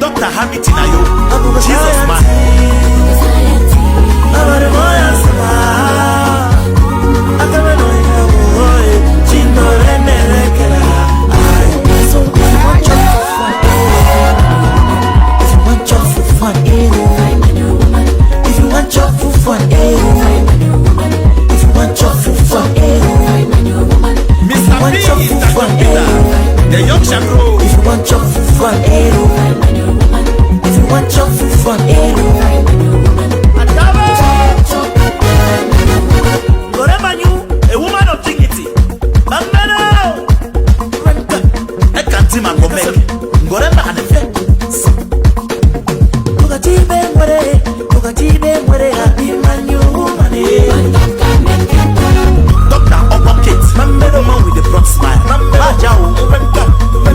Dr. Hamitinayo, Jesus man. The young shall grow. If you want your food for if you want your food for Whatever you, a woman of dignity. Bambano, I can't see my woman. Whatever an effect. Dr. Obokit, Mamero man with the broad smile.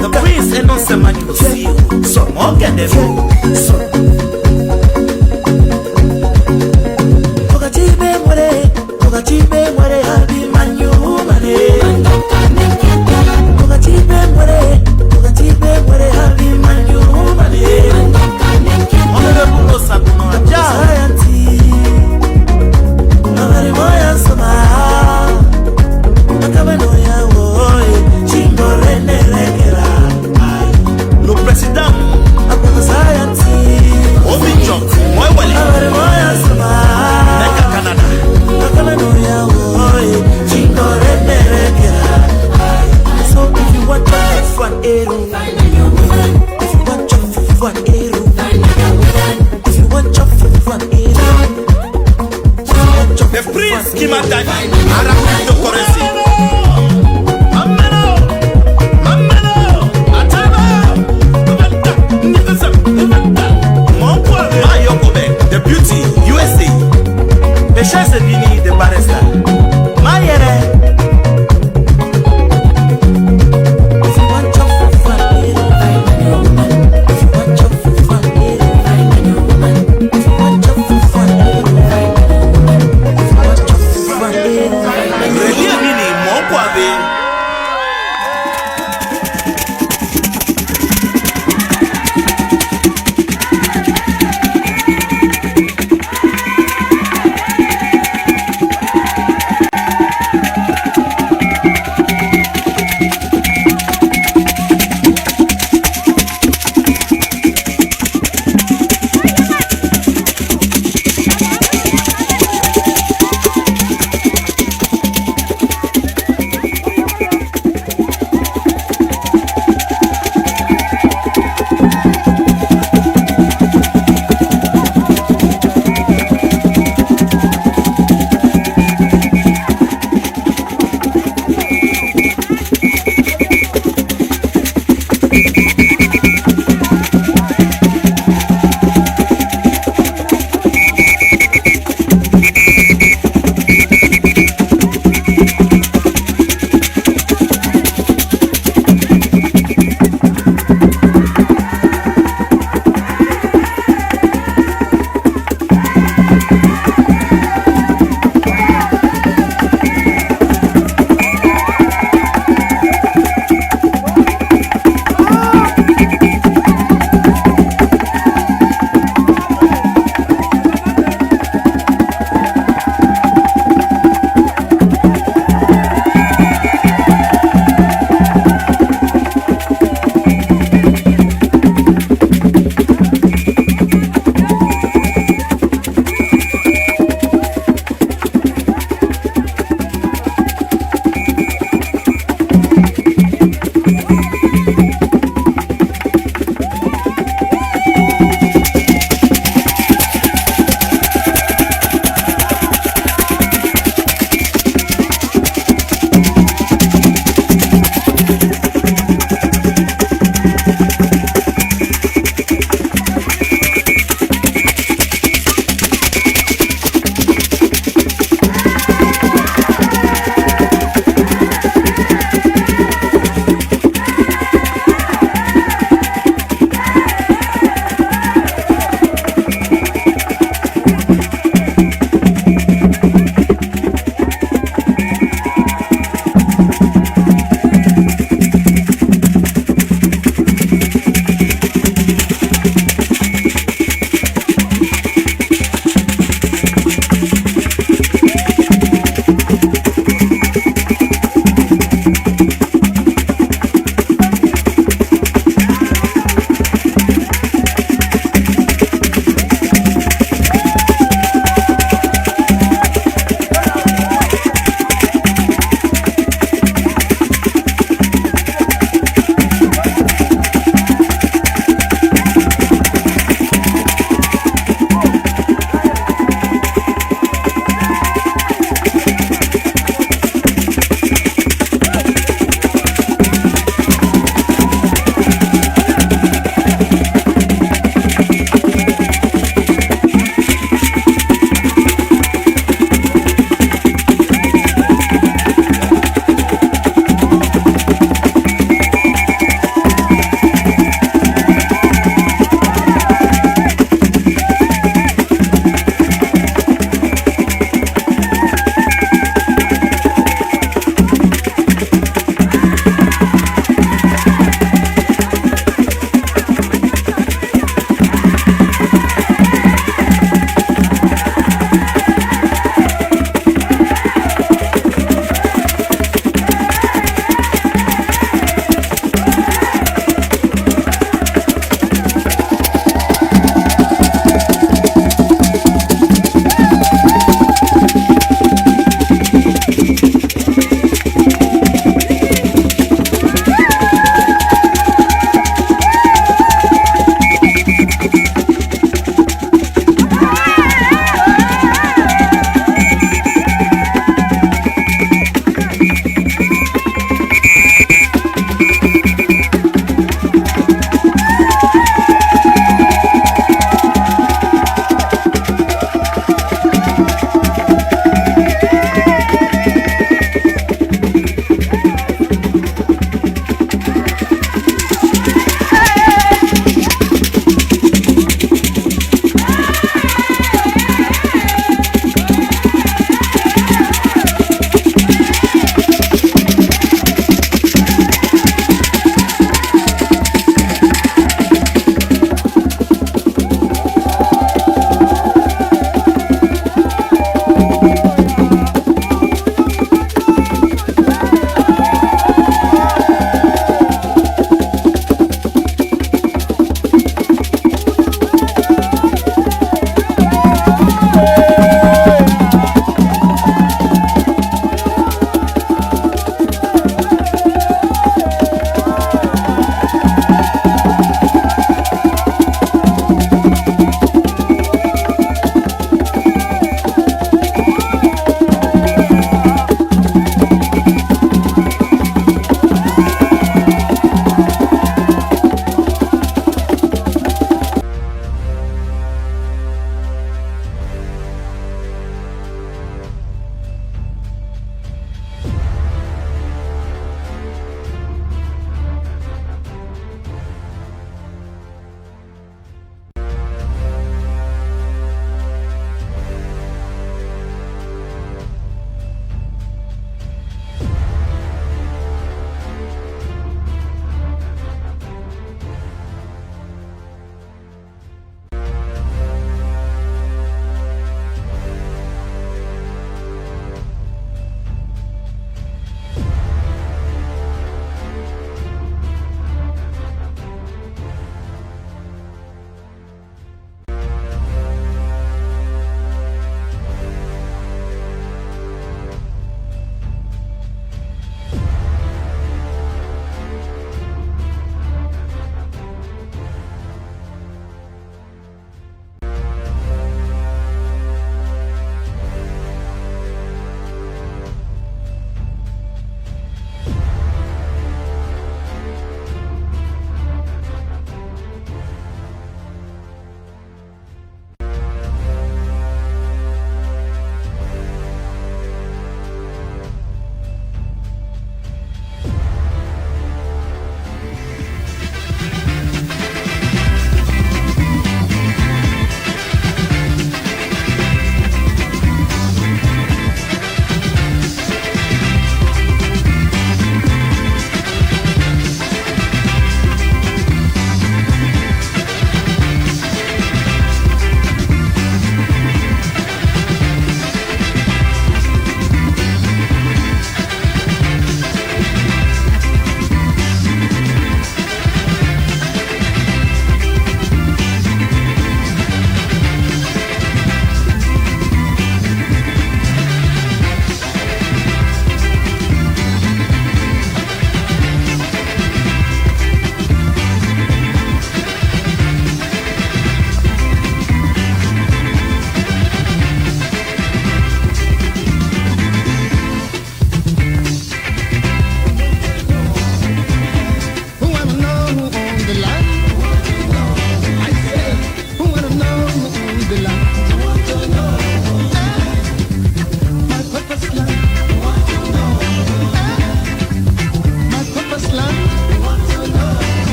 The prince and non man you see. So more get them.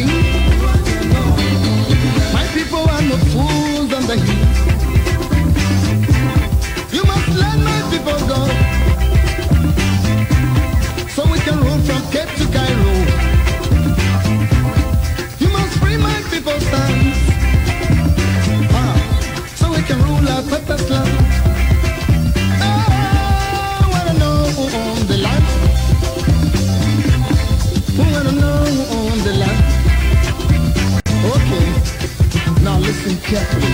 heat. My people are not fools on the heat. You must let my people go, so we can rule from Cape to Cairo. You must free my people's sons, so we can rule our purpose land. I wanna know who owns the land. Who wanna know who owns the land? Okay, now listen carefully.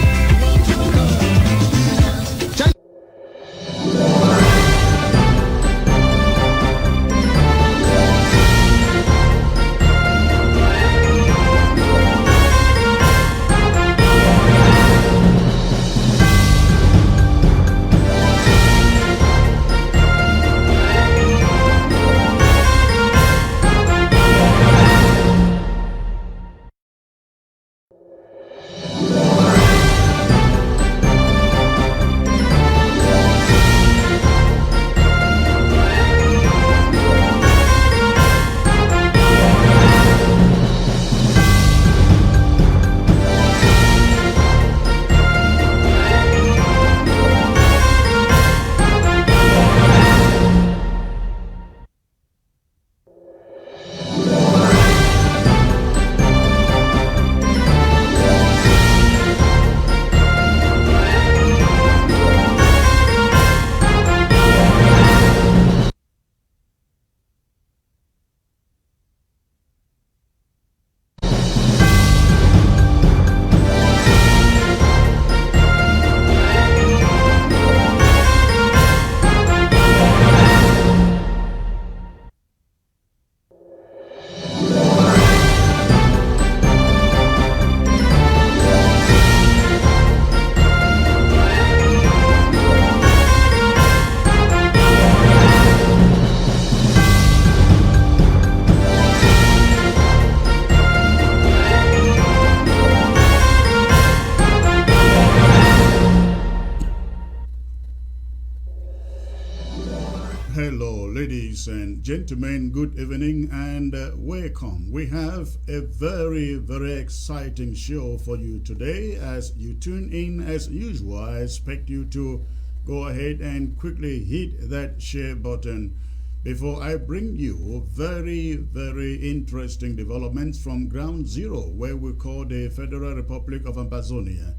Hello, ladies and gentlemen, good evening and welcome. We have a very exciting show for you today. As you tune in, as usual, I expect you to go ahead and quickly hit that share button before I bring you very interesting developments from ground zero, where we call the Federal Republic of Ambazonia.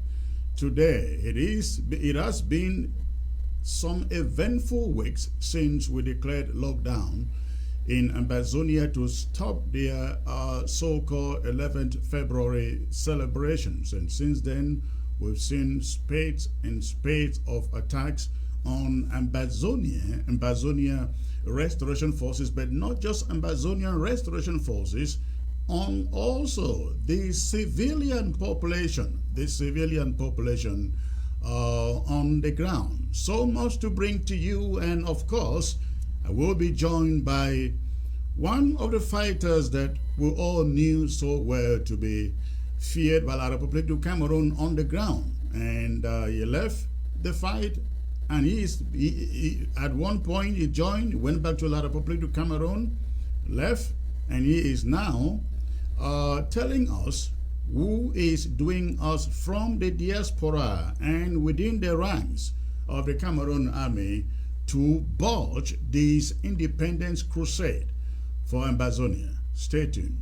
Today, it has been some eventful weeks since we declared lockdown in Ambazonia to stop their so-called 11th February celebrations. And since then, we've seen spades and spades of attacks on Ambazonia Restoration Forces, but not just Ambazonian Restoration Forces, on also the civilian population, on the ground. So much to bring to you, and of course I will be joined by one of the fighters that we all knew so well to be feared by La République du Cameroon on the ground, and he left the fight, and he at one point he went back to La République du Cameroon, left, and he is now telling us who is doing us from the diaspora and within the ranks of the Cameroon army to budge this independence crusade for Ambazonia. Stay tuned.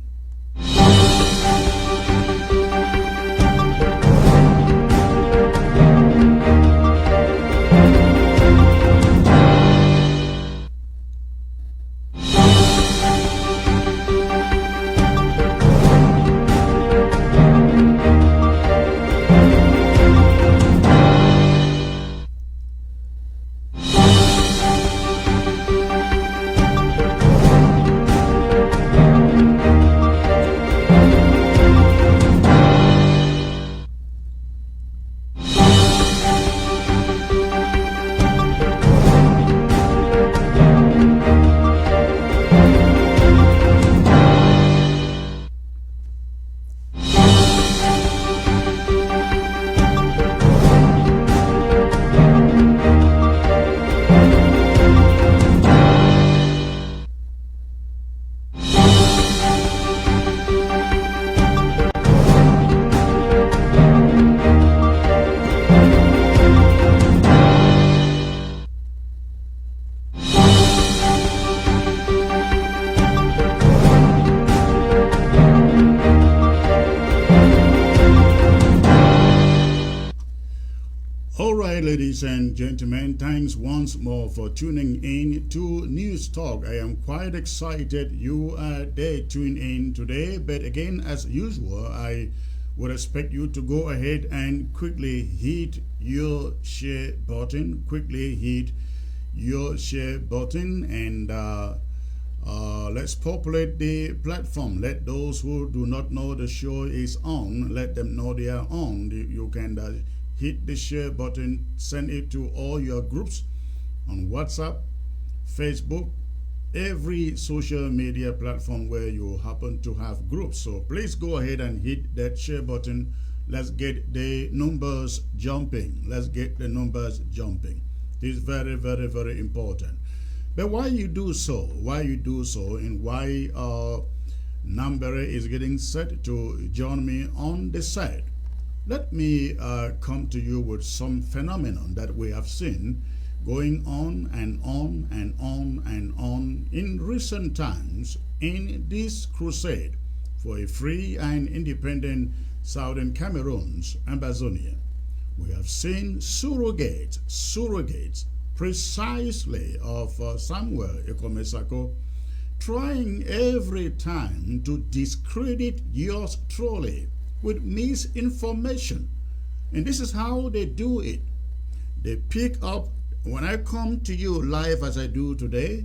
right, ladies and gentlemen, thanks once more for tuning in to News Talk. I am quite excited you are there tuning in today. But again, as usual, I would expect you to go ahead and quickly hit your share button. And let's populate the platform. Let those who do not know the show is on, let them know they are on. You can hit the share button, send it to all your groups on WhatsApp, Facebook, every social media platform where you happen to have groups. So please go ahead and hit that share button. Let's get the numbers jumping. It's very, very, very important. But why you do so, and why Nambere is getting set to join me on the side. Let me come to you with some phenomenon that we have seen going on and on and on and on in recent times in this crusade for a free and independent Southern Cameroon's Ambazonia. We have seen surrogates precisely of Samuel Ekomesako trying every time to discredit yours truly with misinformation. And this is how they do it. They pick up, when I come to you live as I do today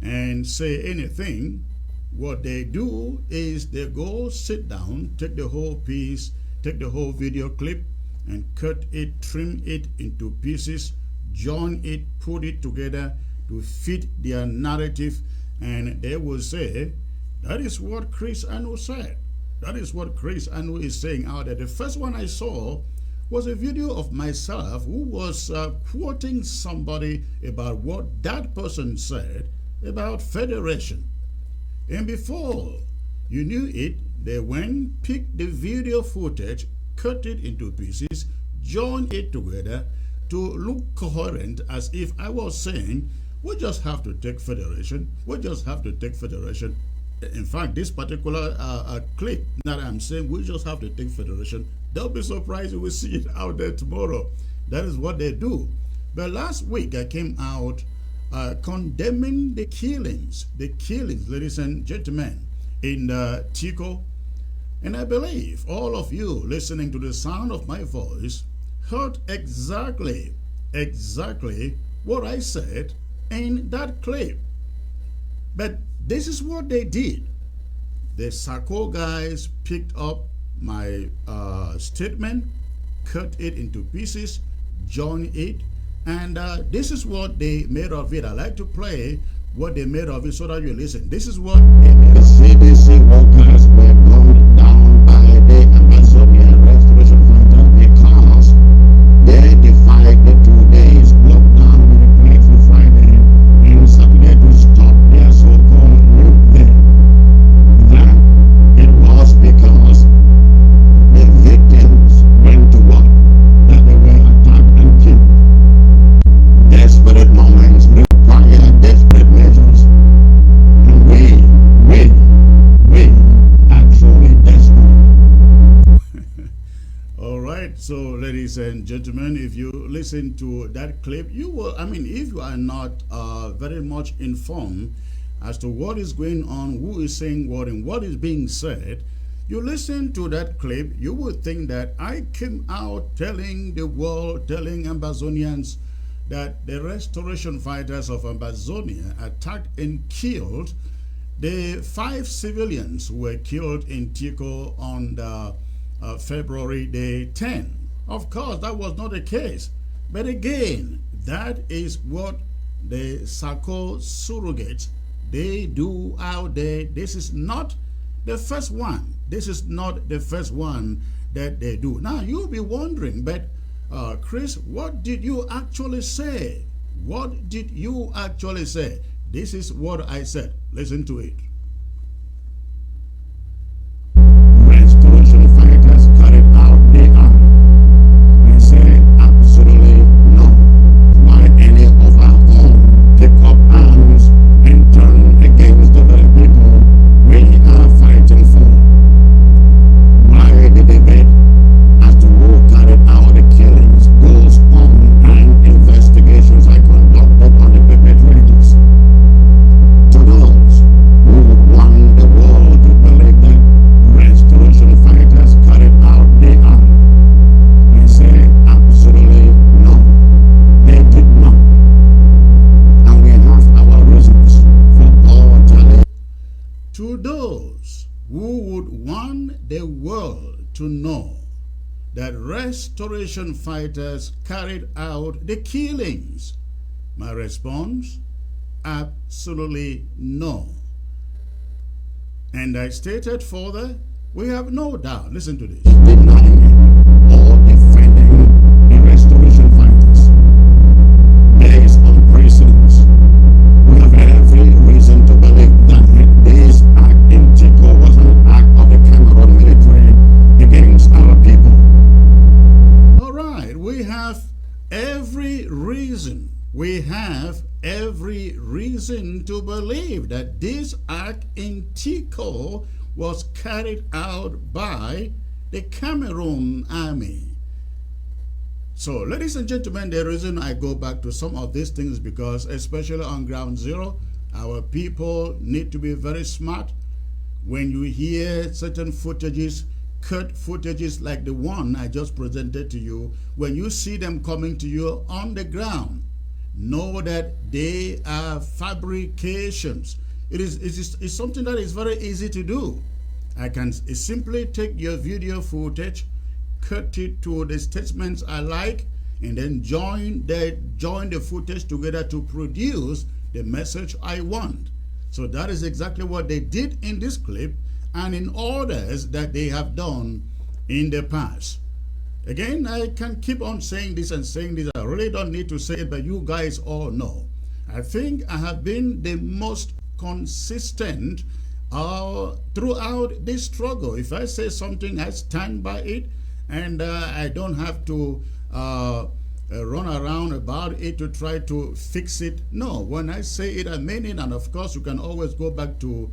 and say anything, what they do is they go sit down, take the whole piece, take the whole video clip and cut it, trim it into pieces, join it, put it together to fit their narrative, and they will say, that is what Chris Anu said. That is what Chris Anu is saying out there. The first one I saw was a video of myself who was quoting somebody about what that person said about federation. And before you knew it, they went, picked the video footage, cut it into pieces, joined it together to look coherent, as if I was saying, we just have to take federation. In fact, this particular clip that I'm saying, we just have to take federation, don't be surprised if we see it out there tomorrow. That is what they do. But last week I came out condemning the killings, ladies and gentlemen, in Tico. And I believe all of you listening to the sound of my voice heard exactly what I said in that clip. But this is what they did. The Sako guys picked up my statement, cut it into pieces, joined it, and this is what they made of it. I like to play what they made of it so that you listen. This is what they made of it. The CDC workers were gunned down by the Amazonian restoration fighters because they defied the 2 days lockdown with the Black Friday and Saturday to stop their so-called movement. That it was because the victims went to work, that they were attacked and killed. Desperate moments require desperate measures. And we are truly desperate. All right, so ladies and gentlemen, if you listen to that clip, you will, if you are not very much informed as to what is going on, who is saying what, and what is being said, you listen to that clip, you would think that I came out telling the world, telling Ambazonians that the restoration fighters of Ambazonia attacked and killed the 5 civilians who were killed in Tico on the February the 10th. Of course, that was not the case. But again, that is what the Sako surrogates, they do out there. This is not the first one. This is not the first one that they do. Now, you'll be wondering, but Chris, what did you actually say? What did you actually say? This is what I said. Listen to it. Restoration fighters carried out the arm. We say absolutely no. Why any of our own pick up arms and turn against the very people we are fighting for? Why the debate as to who carried out the killings goes on and the world to know that restoration fighters carried out the killings? My response, absolutely no. And I stated further, we have no doubt, listen to this, denying or defending the restoration fighters based on precedents. We have every reason to believe that this act in Chico was an act of the Cameroon military against our people. All right, we have every reason to believe that this act in Tico was carried out by the Cameroon army. So, ladies and gentlemen, the reason I go back to some of these things is because, especially on ground zero, our people need to be very smart. When you hear certain footages, cut footages like the one I just presented to you, when you see them coming to you on the ground, know that they are fabrications. It's something that is very easy to do. I can simply take your video footage, cut it to the statements I like, and then join the footage together to produce the message I want. So that is exactly what they did in this clip and in others that they have done in the past. Again, I can keep on saying this and saying this. I really don't need to say it, but you guys all know. I think I have been the most consistent throughout this struggle. If I say something, I stand by it, and I don't have to run around about it to try to fix it. No, when I say it, I mean it. And of course, you can always go back to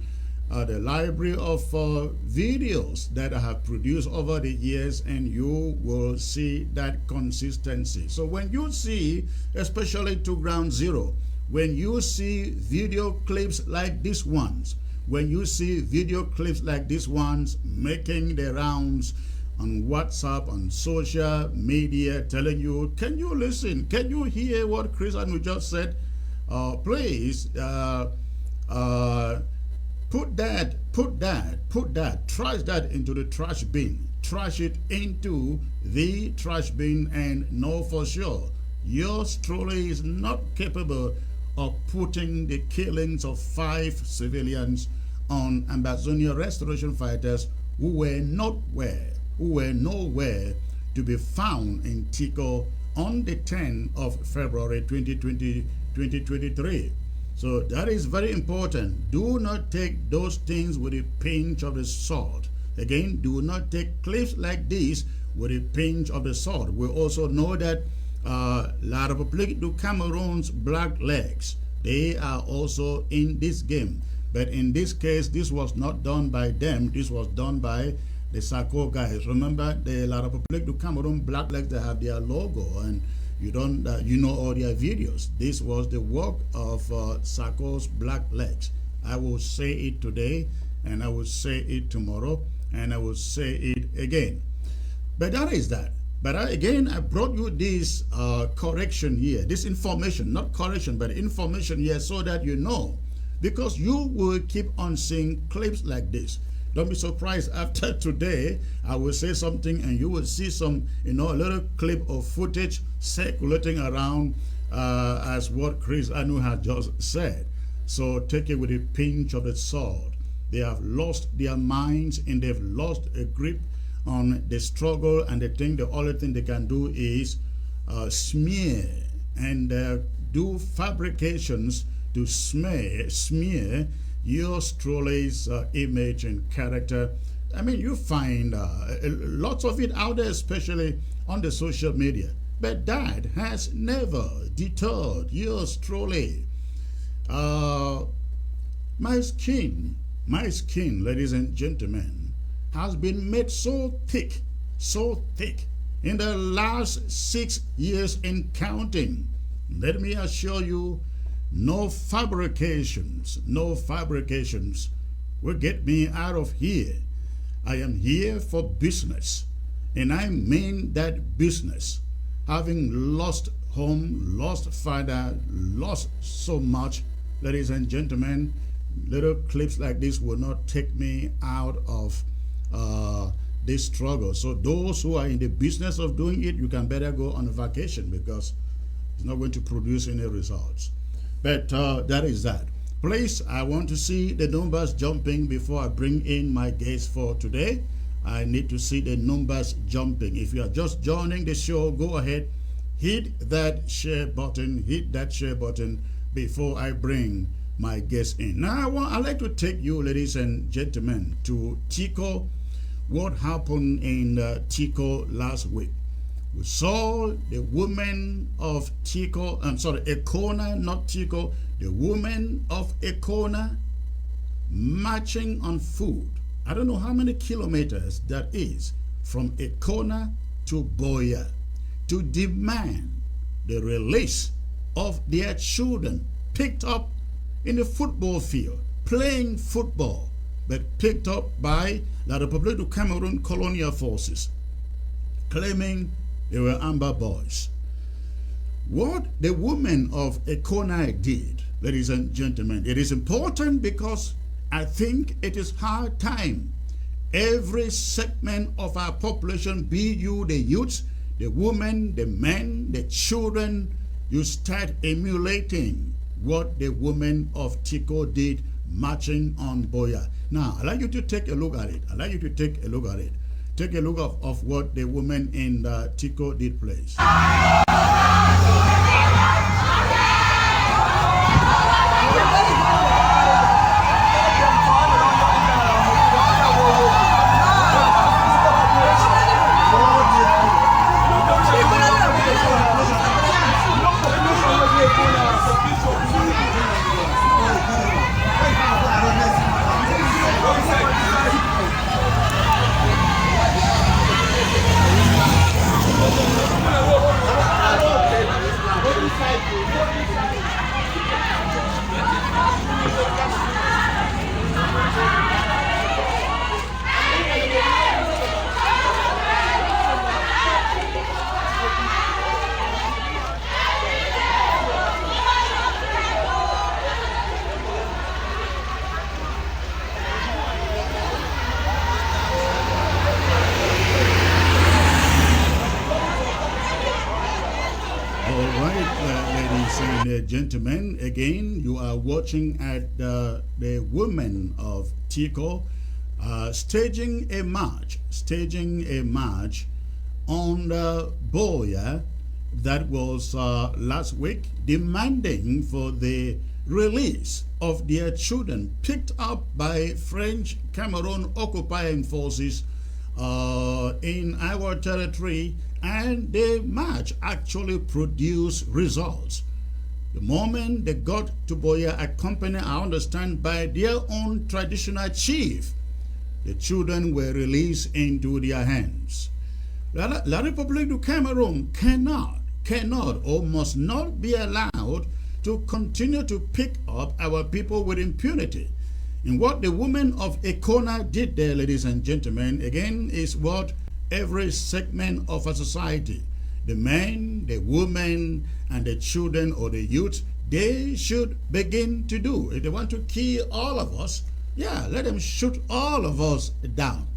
the library of videos that I have produced over the years, and you will see that consistency. So when you see, especially to ground zero, when you see video clips like these ones, when you see video clips like these ones making the rounds on WhatsApp, on social media, telling you, can you listen? Can you hear what Chris Anu just said? Please, put that, trash that into the trash bin. Trash it into the trash bin, and know for sure yours truly is not capable of putting the killings of 5 civilians on Ambazonia restoration fighters who were nowhere to be found in Tico on the 10th of February 2023. So that is very important. Do not take those things with a pinch of the salt. Again, do not take clips like this with a pinch of the salt. We also know that La République du Cameroon's black legs, they are also in this game. But in this case, this was not done by them. This was done by the Sako guys. Remember, the La République du Cameroon black legs, they have their logo, and you know all their videos. This was the work of Sako's black legs. I will say it today, and I will say it tomorrow, and I will say it again. But that is that. But again, I brought you this correction here, this information, not correction, but information here, so that you know, because you will keep on seeing clips like this. Don't be surprised after today, I will say something and you will see some, a little clip of footage circulating around as what Chris Anu had just said. So take it with a pinch of the salt. They have lost their minds, and they've lost a grip on the struggle, and they think the only thing they can do is smear and do fabrications to smear yours truly's image and character. I mean, you find lots of it out there, especially on the social media. But that has never deterred yours truly. My skin, ladies and gentlemen, has been made so thick in the last 6 years and counting. Let me assure you, no fabrications will get me out of here. I am here for business, and I mean that business. Having lost home, lost father, lost so much, ladies and gentlemen, little clips like this will not take me out of this struggle. So those who are in the business of doing it, you can better go on a vacation because it's not going to produce any results. But that is that. Please, I want to see the numbers jumping before I bring in my guest for today. I need to see the numbers jumping. If you are just joining the show, go ahead, hit that share button, before I bring my guest in. Now, I'd like to take you, ladies and gentlemen, to Tico. What happened in Tico last week? We saw the women of Tico, Econa, not Tico, the women of Econa marching on foot. I don't know how many kilometers that is from Econa to Boya to demand the release of their children picked up in the football field, playing football, but picked up by the Republic of Cameroon colonial forces, claiming they were Amber boys. What the women of Econa did, ladies and gentlemen, it is important because I think it is high time every segment of our population, be you the youths, the women, the men, the children, you start emulating what the women of Tico did marching on Boya. Now, I'd like you to take a look at it. Take a look of what the women in Tico did, please. Gentlemen, again, you are watching at the women of Tico staging a march on the Boya that was last week, demanding for the release of their children picked up by French Cameroon occupying forces in our territory, and the march actually produced results. The moment they got to Boya, accompanied, I understand, by their own traditional chief, the children were released into their hands. La République of Cameroon cannot or must not be allowed to continue to pick up our people with impunity. And what the women of Econa did there, ladies and gentlemen, again, is what every segment of a society, the men, the women, and the children or the youth, they should begin to do. If they want to kill all of us, yeah, let them shoot all of us down.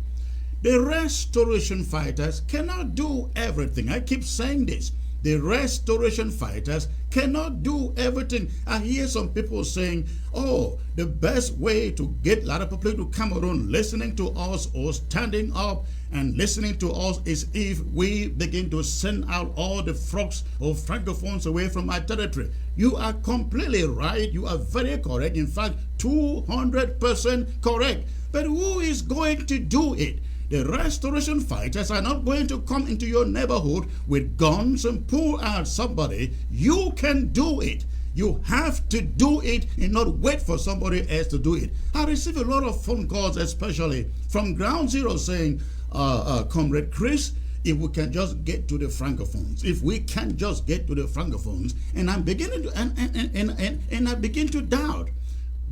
The restoration fighters cannot do everything. I keep saying this. The restoration fighters cannot do everything. I hear some people saying, oh, the best way to get La République du Cameroon listening to us or standing up and listening to us is if we begin to send out all the frogs or francophones away from our territory. You are completely right. You are very correct. In fact, 200% correct. But who is going to do it? The restoration fighters are not going to come into your neighborhood with guns and pull out somebody. You can do it. You have to do it and not wait for somebody else to do it. I receive a lot of phone calls, especially from Ground Zero, saying, Comrade Chris, if we can just get to the francophones, if we can just get to the francophones, and I'm beginning to and I begin to doubt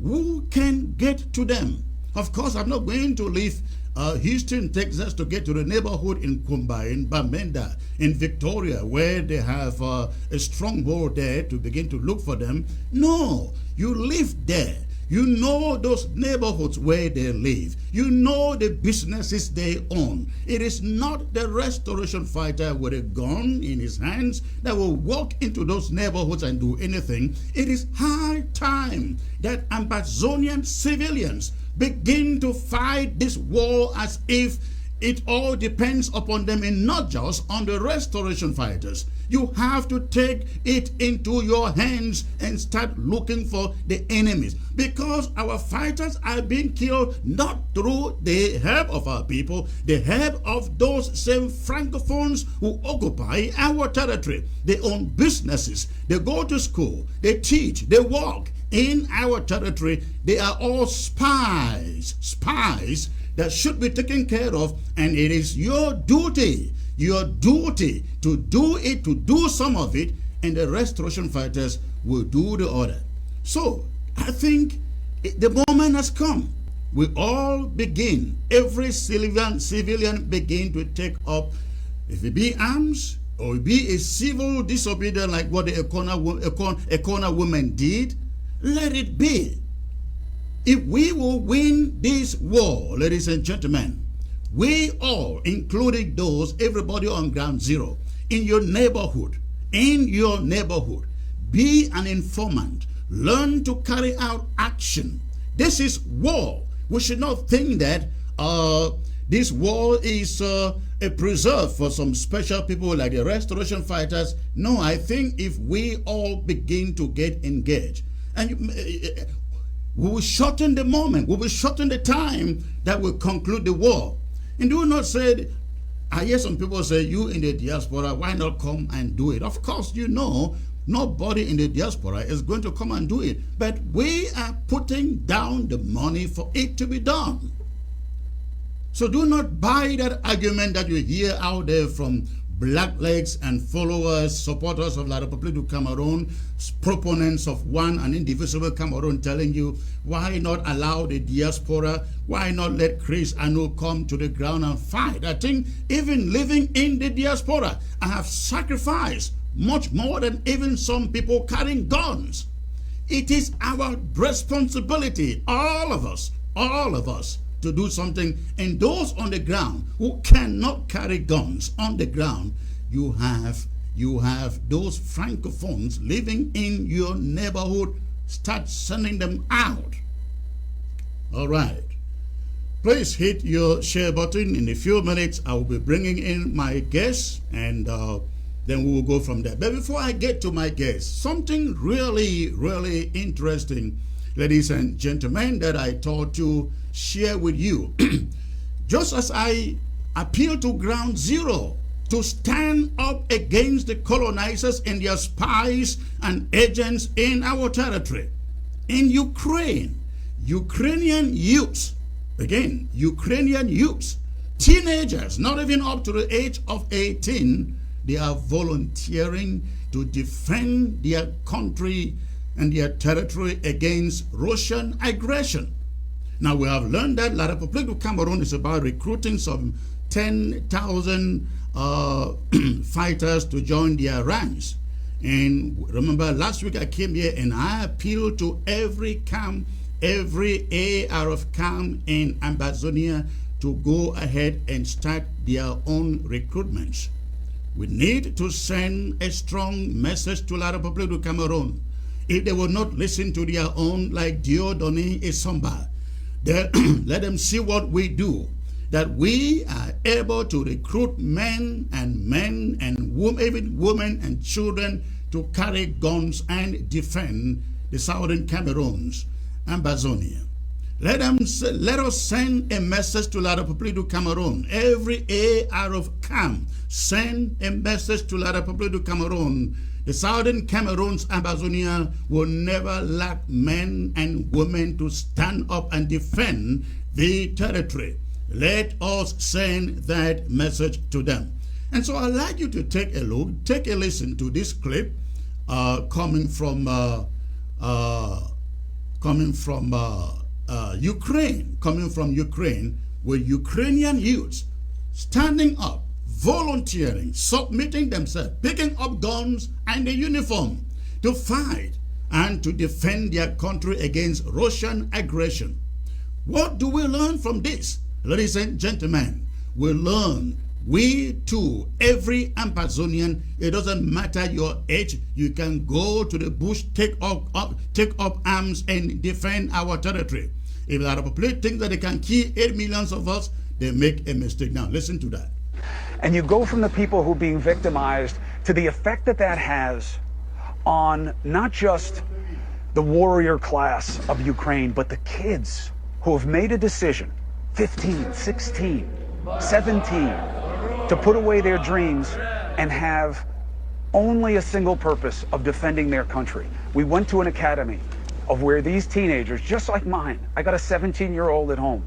who can get to them. Of course, I'm not going to leave Houston, Texas, to get to the neighborhood in Kumba, in Bamenda, in Victoria, where they have a stronghold there to begin to look for them. No, you live there. You know those neighborhoods where they live. You know the businesses they own. It is not the restoration fighter with a gun in his hands that will walk into those neighborhoods and do anything. It is high time that Amazonian civilians begin to fight this war as if it all depends upon them and not just on the restoration fighters. You have to take it into your hands and start looking for the enemies, because our fighters are being killed not through the help of our people, the help of those same francophones who occupy our territory. They own businesses, they go to school, they teach, they work in our territory. They are all spies that should be taken care of, and it is your duty to do it, to do some of it, and the restoration fighters will do the other. So I think the moment has come. We all begin, every civilian begin to take up, if it be arms or it be a civil disobedience like what the Ekona woman did, let it be. If we will win this war, ladies and gentlemen, we all, including those, everybody on ground zero, in your neighborhood, be an informant. Learn to carry out action. This is war. We should not think that this war is a preserve for some special people like the restoration fighters. No, I think if we all begin to get engaged, and we will shorten the moment, we will shorten the time that will conclude the war. And do not say, I hear some people say, you in the diaspora, why not come and do it? Of course, you know, nobody in the diaspora is going to come and do it. But we are putting down the money for it to be done. So do not buy that argument that you hear out there from blacklegs and followers, supporters of La République du Cameroon, proponents of one and indivisible Cameroon, telling you, why not allow the diaspora, why not let Chris Anu come to the ground and fight? I think even living in the diaspora, I have sacrificed much more than even some people carrying guns. It is our responsibility, all of us, to do something. And those on the ground who cannot carry guns on the ground, you have those francophones living in your neighborhood. Start sending them out. All right, please hit your share button. In a few minutes I will be bringing in my guests, and then we will go from there. But before I get to my guests, something really interesting, ladies and gentlemen, that I thought to share with you. Just as I appeal to ground zero to stand up against the colonizers and their spies and agents in our territory. In Ukraine, Ukrainian youths, teenagers, not even up to the age of 18, they are volunteering to defend their country and their territory against Russian aggression. Now, we have learned that La République du Cameroon is about recruiting some 10,000 fighters to join their ranks. And remember, last week I came here and I appealed to every camp, every ARF camp in Amazonia to go ahead and start their own recruitments. We need to send a strong message to La République du Cameroon. If they will not listen to their own, like Dieudonné Essamba, let them see what we do, that we are able to recruit men and women, even women and children, to carry guns and defend the southern Cameroons, Amazonia. Let us send a message to La République du Cameroon. Every ARF camp, send a message to La République du Cameroon. The southern Cameroons, Amazonia, will never lack men and women to stand up and defend the territory. Let us send that message to them. And so I'd like you to take a look, take a listen to this clip coming from Ukraine, with Ukrainian youths standing up, volunteering, submitting themselves, picking up guns and a uniform to fight and to defend their country against Russian aggression. What do we learn from this? Ladies and gentlemen, we learn, we too, every Amazonian, it doesn't matter your age, you can go to the bush, take up arms and defend our territory. If the Republic thinks that they can kill 8 million of us, they make a mistake. Now listen to that. And you go from the people who are being victimized to the effect that that has on not just the warrior class of Ukraine, but the kids who have made a decision, 15, 16, 17, to put away their dreams and have only a single purpose of defending their country. We went to an academy of where these teenagers, just like mine, I got a 17-year-old at home.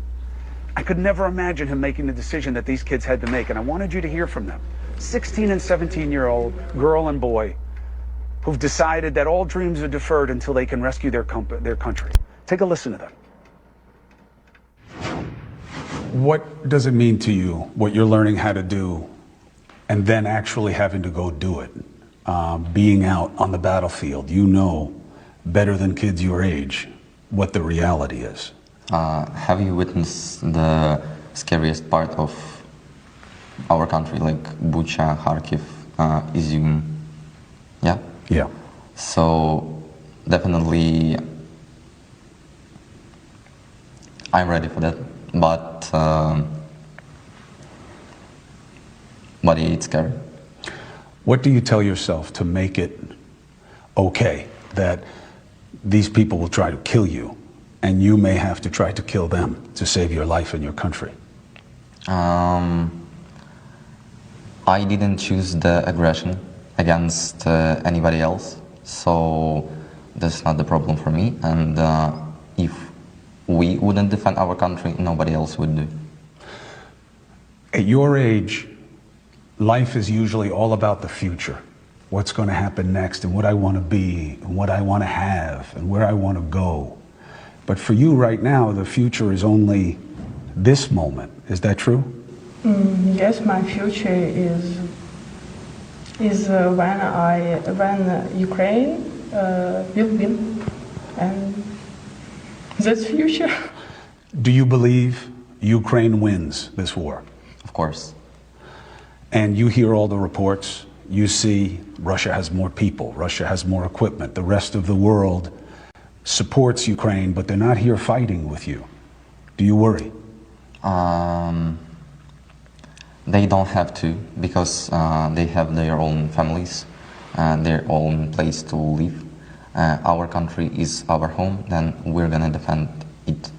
I could never imagine him making the decision that these kids had to make, and I wanted you to hear from them. 16 and 17-year-old girl and boy who've decided that all dreams are deferred until they can rescue their country. Take a listen to them. What does it mean to you, what you're learning how to do, and then actually having to go do it? Being out on the battlefield, you know better than kids your age what the reality is. Have you witnessed the scariest part of our country, like Bucha, Kharkiv, Izium? Yeah? Yeah. So definitely I'm ready for that, but it's scary. What do you tell yourself to make it okay that these people will try to kill you and you may have to try to kill them to save your life and your country? I didn't choose the aggression against anybody else, so that's not the problem for me. And if we wouldn't defend our country, nobody else would do. At your age, life is usually all about the future. What's going to happen next and what I want to be and what I want to have and where I want to go. But for you right now, the future is only this moment. Is that true? Yes, my future is when Ukraine will win, and that's future. Do you believe Ukraine wins this war? Of course. And you hear all the reports. You see Russia has more people, Russia has more equipment. The rest of the world supports Ukraine, but they're not here fighting with you. Do you worry? They don't have to, because they have their own families and their own place to live. Our country is our home, then we're gonna defend it.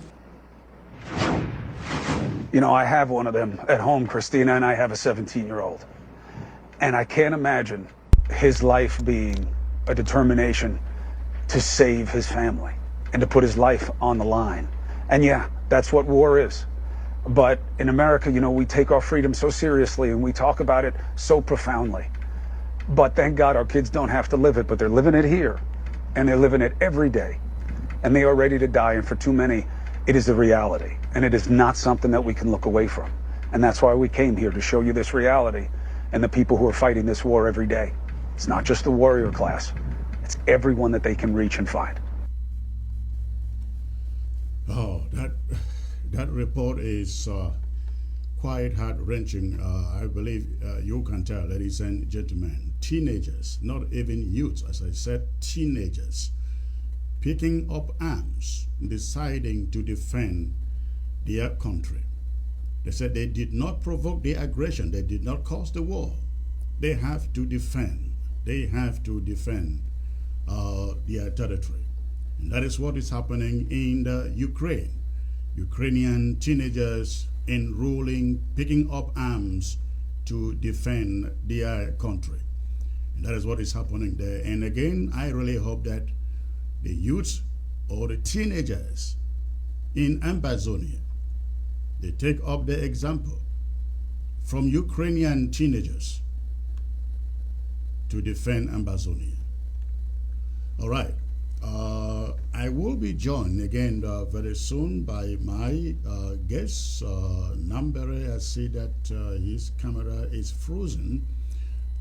You know, I have one of them at home, Christina, and I have a 17-year-old. And I can't imagine his life being a determination to save his family and to put his life on the line. And yeah, that's what war is. But in America, you know, we take our freedom so seriously and we talk about it so profoundly. But thank God our kids don't have to live it, but they're living it here. And they're living it every day. And they are ready to die. And for too many, it is a reality. And it is not something that we can look away from. And that's why we came here, to show you this reality and the people who are fighting this war every day. It's not just the warrior class. It's everyone that they can reach and find. Oh, that report is quite heart-wrenching. I believe you can tell, ladies and gentlemen, teenagers, not even youths, as I said, teenagers, picking up arms, deciding to defend their country. They said they did not provoke the aggression. They did not cause the war. They have to defend. They have to defend their territory. And that is what is happening in the Ukraine. Ukrainian teenagers enrolling, picking up arms to defend their country. And that is what is happening there. And again, I really hope that the youths or the teenagers in Amazonia, they take up the example from Ukrainian teenagers to defend Amazonia. All right. I will be joined again very soon by my guest, Nambere. I see that his camera is frozen.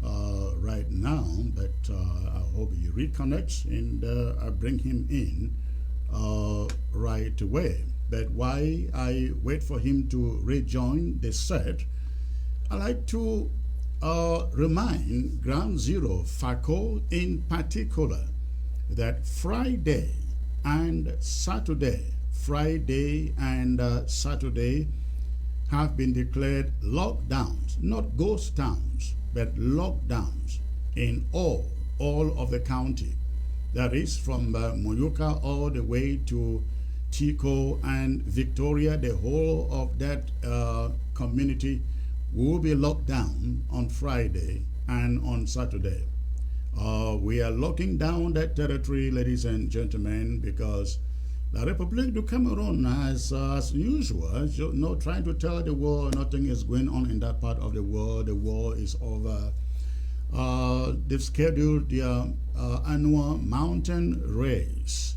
right now, but I hope he reconnects and I bring him in right away. But while I wait for him to rejoin the set, I like to remind Ground Zero FACO in particular that Friday and Saturday have been declared lockdowns, not ghost towns, but lockdowns in all of the county. That is from Moyoka all the way to Tico and Victoria. The whole of that community will be locked down on Friday and on Saturday. We are locking down that territory, ladies and gentlemen, because La République du Cameroon, as usual, trying to tell the world nothing is going on in that part of the world. The war is over. They've scheduled their annual mountain race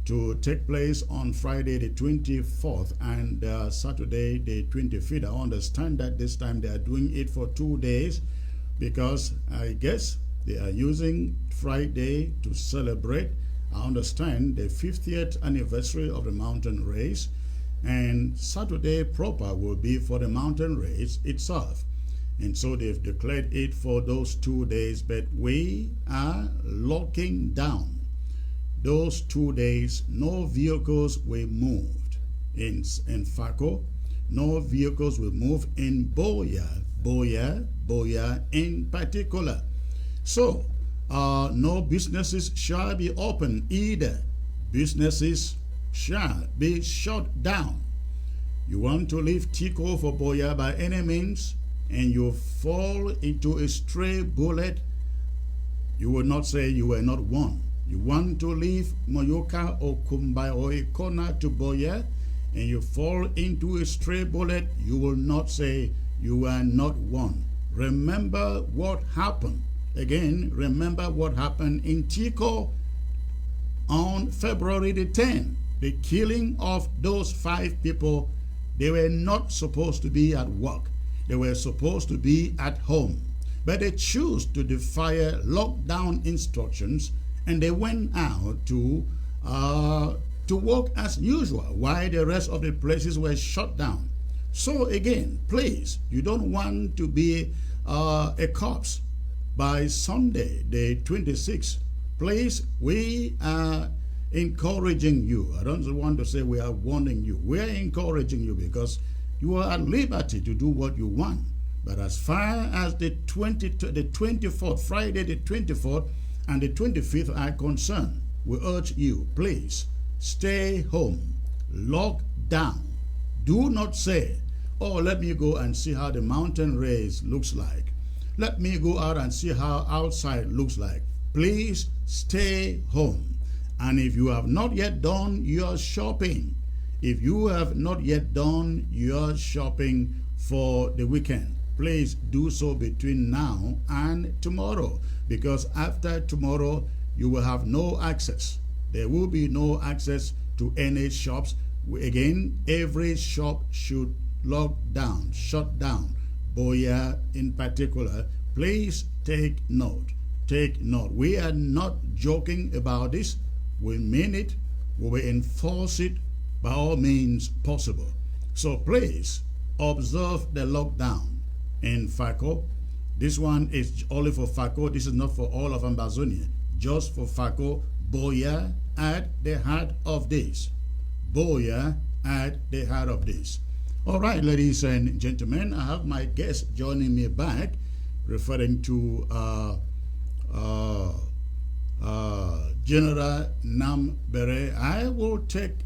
to take place on Friday the 24th and Saturday the 25th. I understand that this time they are doing it for 2 days because I guess they are using Friday to celebrate, I understand, the 50th anniversary of the mountain race, and Saturday proper will be for the mountain race itself. And so they've declared it for those 2 days, but we are locking down those 2 days. No vehicles were moved in FACO. No vehicles will move in Boya in particular. So, no businesses shall be open either. Businesses shall be shut down. You want to leave Tico for Boya by any means, and you fall into a stray bullet, you will not say you were not one. You want to leave Moyoka or Kumbai or Ikona to Boya, and you fall into a stray bullet, you will not say you are not one. Remember what happened. Again, remember what happened in Tico on February the 10th. The killing of those 5 people. They were not supposed to be at work. They were supposed to be at home. But they chose to defy lockdown instructions, and they went out to work as usual while the rest of the places were shut down. So again, please, you don't want to be a corpse by Sunday, the 26th. Please, we are encouraging you. I don't want to say we are warning you. We are encouraging you because you are at liberty to do what you want. But as far as the 24th, Friday the 24th and the 25th are concerned, we urge you, please, stay home, lock down. Do not say, oh, let me go and see how the mountain race looks like. Let me go out and see how outside looks like. Please stay home. And if you have not yet done your shopping, if you have not yet done your shopping for the weekend, please do so between now and tomorrow, because after tomorrow, you will have no access. There will be no access to any shops. Again, every shop should lock down, shut down. Boya in particular, please take note. Take note. We are not joking about this. We mean it. We will enforce it by all means possible. So please observe the lockdown in FACO. This one is only for FACO. This is not for all of Ambazonia. Just for FACO. Boya at the heart of this. Boya at the heart of this. All right, ladies and gentlemen, I have my guest joining me back, referring to General Nambere. I will take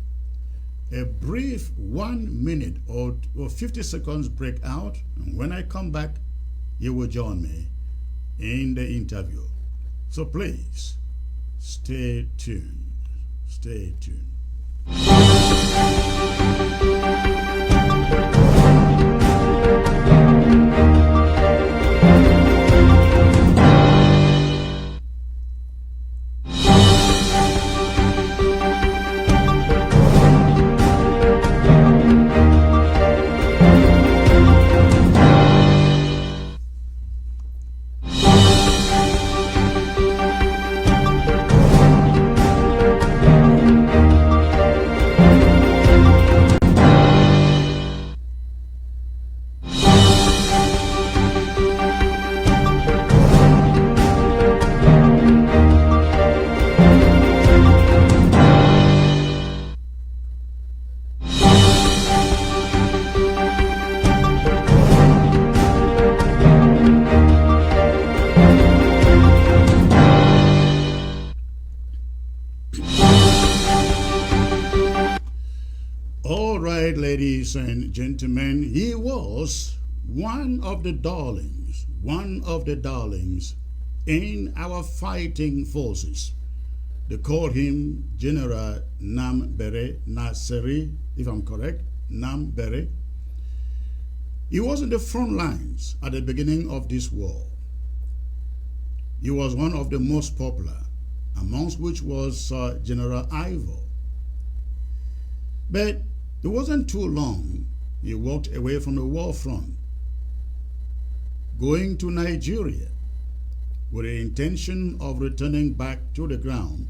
a brief 1 minute or 50 seconds break out, and when I come back, you will join me in the interview. So please, stay tuned. Stay tuned. ladies and gentlemen, he was one of the darlings in our fighting forces. They called him General Nambere Naseri, if I'm correct, Nambere. He was in the front lines at the beginning of this war. He was one of the most popular, amongst which was General Ivo. But it wasn't too long, he walked away from the war front, going to Nigeria with the intention of returning back to the ground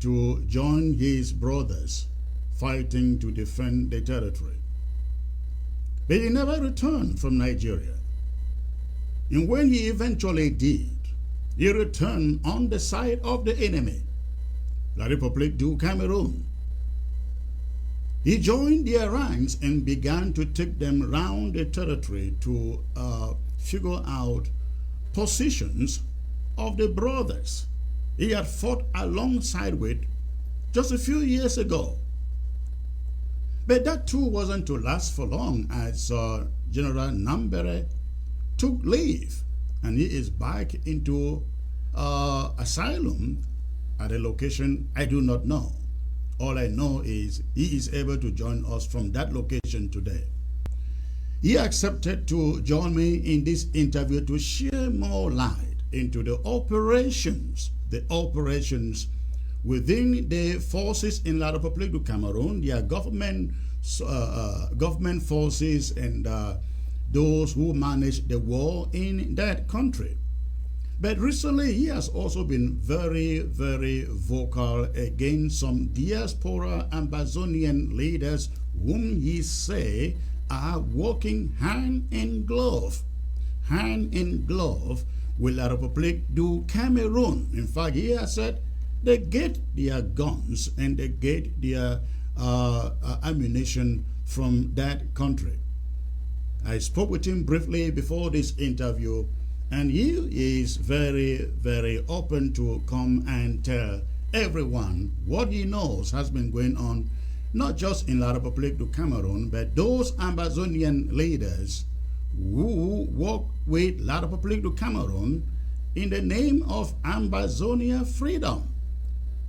to join his brothers fighting to defend the territory. But he never returned from Nigeria. And when he eventually did, he returned on the side of the enemy, La République du Cameroon. He joined their ranks and began to take them round the territory to figure out positions of the brothers he had fought alongside with just a few years ago. But that too wasn't to last for long, as General Nambere took leave and he is back into asylum at a location I do not know. All I know is he is able to join us from that location today. He accepted to join me in this interview to share more light into the operations within the forces in La République du Cameroon, their government forces, and those who manage the war in that country. But recently, he has also been very, very vocal against some diaspora Amazonian leaders whom he say are working hand in glove with La République du Cameroon. In fact, he has said they get their guns and they get their ammunition from that country. I spoke with him briefly before this interview, and he is very, very open to come and tell everyone what he knows has been going on, not just in La République du Cameroon, but those Amazonian leaders who work with La République du Cameroon in the name of Amazonia freedom.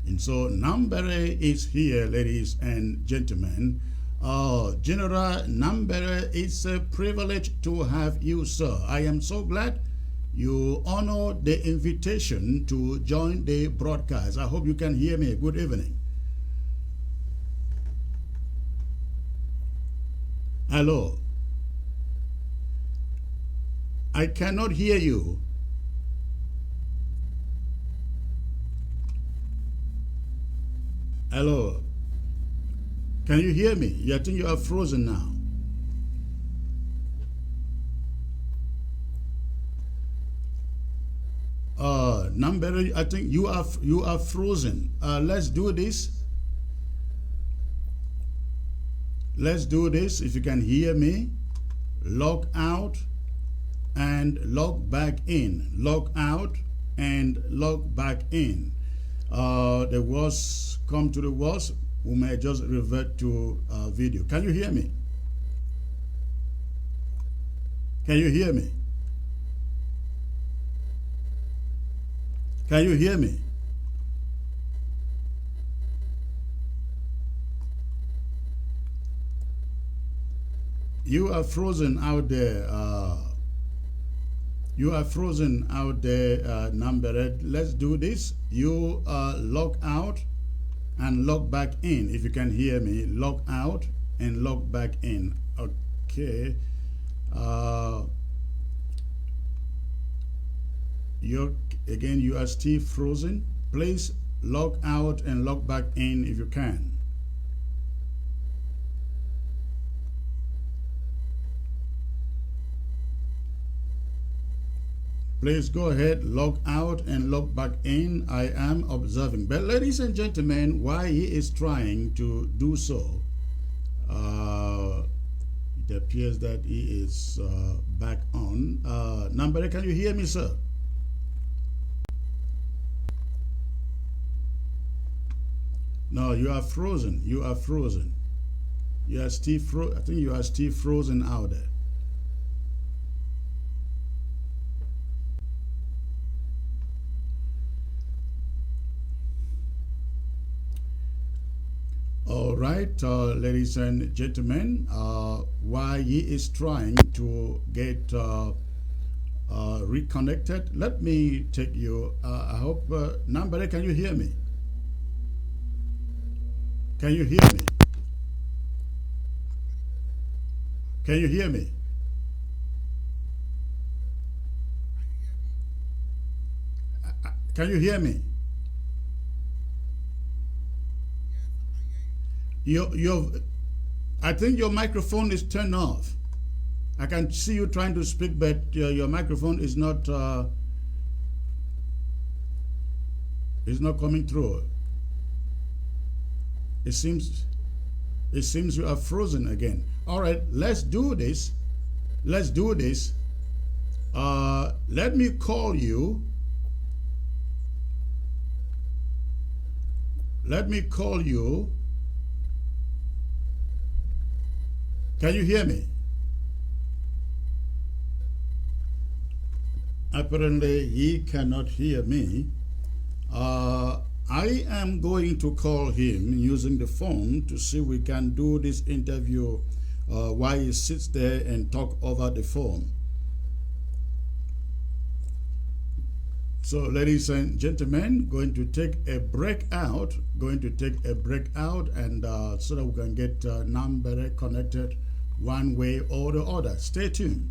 And so Nambere is here, ladies and gentlemen. General Nambere, it's a privilege to have you, sir. I am so glad you honored the invitation to join the broadcast. I hope you can hear me. Good evening. Hello. I cannot hear you. Hello. Can you hear me? I think you are frozen now. Nambere, I think you are frozen. Let's do this. Let's do this. If you can hear me, log out and log back in. Log out and log back in. The words come to the worst. We may just revert to video. Can you hear me? Can you hear me? Can you hear me? You are frozen out there. You are frozen out there, Nambere. Let's do this. You log out and log back in. If you can hear me, log out and log back in. Okay. You are still frozen. Please log out and log back in if you can. Please go ahead, log out and log back in. I am observing. But ladies and gentlemen, while he is trying to do so, it appears that he is back on. Nambere, can you hear me, sir? No, you are frozen. You are frozen. You are still I think you are still frozen out there. All right, ladies and gentlemen, while he is trying to get reconnected, let me take you. I hope, Nambere, can you hear me? Can you hear me? Can you hear me? Can you hear me? I think your microphone is turned off. I can see you trying to speak, but your microphone is not coming through. It seems you are frozen again. All right, let's do this. Let's do this. Let me call you. Let me call you. Can you hear me? Apparently, he cannot hear me. I am going to call him using the phone to see if we can do this interview while he sits there and talk over the phone. So, ladies and gentlemen, going to take a break out. And so that we can get Nambere connected one way or the other. Stay tuned.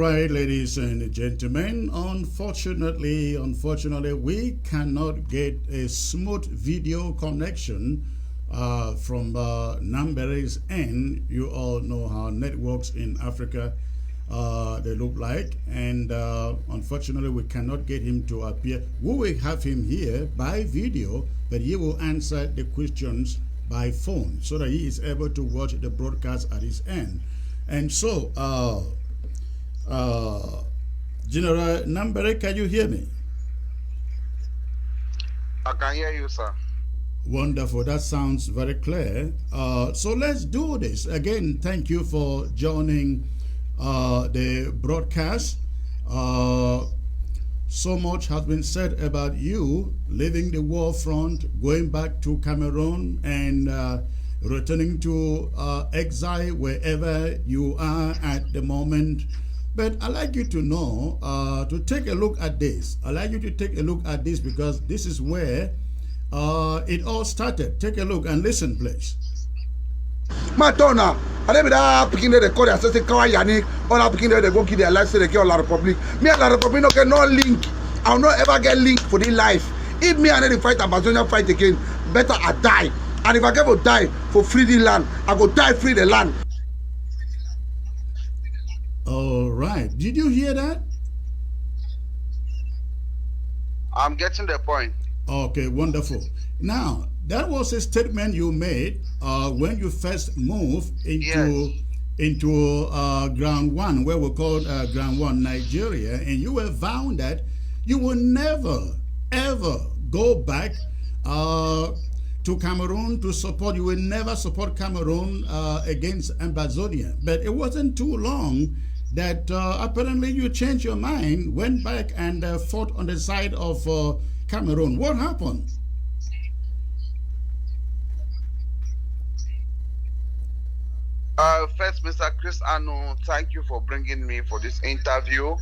right, ladies and gentlemen. Unfortunately, we cannot get a smooth video connection from Nambere's end. You all know how networks in Africa they look like, and unfortunately, we cannot get him to appear. We will have him here by video, but he will answer the questions by phone so that he is able to watch the broadcast at his end. And so, General Nambere, can you hear me? I can hear you, sir. Wonderful. That sounds very clear. So let's do this. Again, thank you for joining the broadcast. So much has been said about you leaving the war front, going back to Cameroon, and returning to exile wherever you are at the moment. But I'd like you to know, to take a look at this. I'd like you to take a look at this because this is where it all started. Take a look and listen, please. Matona, I never picking the code as I say Kawayani, all up picking the go kill their life, say they kill La Republic. Me and La Republic no get no link. I'll not ever get link for the life. If me and the fight Amazonia fight again, better I die. And if I ever die for free the land, I go die free the land. All right. Did you hear that? I'm getting the point. Okay, wonderful. Now, that was a statement you made when you first moved into Ground One, where we called Ground One, Nigeria, and you were vowed that you will never, ever go back to Cameroon to support. You will never support Cameroon against Ambazonia. But it wasn't too long that apparently you changed your mind, went back and fought on the side of Cameroon. What happened? First, Mr. Chris Anu, thank you for bringing me for this interview.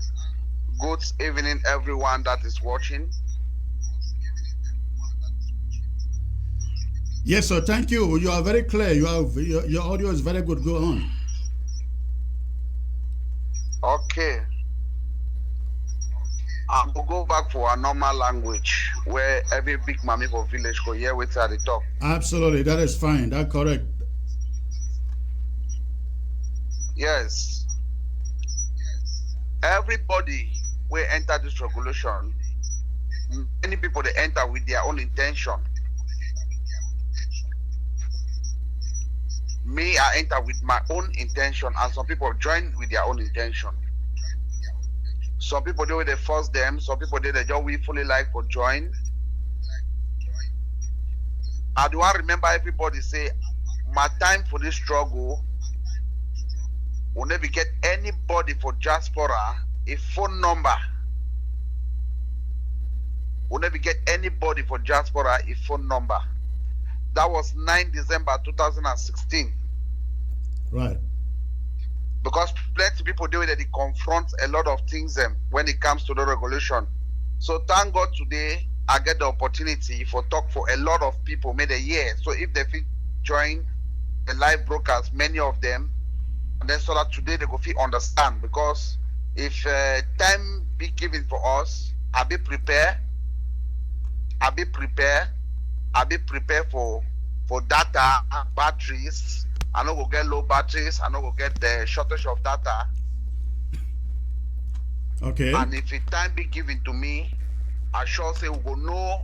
Good evening, everyone that is watching. Yes, sir. Thank you. You are very clear. Your audio is very good. Go on. Okay. I will go back for a normal language where every big mommy for village go hear what's at the top. Absolutely. That is fine. That's correct. Yes. Everybody will enter this regulation. Many people they enter with their own intention. Me, I enter with my own intention, and some people join with their own intention. Some people do it, they force them. Some people they just willfully like for join. I do want to remember everybody say, my time for this struggle will never get anybody for diaspora a phone number. Will never get anybody for diaspora a phone number. That was 9 December 2016. Right. Because plenty people do it, they confront a lot of things when it comes to the regulation. So thank God today I get the opportunity for talk for a lot of people made a year. So if they feel join the live broadcast, many of them, and then so that today they go feel understand. Because if time be given for us, I'll be prepared. I'll be prepared for data, batteries. I no go get low batteries. I no go get the shortage of data. Okay. And if it time be given to me, I sure say we go know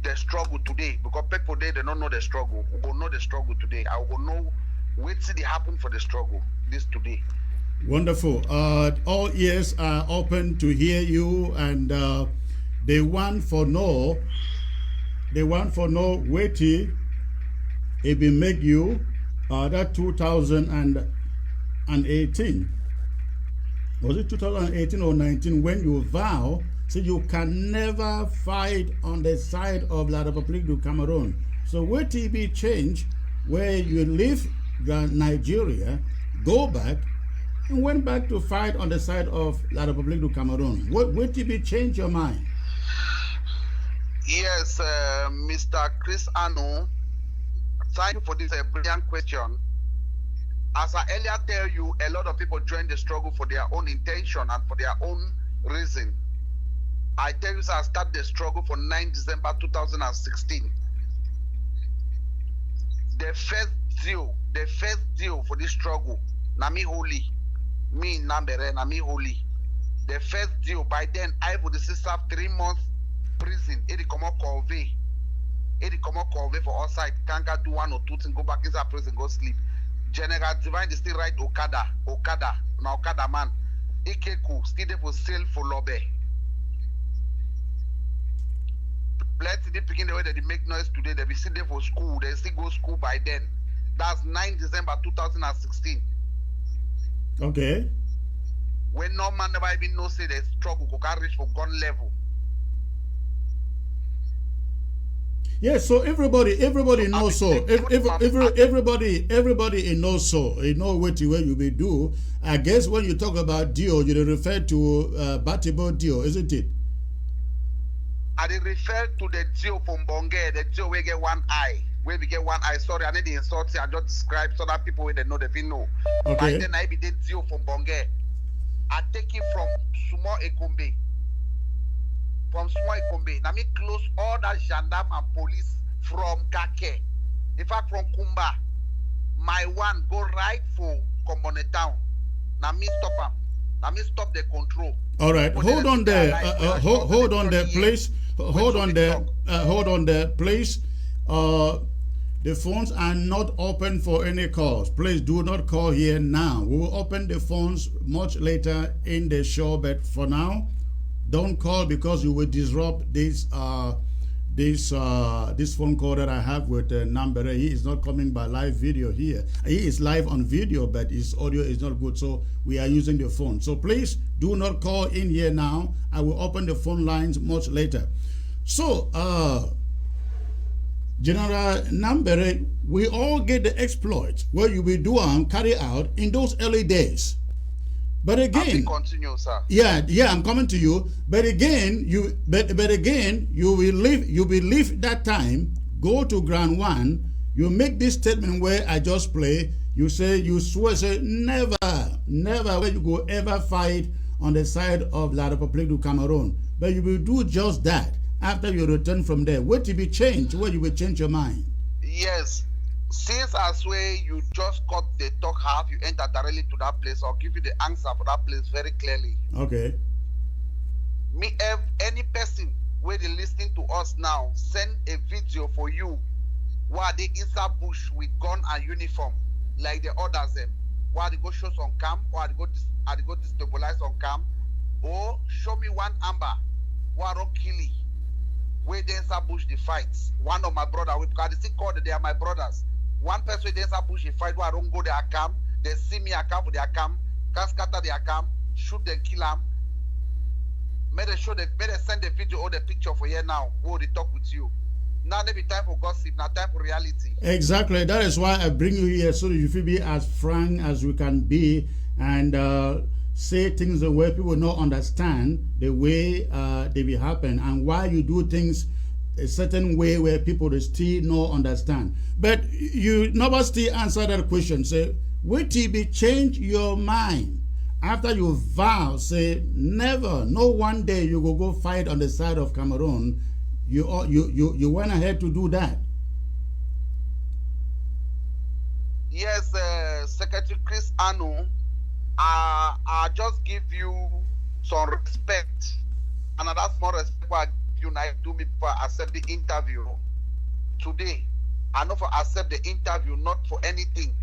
the struggle today. Because people they don't know the struggle. We go know the struggle today. I will know what did happen for the struggle this today. Wonderful. All ears are open to hear you, and they want for know waiting. It will make you that 2018. Was it 2018 or 19 when you vow, so you can never fight on the side of La République du Cameroon. So what will be changed where you leave Nigeria, go back, and went back to fight on the side of La République du Cameroon? What will be change your mind? Yes, Mr. Chris Anu, thank you for this brilliant question. as I earlier tell you, a lot of people join the struggle for their own intention and for their own reason. I tell you, sir, I started the struggle for 9 December 2016. The first deal for this struggle, Nami Holy, me Nambere, Nami Holy. The first deal, by then, I would serve 3 months prison. It come up convey. It come up convey for outside. Can't do 1 or 2 things, go back inside prison, go sleep. General Divine is still right Okada, now Okada man. Ikeku, still there for sale for lobby. Plenty they picking the way that they make noise today. They be still there for school. They still go school by then. That's 9 December 2016. Okay. When no man never even know say the struggle can reach for gun level. Yes, so everybody knows so. Everybody knows so. You know what you will do. I guess when you talk about deal, you refer to Batibo deal, isn't it? I refer to the deal from Bonge, the deal where we get one eye. Where we get one eye. Sorry, I need the insult here. I just describe so that people where they know they know. Okay. But then I be the deal from Bonge. I take it from Sumo Ekombe. From Sumo Ekombe. Now me close all that gendarme and police from Kake. In fact, from Kumba. My one go right for Common Town. Now me stop them. Now me stop the control. All right, hold on there. Hold on there, please. Hold on there, please. The phones are not open for any calls. Please do not call here now. We will open the phones much later in the show, but for now, don't call because you will disrupt this phone call that I have with Nambere. He is not coming by live video here. He is live on video, but his audio is not good, so we are using the phone. So please do not call in here now. I will open the phone lines much later. So, General Nambere, we all get the exploits where you will do and carry out in those early days. But again, continue, sir. Yeah, I'm coming to you. But again, you will leave that time, go to ground one. You make this statement where I just play. You swear, never will you go ever fight on the side of La République du Cameroon. But you will do just that after you return from there. What will be changed? Where you will change your mind? Yes. Since I swear you just cut the talk half, you enter directly to that place. I'll give you the answer for that place very clearly. Okay. Me, any person where they listening to us now, send a video for you while they inside bush with gun and uniform, like the others them. While they go show some camp, or they go destabilize on camp, or show me one amber, where don't kill it. Where they inside bush the fights. One of my brother, because they still call they are my brothers. One person they inside bush the fight where I don't go their camp. They see me a camp for their camp, can scatter their camp, shoot them, kill them. May they send the video or the picture for here now. Who they talk with you. Now there be time for gossip, now time for reality. Exactly. That is why I bring you here so that you feel be as frank as we can be and say things the way people don't understand the way they will happen and why you do things a certain way where people still not understand. But you never still answer that question. Say, wait till be change your mind after you vow, say never, no one day you will go fight on the side of Cameroon. You went ahead to do that. Yes, Secretary Chris Anu, I just give you some respect, and that's more respect I give you now to me for accept the interview today. I know for accept the interview, not for anything.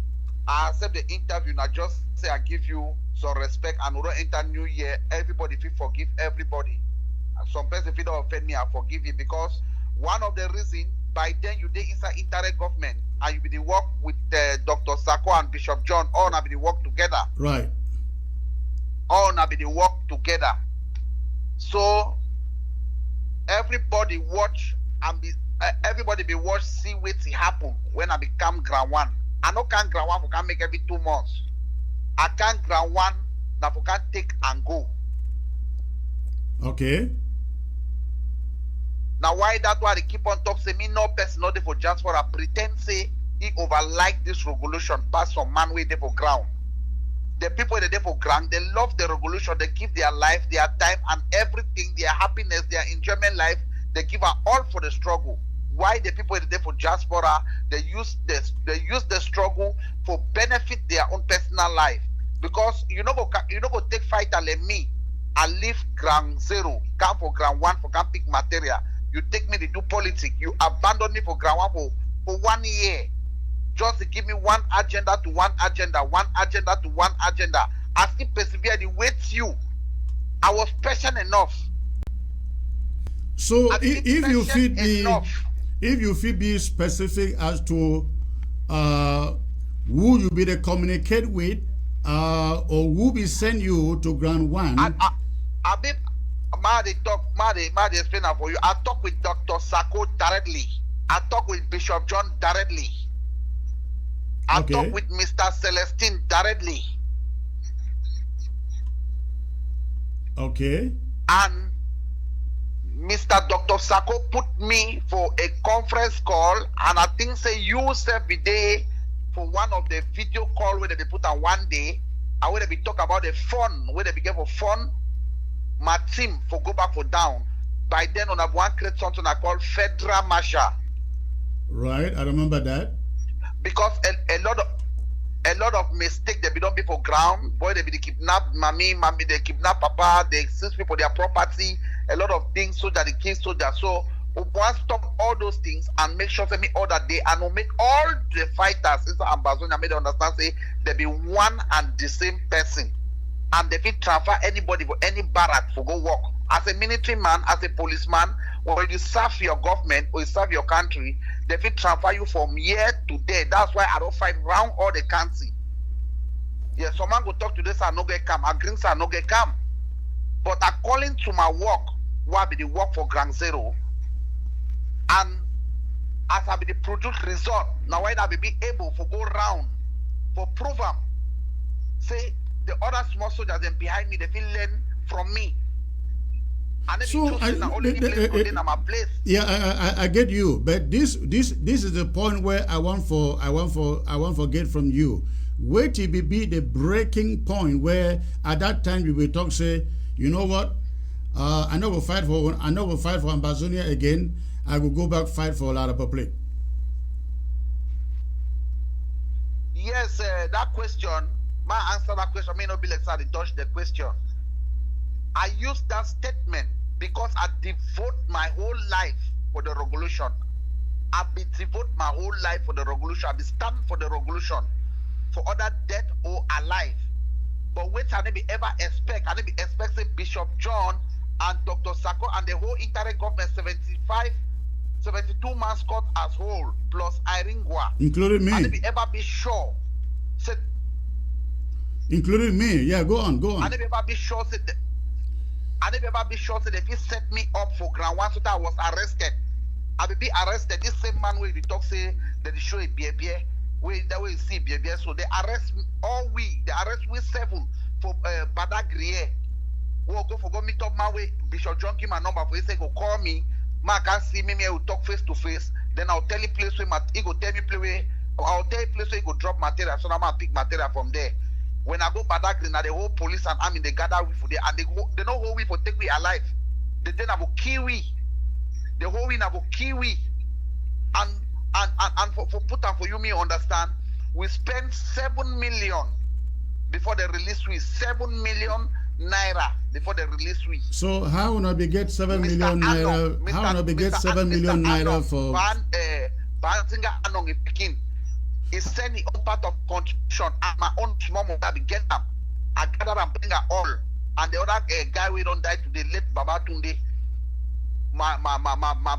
I accept the interview, and I just say I give you some respect, and we don't enter New Year. Everybody, if you forgive everybody. And some person, if you don't offend me, I forgive you because one of the reasons by then you did inside interim government and you be the work with Dr. Sako and Bishop John, all now be the work together. Right. All now be the work together. So everybody watch and everybody be watch, see what happen when I become ground one. I no can ground one for can make every 2 months. I can ground one now for can take and go. Okay. Now why that why they keep on talking say me no person not there for just for a pretend say he overlike this revolution pass some man way there for ground. The people that are there for ground, they love the revolution, they give their life, their time, and everything, their happiness, their enjoyment life, they give her all for the struggle. Why the people that are there for diaspora, they use the struggle for benefit their own personal life. Because you know go take fighter like me, I leave ground zero, come for ground one for come pick material. You take me to do politics, you abandon me for ground one for 1 year. Just to give me one agenda to one agenda, one agenda to one agenda. I still persevered with you. I was patient enough. So if you feel be specific as to who you be to communicate with, or who be send you to ground one. I be explain that for you. I talk with Dr. Sako directly. I talk with Bishop John directly. I talk with Mr. Celestine directly. Okay. And Mr. Dr. Sako put me for a conference call, and I think say you every day for one of the video call where they put on one day, and where they be talk about the fun, where they be get for fun, my team for go back for down. By then on have one create something I call Federal Marshal. Right, I remember that. Because a lot of mistake they be done before ground. Boy, they be kidnap mommy, they kidnap papa, they seize people their property, a lot of things so that the kids so that so we want to stop all those things and make sure me all that day and we'll make all the fighters inside Ambazonia made them understand say they be one and the same person. And they can transfer anybody for any barrack for go work. As a military man, as a policeman, when you serve your government or you serve your country, they can transfer you from here to there. That's why I don't fight round all the country. Yeah, someone go talk to this and no get come, agreements and no get come. But according to my work, what be the work for Ground Zero, and as I be the produce result, now I be able to go round for prove them. Say the other small soldiers them behind me, they feel learn from me. And so I get you, but this is the point where I want to get from you. Where to be the breaking point where at that time you will talk say, you know what, I know we'll fight for Ambazonia again. I will go back fight for a lot of public. Yes, that question. My answer that question may not be like to dodge the question. I use that statement because I devote my whole life for the revolution. I be devote my whole life for the revolution. I be stand for the revolution, for other dead or alive. But what I never ever expect, I never expect say Bishop John and Dr. Sako and the whole interim government 72 man Scott as whole plus Irene Gua, including me. I never ever be sure. Say, including me, yeah, go on. I never ever be sure. I never ever be sure that if he set me up for ground one so that I was arrested. I will be arrested. This same man where we talk say that they show a beer, that way you see beer. So they arrest me all week. They arrest me 7 for Badagrier. We'll go for go meet up my way. Bishop John give my number for he say go call me. Man can see me, will talk face to face. Then I'll tell you place where he go tell me play where I'll tell you place where he go drop material. So now I'm pick material from there. When I go Badagry, now the whole police and army they gather with for there and they know who we for take we alive. They then have a kiwi. The whole we have a kiwi. And for put and for you me understand, we spent 7 million before they release we 7 million naira before they release we. So how will we get 7 million naira? How will we get 7 million naira for Banzinga Anong in Pekin? Is sending own part of contribution and my own small money I get them. I gather and bring her all. And the other guy we don't die today, late Baba Tunde, my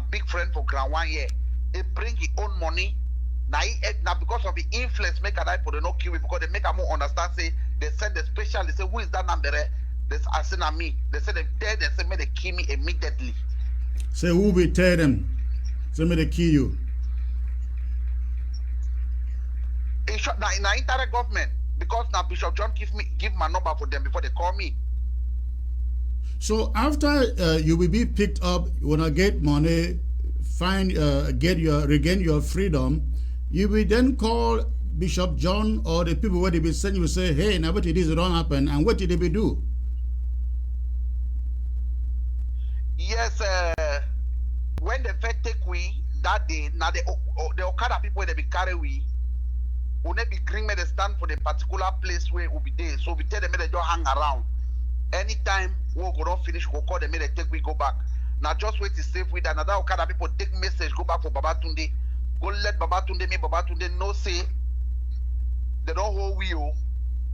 big friend for ground 1 year. They bring his own money. Now because of the influence make a die for the no kill because they make a more understand say they send the special, they say who is that Nambere? They say na me. They say they tell them say may they kill me immediately. Say who will tell them? Say may they kill you. In short, now in the entire government, because now Bishop John give my number for them before they call me. So after you will be picked up, when I get money, regain your freedom, you will then call Bishop John or the people where they be saying, you say, hey, now what it is don't happen, and what did they be do? Yes, when the vet take we that day, now the Okada people they be carry we, will not be green me they stand for the particular place where we be there. So we tell them they don't hang around. Anytime we go don't finish, we call them they take we go back. Now just wait to save with another Okada people take message, go back for Babatunde. Go let Babatunde no say they don't hold we.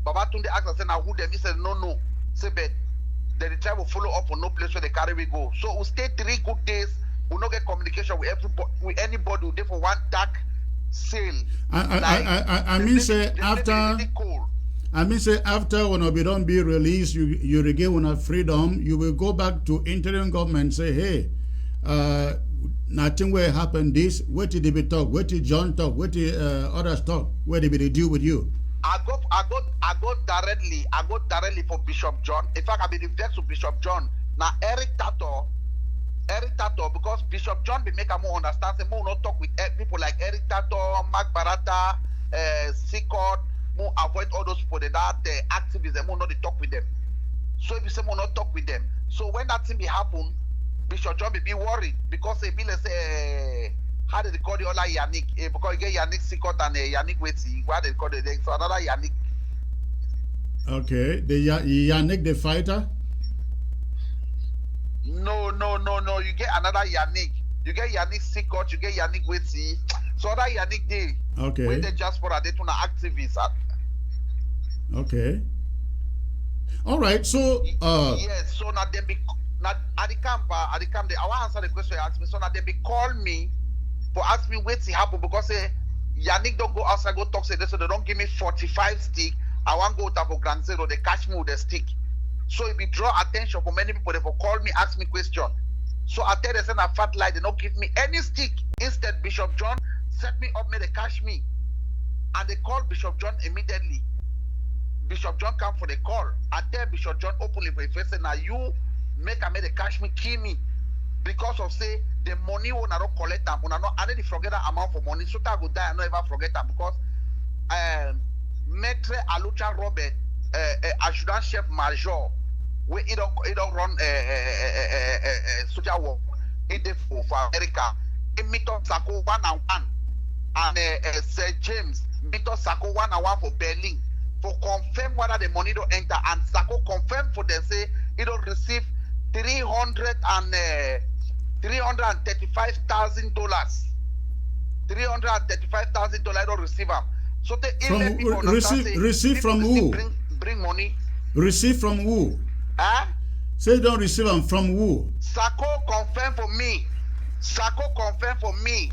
Babatunde ask us now who them. He said no. Say but they try to follow up on no place where they carry we go. So we stay 3 good days. We not get communication with everybody, with anybody. We there for one dark sale. I mean say after. I mean say after when we don't be released, you regain our freedom. You will go back to interim government. Say hey, nothing will happen. This what did they talk? What did John talk? What did others talk? Where did they deal with you? I go directly for Bishop John. In fact, I be vexed with Bishop John. Now Eric Tato, because Bishop John be make a more understand. Say more not talk with people like Eric Tato, Mark Barata, Sikot. More avoid all those people that activists. More not they talk with them. So if you say more not talk with them. So when that thing be happen, Bishop John be worried because they be like say. How did they call the other Yannick? Because you get Yannick Sikot and Yannick Wetty. Why they call it? So another Yannick. Okay, the Yannick the fighter. No. You get another Yannick. You get Yannick Sikot. You get Yannick Wetty. So other Yannick day. Okay. When they just for they tuna activists. Okay. All right. So. Yes. So now they be now at the camp. I want to answer the question you asked me. So now they be call me. For ask me what's happen because Yannick don't go outside go talk say this so they don't give me 45 stick. I want go to for Grand Zero, they catch me with the stick. So it be draw attention for many people. They for call me, ask me question. So I tell them send a fat lie, they don't give me any stick. Instead, Bishop John set me up, may they catch me. And they call Bishop John immediately. Bishop John come for the call. I tell Bishop John openly for the face, say now you make a may they catch me, kill me. Because of say the money when I don't collect them, when I don't forget that amount for money, so that I go die, I don't ever forget that because Maître Alucha Robert, adjutant chef major, where he don't run soldier work, he did for America. He meet up Sako 1-on-1, and Sir James meet up Sako 1-on-1 for Berlin for confirm whether the money don't enter, and Sako confirm for them say he don't receive $335,000. $335,000 don't receive them. So they receive from who? Bring money. Receive from who? Say don't receive them from who? Sako confirm for me.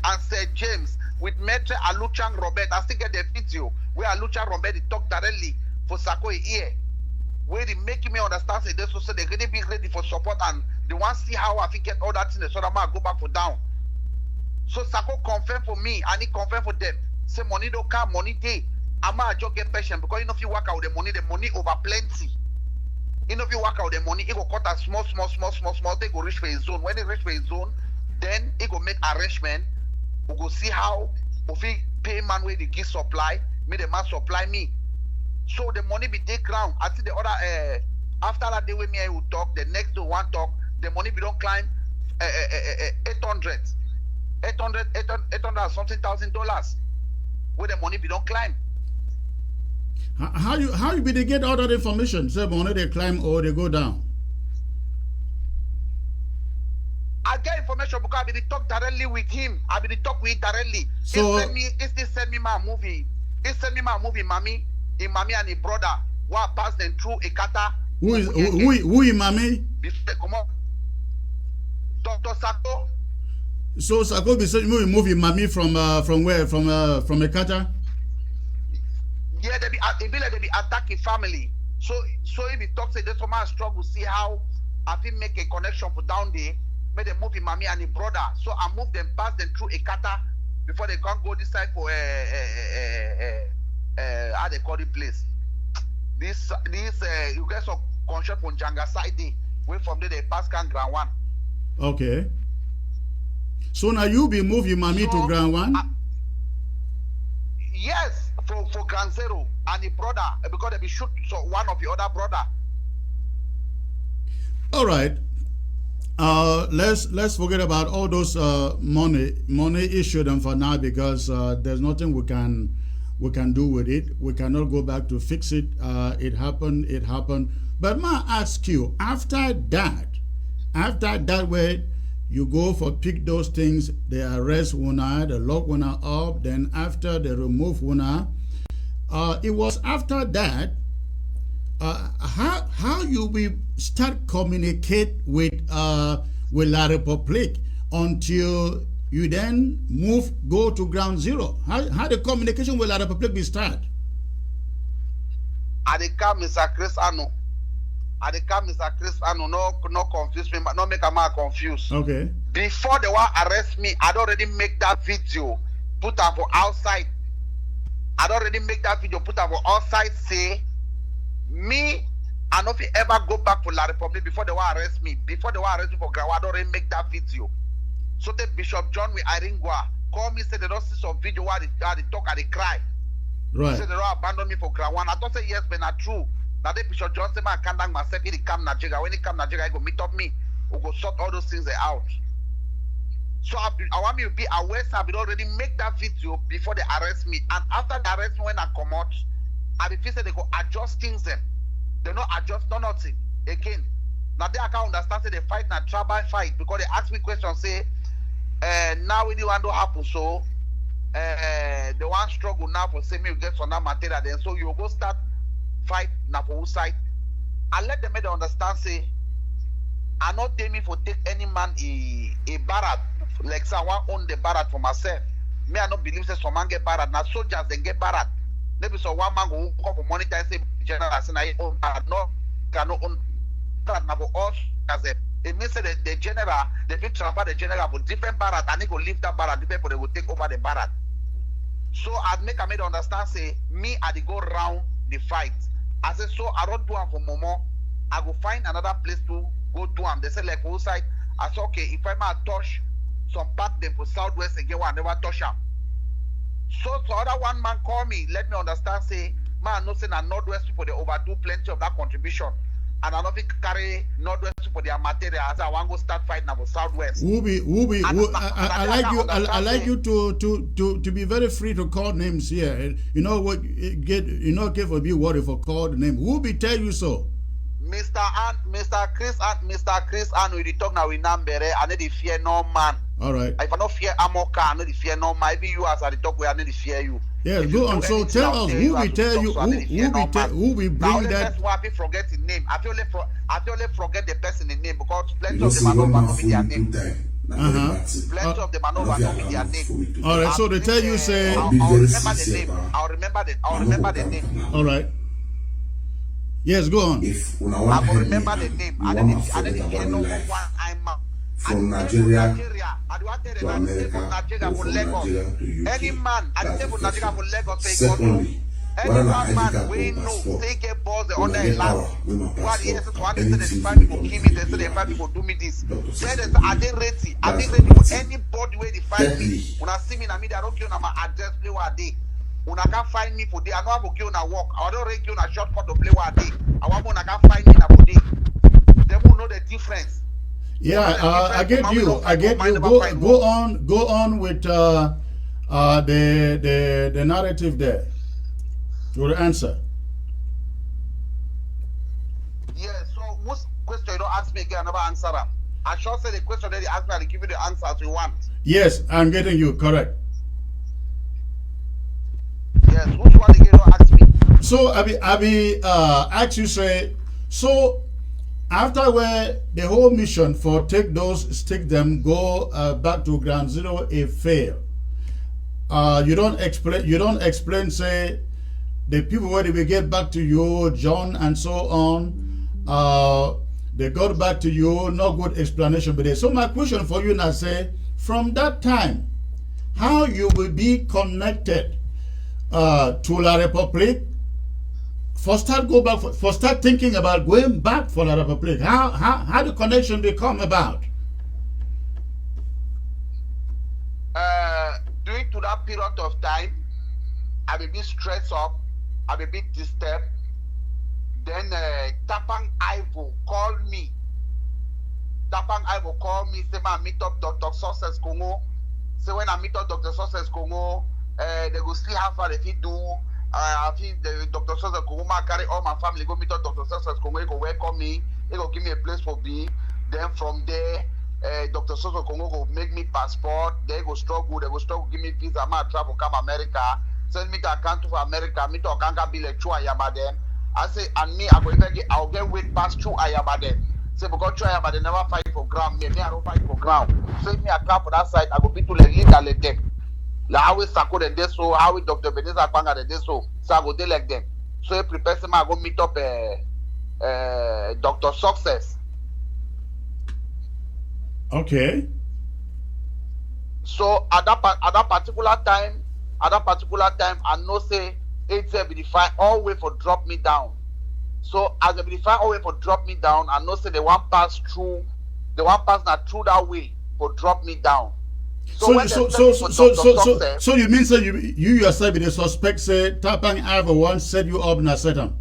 And said James with Maitre Aluchang Robert. I still get the video where Aluchang Robert talk directly for Sako here. Where they make me understand say this so they really be ready for support and they want to see how I think get all that thing so that I go back for down. So Sako confirm for me and he confirm for them. Say money don't come, money day. I'ma just get patient because you know if you work out the money over plenty. You know if you work out the money, it go cut a small, they go reach for his zone. When it reach for his zone, then it go make arrangement. We go see how if he pay man where they give supply, make the man supply me. So the money be take ground. I see the other after that day when me I will talk, the next day one talk, the money be don't climb 800 something $1,000 where the money be don't climb. How you be they get all that information? Say money they climb or they go down? I get information because I be talk directly with him. I be talk with him directly. So he send me my movie. He send me my movie, Mommy and his brother. What pass them through a kata. Who is Mommy? Come on. Dr. Sako. So Sako be saying movie Mommy from where? From Ekata? Yeah, they be attacking family. So if he talks say this woman struggle, see how I think make a connection for down there, make them move Mommy and his brother. So I move them, pass them through Ekata before they can't go this side for how they call the place. This you get some contract from Janga side day. Wait from there they pass can ground one. Okay. So now you be moving Mommy to ground one? Yes, for Grand Zero and the brother, because they be shoot so one of the other brother. All right. Let's forget about all those money issue them for now, because there's nothing we can do with it. We cannot go back to fix it. It happened. But may I ask you, after that way, you go for pick those things, they arrest Una, they lock Una up, then after they remove Una. It was after that, how you will start communicate with La Republique until you then go to Ground Zero? How the communication with La Republique will start? I dey come, Mr. Chris Anu. No confuse me, no make a man confused. Okay. Before they want arrest me, I'd already make that video, put her for outside. Say, me, I don't ever go back for La Republique before they want arrest me. Before they want arrest me for Grawa, I'd already make that video. So the Bishop John with Iringwa call me, say they don't see some video where they talk and they cry. Right. Say they don't abandon me for Grawa. I don't say yes, but not true. Now the Bishop John say, man, I can't myself. He come Nigeria. When he come Nigeria, he go meet up me. We go sort all those things out. So I want me to be aware, so I will already make that video before they arrest me. And after they arrest me, when I come out, I will feel say they go adjust things them. They not adjust, nothing. Again, now they can't understand say they fight na tribal fight, because they ask me questions, say, now we do want to happen, so they want struggle now for say me you get some that material, then so you go start fight now for whose side. I let them make them understand, say, I not dare me for take any man a barrack, like say I want own the barrack for myself. Me, I not believe say some man get barrack. Now soldiers then get barrack. Maybe so one man go come for money time, say general, say I own barrack. No, cannot own barrack now for us as a. It means that the general, they fit transfer the general for different barrack, and they go leave that barrack, different people they will take over the barrack. So I make them understand, say, me I dey go round the fight. I say, so I don't do am for Momo. I go find another place to go do am. They say like whole side. I say, okay, if I might touch some part them for Southwest again, I never touch them. So other one man call me, let me understand, say, man, no say na Northwest people they overdo plenty of that contribution. And I don't think carry Northwest for their material. I say I want to go start fighting now for Southwest. I like you to be very free to call names here. You know what? Okay for be worried for call the name. Who be tell you so? Mr. Chris Anu, you talk now with Nambere. I need to fear no man. All right. If I don't fear Amoka, I need to fear no man. Even you as I talk, we I need to fear you. Yes, go on. So tell us who will tell you who will bring that. I feel forget the name. I feel only forget the person in name, because plenty of them are not know their name. Plenty of them are not know their name. All right. So they tell you say. I'll remember the name. I'll remember the name. All right. Yes, go on. I will remember the name. I didn't hear no one. From Nigeria to America, or from Nigeria to UK. Any man, I didn't say Nigeria for Lagos. Secondly, any man we know they get balls under a land. What is it? One is the 5 people kill me, they say the 5 people do me this. Are they ready? Are they ready for anybody where they find me? When I see me in the media, I don't care on my address, play what day. When I can't find me for day, I know I will kill on a walk. I don't really kill on a shortcut to play what day. I want when I can't find me for day. They won't know the difference. Yeah, I get you. Go on with the narrative there. Your answer. Yeah. So, what question you don't ask me again? I never answer them. I shall say the question that you ask me, I'll give you the answer as you want. Yes, I'm getting you correct. Yes. Which one again? You don't ask me. So, I ask you say so. After where the whole mission for take them, go back to Ground Zero, it failed. You don't explain, say, the people where they will get back to you, John and so on, they got back to you, no good explanation. But so my question for you now, say, from that time, how you will be connected to La Republique? For start thinking about going back for La Republique. How the connection will come about? During to that period of time, I'm a bit stressed up, I'm a bit disturbed. Then Tapang Ivo called me. Tapang Ivo called me, say, man, meet up Dr. Success Congo. So when I meet up Dr. Success Congo, they go see how far if he do. I think the Dr. Success Congo, I carry all my family, go meet up Dr. Success Congo, he go welcome me, he go give me a place for be. Then from there, Dr. Success Congo go make me passport, they go struggle, give me visa, I travel, come America, send me to account for America, me to Okanga be like Chua Yabaden. I say, and me, I'll get weight past Chua Yabaden. Say, because Chua Yabaden never fight for ground, me, I don't fight for ground. So if me I come for that side, I go be to the lead and let them. Like how we Sako the day so, how we Dr. Beneza Kwanga the day so I go there like them. So he prepare some, I go meet up Dr. Success. Okay. So at that particular time, I know say it's be defined all way for drop me down. So as they be defined all way for drop me down, I know say the one pass not through that way for drop me down. So you mean say you yourself be the suspect say Tapang Ivo once set you up and set him?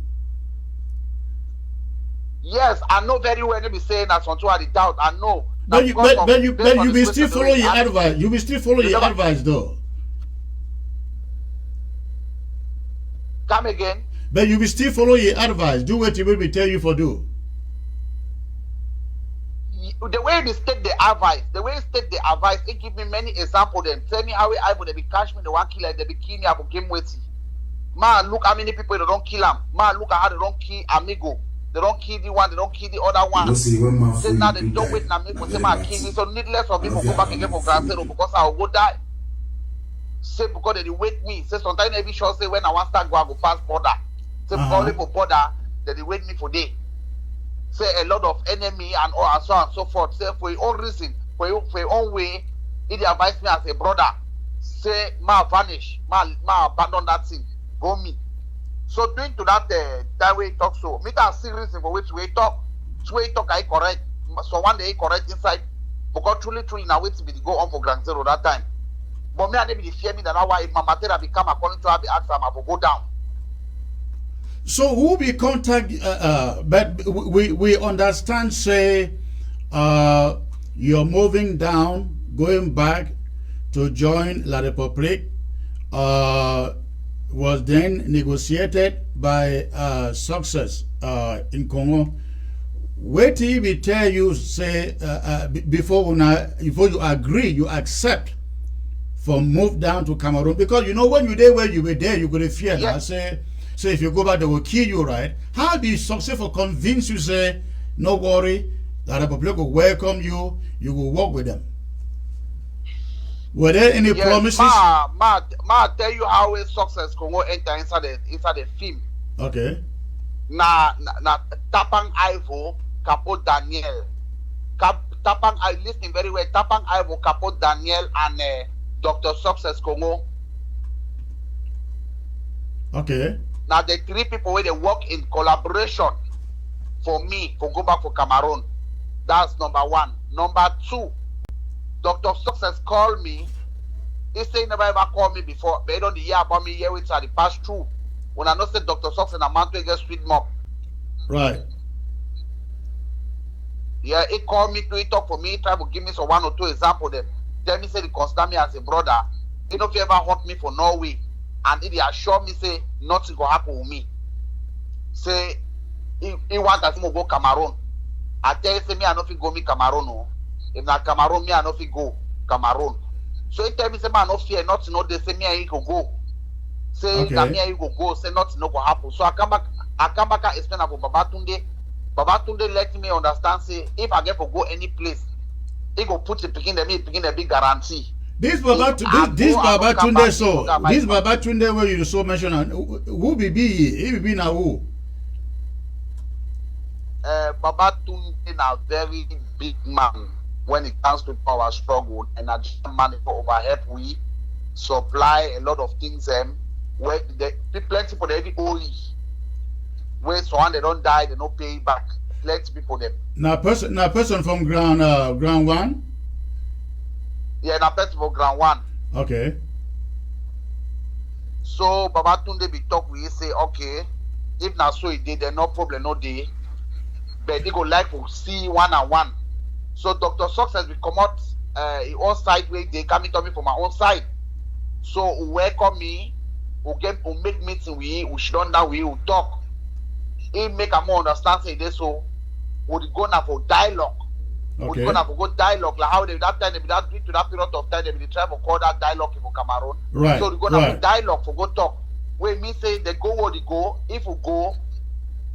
Yes, I know very well. They be saying that something I doubt. I know. But you be still follow your advice. You will still follow your advice though. Come again. But you will still follow your advice. Do what he will be tell you for do. The way they state the advice, it give me many examples. Then tell me how I would be catch me the one killer, they be kill me, I will game with. Man, look how many people they don't kill him. Man, look at how they don't kill Amigo. They don't kill the one, they don't kill the other one. Say now they don't wait na me for say man kill me. So needless for people go back again for granted because I will go die. Say because they wait me. Say sometimes every sure say when I want to start go past border. Say only for border, they wait me for day. Say a lot of enemy and all and so on and so forth. Say for your own reason, for your own way, it advise me as a brother. Say ma vanish, ma abandon that thing, go me. So doing to that that way talk so. Me can see reason for which way talk. Way talk I correct. So one day correct inside. Because truly now wait to be go on for ground zero that time. But me and them be fear me that now why if my material become according to how the ask I will go down. So who be contact? But we understand. Say you're moving down, going back to join La République. Was then negotiated by Success in Congo. Wait till we tell you say before you agree, you accept for move down to Cameroon because you know when you there where you were there, you gonna fear that say. So if you go back, they will kill you, right? How do you successful convince you, say, no worry, the Republic will welcome you, you will work with them? Were there any promises? Ma tell you how a Success Congo enter inside the film. Okay. Na Tapang Ivo, Capo Daniel. Tapang, I listen very well. Tapang Ivo, Capo Daniel, and Dr. Success Congo. Okay. Now the three people where they work in collaboration for me for go back for Cameroon. That's number one. Number two, Dr. Success called me. He say he never ever called me before. But don't hear about me here which are the past through. When I know say Dr. Success and man to get sweet mop. Right. Yeah, he called me to talk for me, try to give me some one or two examples them. Tell me say he consider me as a brother. He don't ever hurt me for Norway. And he assure me say nothing go happen with me. Say he want us to go Cameroon. I tell you say me I no fit go me Cameroon. No. If na Cameroon me I no fit go Cameroon. So he tell me say man no fear nothing no they say me and he go go. Say that me and you go say nothing no go happen. So I come back and explain about Babatunde. Babatunde let me understand say if I get to go any place, he go put the picking the big guarantee. This Babatunde where you so mention who be he be now who? Babatunde now very big man when it comes to power struggle and a man over help we supply a lot of things where the plenty people they owe where so when they don't die they don't pay back. Plenty people them. Now person from ground one? Yeah, na person for ground one. Okay. So Babatunde be talk, we say, okay, if na so it did, then no problem, no day. But they go like to see one-on-one. So Dr. Success will come out on side where they come to me from my own side. So welcome me, we make meeting we should down we will talk. He make a more understand say this, so we go now for dialogue. Okay. We go now for go dialogue, like how they that time they that to that period of time they try to call that dialogue for Cameroon. Right. So we go now for dialogue for go talk. When me say they go where they go, if we go,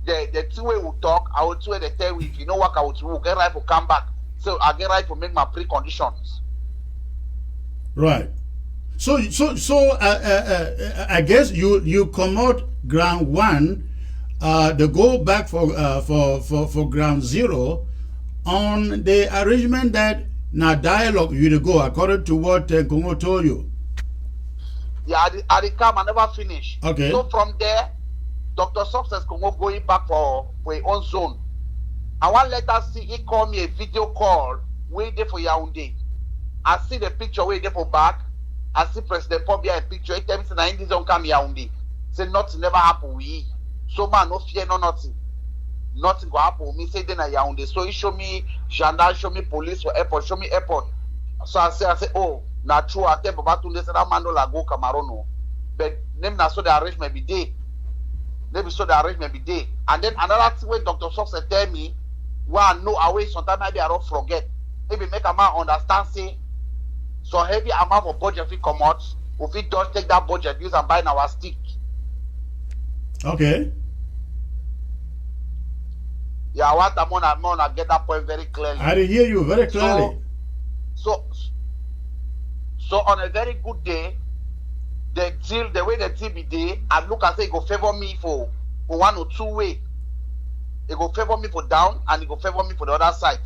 the two way we talk, I will two way they tell we if you know what I will get right for come back. So I get right to make my preconditions. Right. So I guess you come out ground one, they go back for ground zero on the arrangement that now dialogue you to go according to what Kongo told you. Yeah, I come and never finish. Okay. So from there, Dr. Success Kongo going back for his own zone. I want let us see he call me a video call way there for Yaoundé. I see the picture way there for back. I see President Pobia a picture. He tell me say na Indians don't come Yaoundé. Say nothing never happen we. So man no fear no nothing. Nothing go happen with me. Say then I Yaoundé. So he show me gendarme, show me police for airport, show me airport. So I say oh na true. I tell Babatunde say that man no la go Cameroon no. But name na so the arrangement be day. Maybe so the arrangement be day. And then another thing where Dr. Success tell me, well, no, away sometimes maybe I don't forget. Maybe make a man understand say so heavy amount of budget we come out, if we just take that budget, use and buy our stick. Okay. Yeah, I want to get that point very clearly. I did hear you very clearly. So on a very good day, the way the deal be there, I look and say it go favor me for one or two way. It go favor me for down and it go favor me for the other side.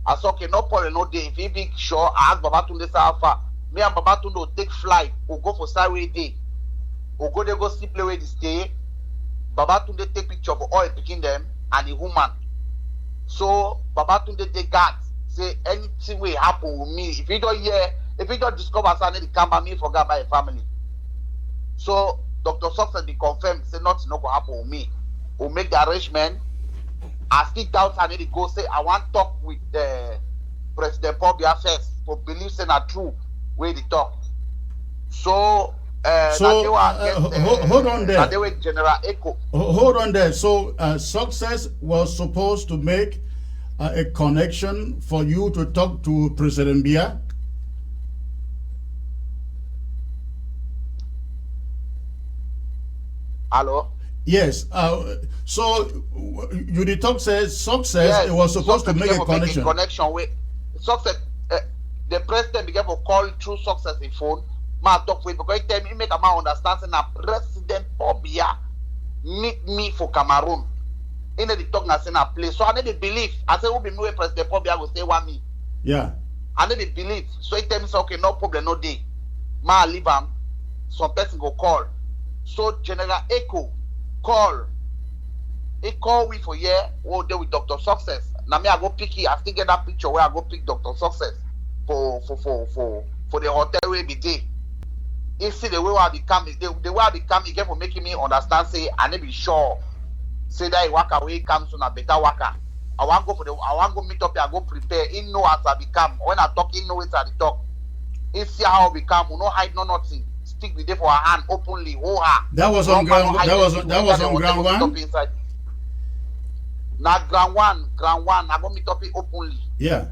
I said, okay, no problem, no day. If he be sure, I ask Babatunde Safa. Me and Babatunde will take flight. We'll go for Saturday day. We'll go there, go see play where they stay. Babatunde take picture for all picking them and the woman. So Babatunde take guard. Say anything will happen with me. If you don't hear, if you don't discover something, they come by me, forget my family. So Dr. Success be confirmed, say nothing no go happen with me. We'll make the arrangement. I still doubt I need to go say I want to talk with President Pobia first for believe say not true where they talk. So hold on there. They were General Echo. Hold on there. So Success was supposed to make a connection for you to talk to President Biya. Hello. Yes. So you the talk says Success yes, it was supposed to make a connection. Connection with Success. The president began to call through Success in phone. Ma talk with because he tell me he make a man understand say na President Pobia meet me for Cameroon. In the talk na say na place. So I need to believe. I say who be me where President Pobia go say want me. Yeah. I need to believe. So he tell me say okay no problem no day. Ma leave him. Some person go call. So General Echo call. He call we for here. Oh, there with Dr. Success. Now me I go pick it. I still get that picture where I go pick Dr. Success for the hotel where be there. He see the way I become, the way I become, he get for making me understand. Say I need be sure. Say that he walk away comes on a better worker. I want go meet up here. I go prepare. He know as I become. When I talk, he know it at the talk. He see how I become. We no hide no nothing. Stick with it for her hand openly. Oh her. That was on ground. That was on ground one. Now ground one. I go meet up it openly. Yeah.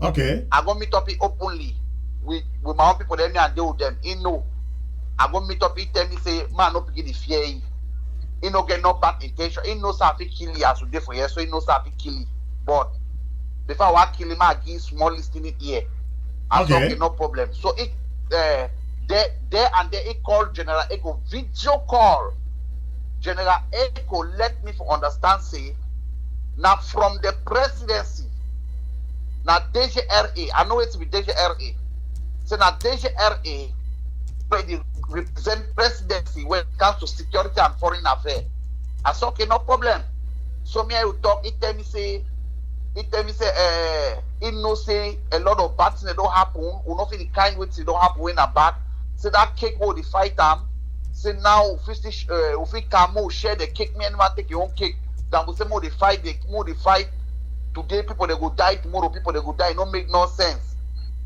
Okay. I go meet up it openly with my own people. Let me and deal with them. He know. I go meet up. He tell me say, man, no begin the fear. He no get no bad intention. He knows how to kill you as today for here. So he knows how to kill you. But before I kill him, I give small listening here. I say, okay, no problem. So it there and there he called General Echo video call. General Echo let me for understand say now from the presidency. Now DGRA, I know it's with DGRA. So now DGRA where they represent presidency when it comes to security and foreign affairs. I said okay, no problem. So me I will talk, he tell me say he know say a lot of bad things don't happen, we not feel the kind way it don't happen when a bad. say that cake will the fight them. Say now if we can share the cake, me and man take your own cake. Then we say more the fight, today people they go die, tomorrow people they go die. It don't make no sense.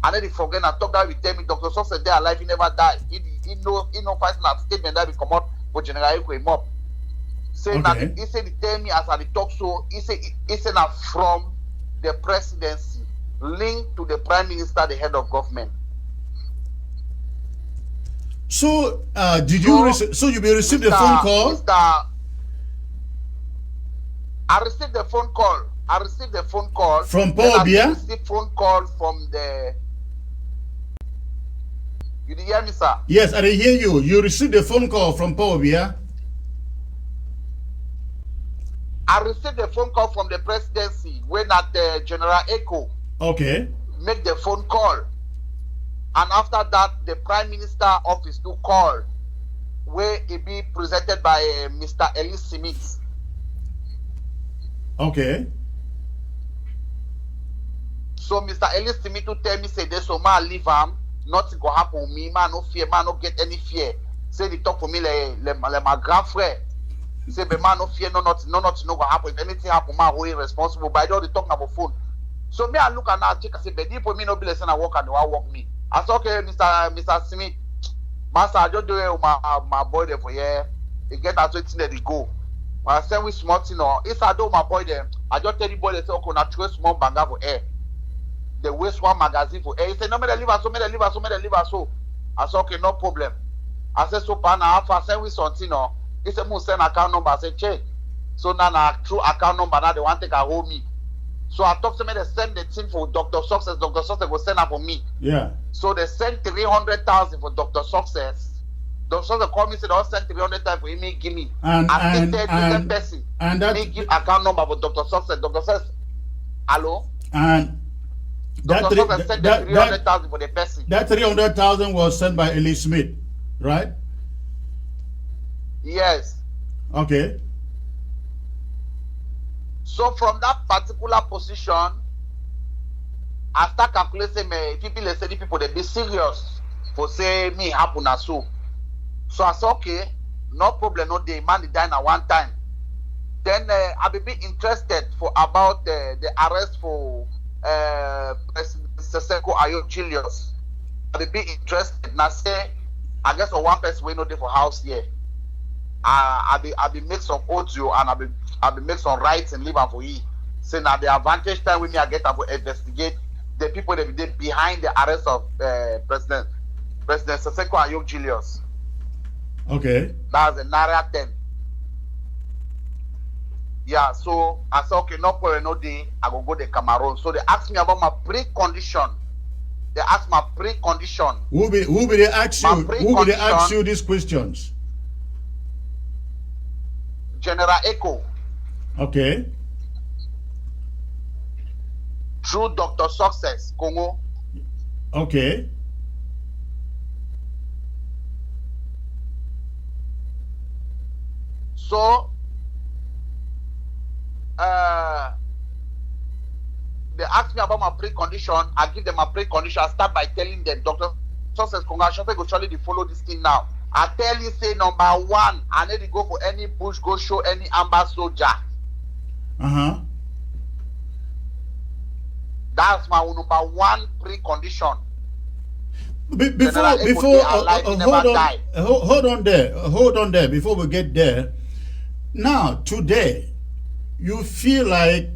And then they forget and talk that with them. Dr. Success they alive, he never died. He no fight that statement that we come out for General Eko him up. Say that he said he tell me as I talk so he said that from the presidency linked to the prime minister, the head of government. So did you so you received the phone call? I received the phone call. From Paul Bia? I received phone call from the. You did hear me, sir? Yes, I did hear you. You received a phone call from Paul Bia? I received a phone call from the presidency when at the General Eko. Okay. Make the phone call. And after that, the Prime Minister office do call where it be presented by Mr. Ellis Smith. Okay. So Mr. Ellis Smith to tell me say this so man leave him, nothing go happen with me, man no fear, man no get any fear. Say they talk for me like my grand frère. Say but man no fear, no nothing no go happen. If anything happen, man who is responsible. But I don't talk about phone. So me I look and I check and say, but if me no be listen I work and I work me. I said okay, Mr. Smith, master I just do it with my boy there for here. He get that 20 there they go. When I send with small thing or if I do my boy there, I just tell the boy they say okay, na throw small banga for air. They waste one magazine for air. He said no me they leave us so. I said okay, no problem. I said so pan half I send with something or he said must send account number. I said check. So now through account number now they want to take a hold me. So I talked to me, they send the thing for Dr. Success. Dr. Success will send up for me. Yeah. So they sent 300,000 for Dr. Success. Dr. Success called me and said, I'll send 300,000 for him, give me. And that me give account number for Dr. Success. Dr. Success, hello? And Dr. Success sent 300,000 for the person. That 300,000 was sent by Ellie Smith, right? Yes. Okay. So from that particular position, I start calculating people they be serious for say me happen as so. So I said okay, no problem, no day, man die at one time. Then I be interested for about the arrest for President Seseko Ayo Julius. I be interested and I say I guess for one person we know there for house here. I be make some audio and I be make some rights and leave am for you. Say now the advantage time with me I get to investigate the people that be behind the arrest of President Seseko Ayo Julius. Okay. That's the Naira 10. Yeah, so I said okay, no problem, no day, I go to Cameroon. So they asked me about my pre-condition. They asked my pre-condition. Who will they ask you? Who will they ask you these questions? General Eko. Okay. Through Dr. Success, Congo. Okay. So, they asked me about my precondition. I give them my precondition. I start by telling them, Dr. Success, congratulations, go surely follow this thing now. I tell you, say number one, I need to go for any bush, go show any amber soldier. Uh-huh. That's my number one precondition. Hold on there before we get there. Now, today, you feel like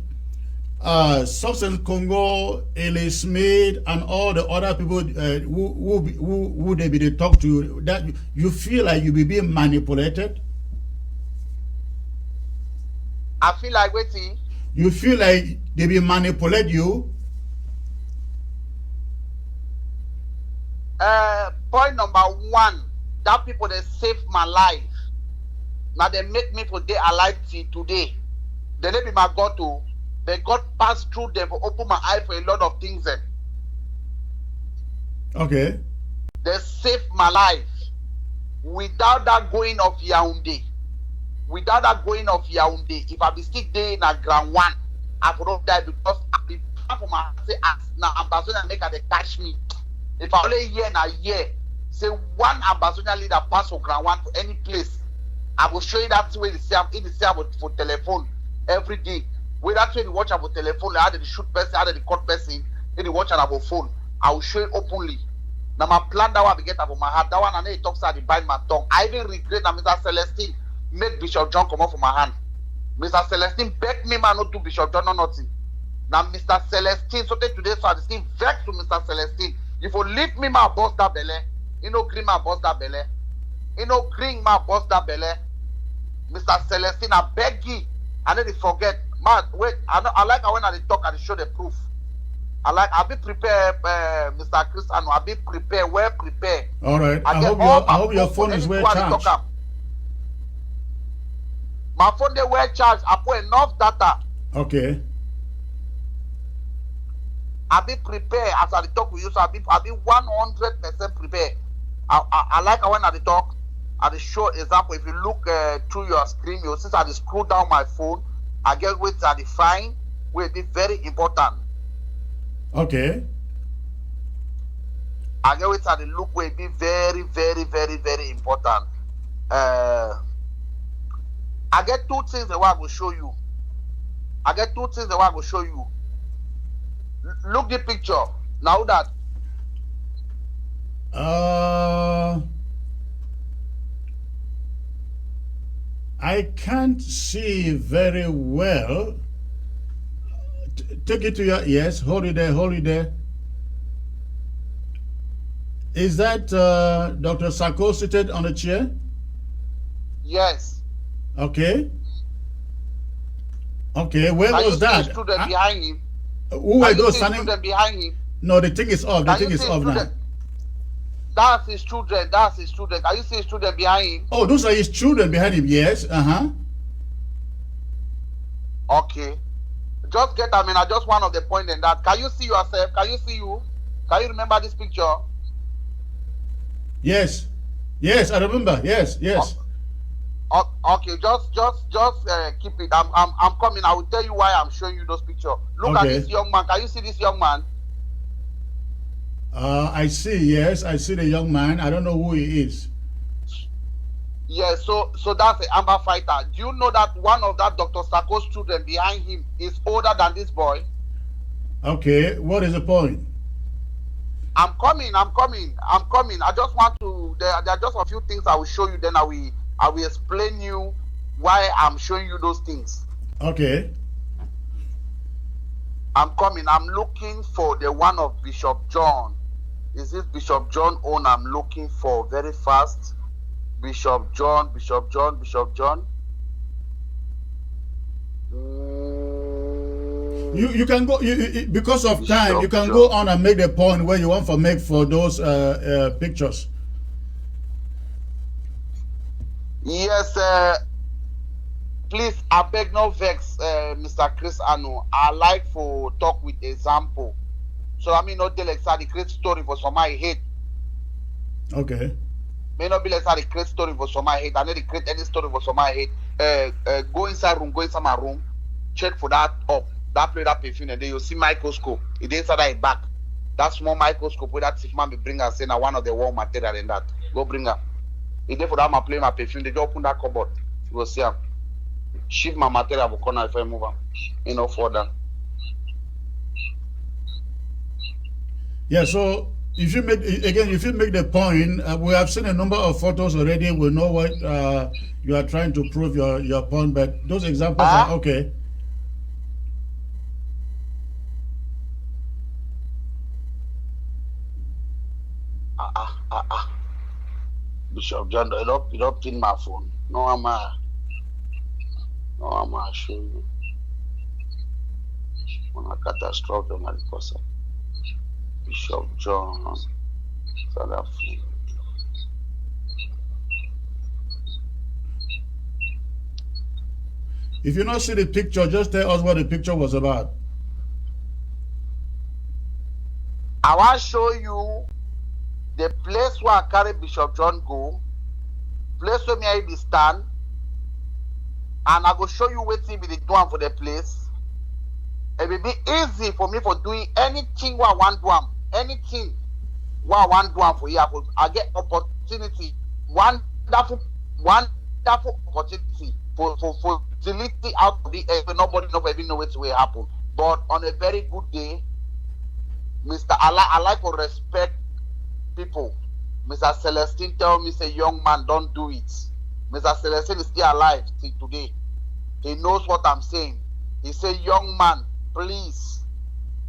Success Congo, Ellie Smith, and all the other people who they be to talk to, that you feel like you be being manipulated? I feel like waiting. You feel like they be manipulate you? Point number one, that people they save my life. Now they make me for day alive till today. They let me my God to. They God passed through them, open my eye for a lot of things. Then. Okay. They saved my life. Without that going of Yaoundé, if I be still there in a ground one, I would not die because I be for my say now ambassador make they catch me. If I only year na year, say one ambassador leader pass for ground one for any place. I will show you that way they say for telephone every day. Where that's when you watch about telephone, how they shoot person, how they cut person, then you watch about phone. I will show you openly. Now my plan that one I get about my heart. That one and then he talks how they bite my tongue. I even regret that Mr. Celestine made Bishop John come off from my hand. Mr. Celestine begged me man not to Bishop John or nothing. Now Mr. Celestine, so today so I still vex to Mr. Celestine. If you leave me my boss that belly, you know green my boss that belly. You know green my boss that belly. Mr. Celestine, I beg you. And then they forget. Man, wait, I like when I talk and they show the proof. I'll be prepared, Mr. Chris Anu. I'll be prepared, well prepared. All right. I hope your phone is well charged. My phone they well charged. I put enough data. Okay. I'll be prepared as I talk with you. So I'll be 100% prepared. I like when I talk. I show example. If you look through your screen, you'll see I scroll down my phone. I get what I define will be very important. Okay. I get what I look will be very, very, very, very important. I get two things that I will show you. Look the picture. Now that. I can't see very well. Take it to your, yes, hold it there. Is that Dr. Sako seated on a chair? Yes. Okay. Okay, where was that? Student behind him. Who are those standing? Student behind him. No, the thing is off. The thing is off now. That's his children. Can you see his children behind him? Oh, those are his children behind him. Yes. Okay. Just get. I just one of the point in that. Can you see yourself? Can you see you? Can you remember this picture? Yes. Yes, I remember. Yes. Okay. Just keep it. I'm coming. I will tell you why I'm showing you those pictures. Look at this young man. Can you see this young man? I see. Yes, I see the young man. I don't know who he is. Yes, so that's the Amber fighter. Do you know that one of that Dr. Sako's children behind him is older than this boy? Okay, what is the point? I'm coming. I just want to. There are just a few things I will show you. Then I will explain you why I'm showing you those things. Okay. I'm coming. I'm looking for the one of Bishop John. Is this Bishop John own I'm looking for very fast? Bishop John. You can go because of time. You can go on and make the point where you want to make for those pictures. Yes, please, I beg no vex, Mr. Chris Anu. I like to talk with example. So I mean not tell like the great story for some I hate. Okay. May not be like the great story for some I hate. I need to create any story for some I hate. Go inside my room, check for that up. That play that perfume and then you see microscope. It inside that back. That small microscope where that if man be bring us in one of the wall material in that. Go bring her. It there for that I play my perfume. They just open that cupboard. You will see her. Shift my material for corner if I move her. Further. Yeah, so if you make the point, we have seen a number of photos already. We know what you are trying to prove your point, but those examples are okay. Bishop John, you don't pin my phone. No, I'm show you. On a catastrophe, Mariposa. Bishop John, South Africa. If you not see the picture, just tell us what the picture was about. I want to show you the place where I carry Bishop John go, place where me I be stand, and I go show you what he be doing for the place. It will be easy for me for doing anything what I want to do. Anything. what I want to do for you, I get opportunity, wonderful opportunity for facility out of the air. Nobody never even know what will happen. But on a very good day, Mr. I like to respect people. Mr. Celestine tell me, say, young man, don't do it. Mr. Celestine is still alive till today. He knows what I'm saying. He said, young man, please,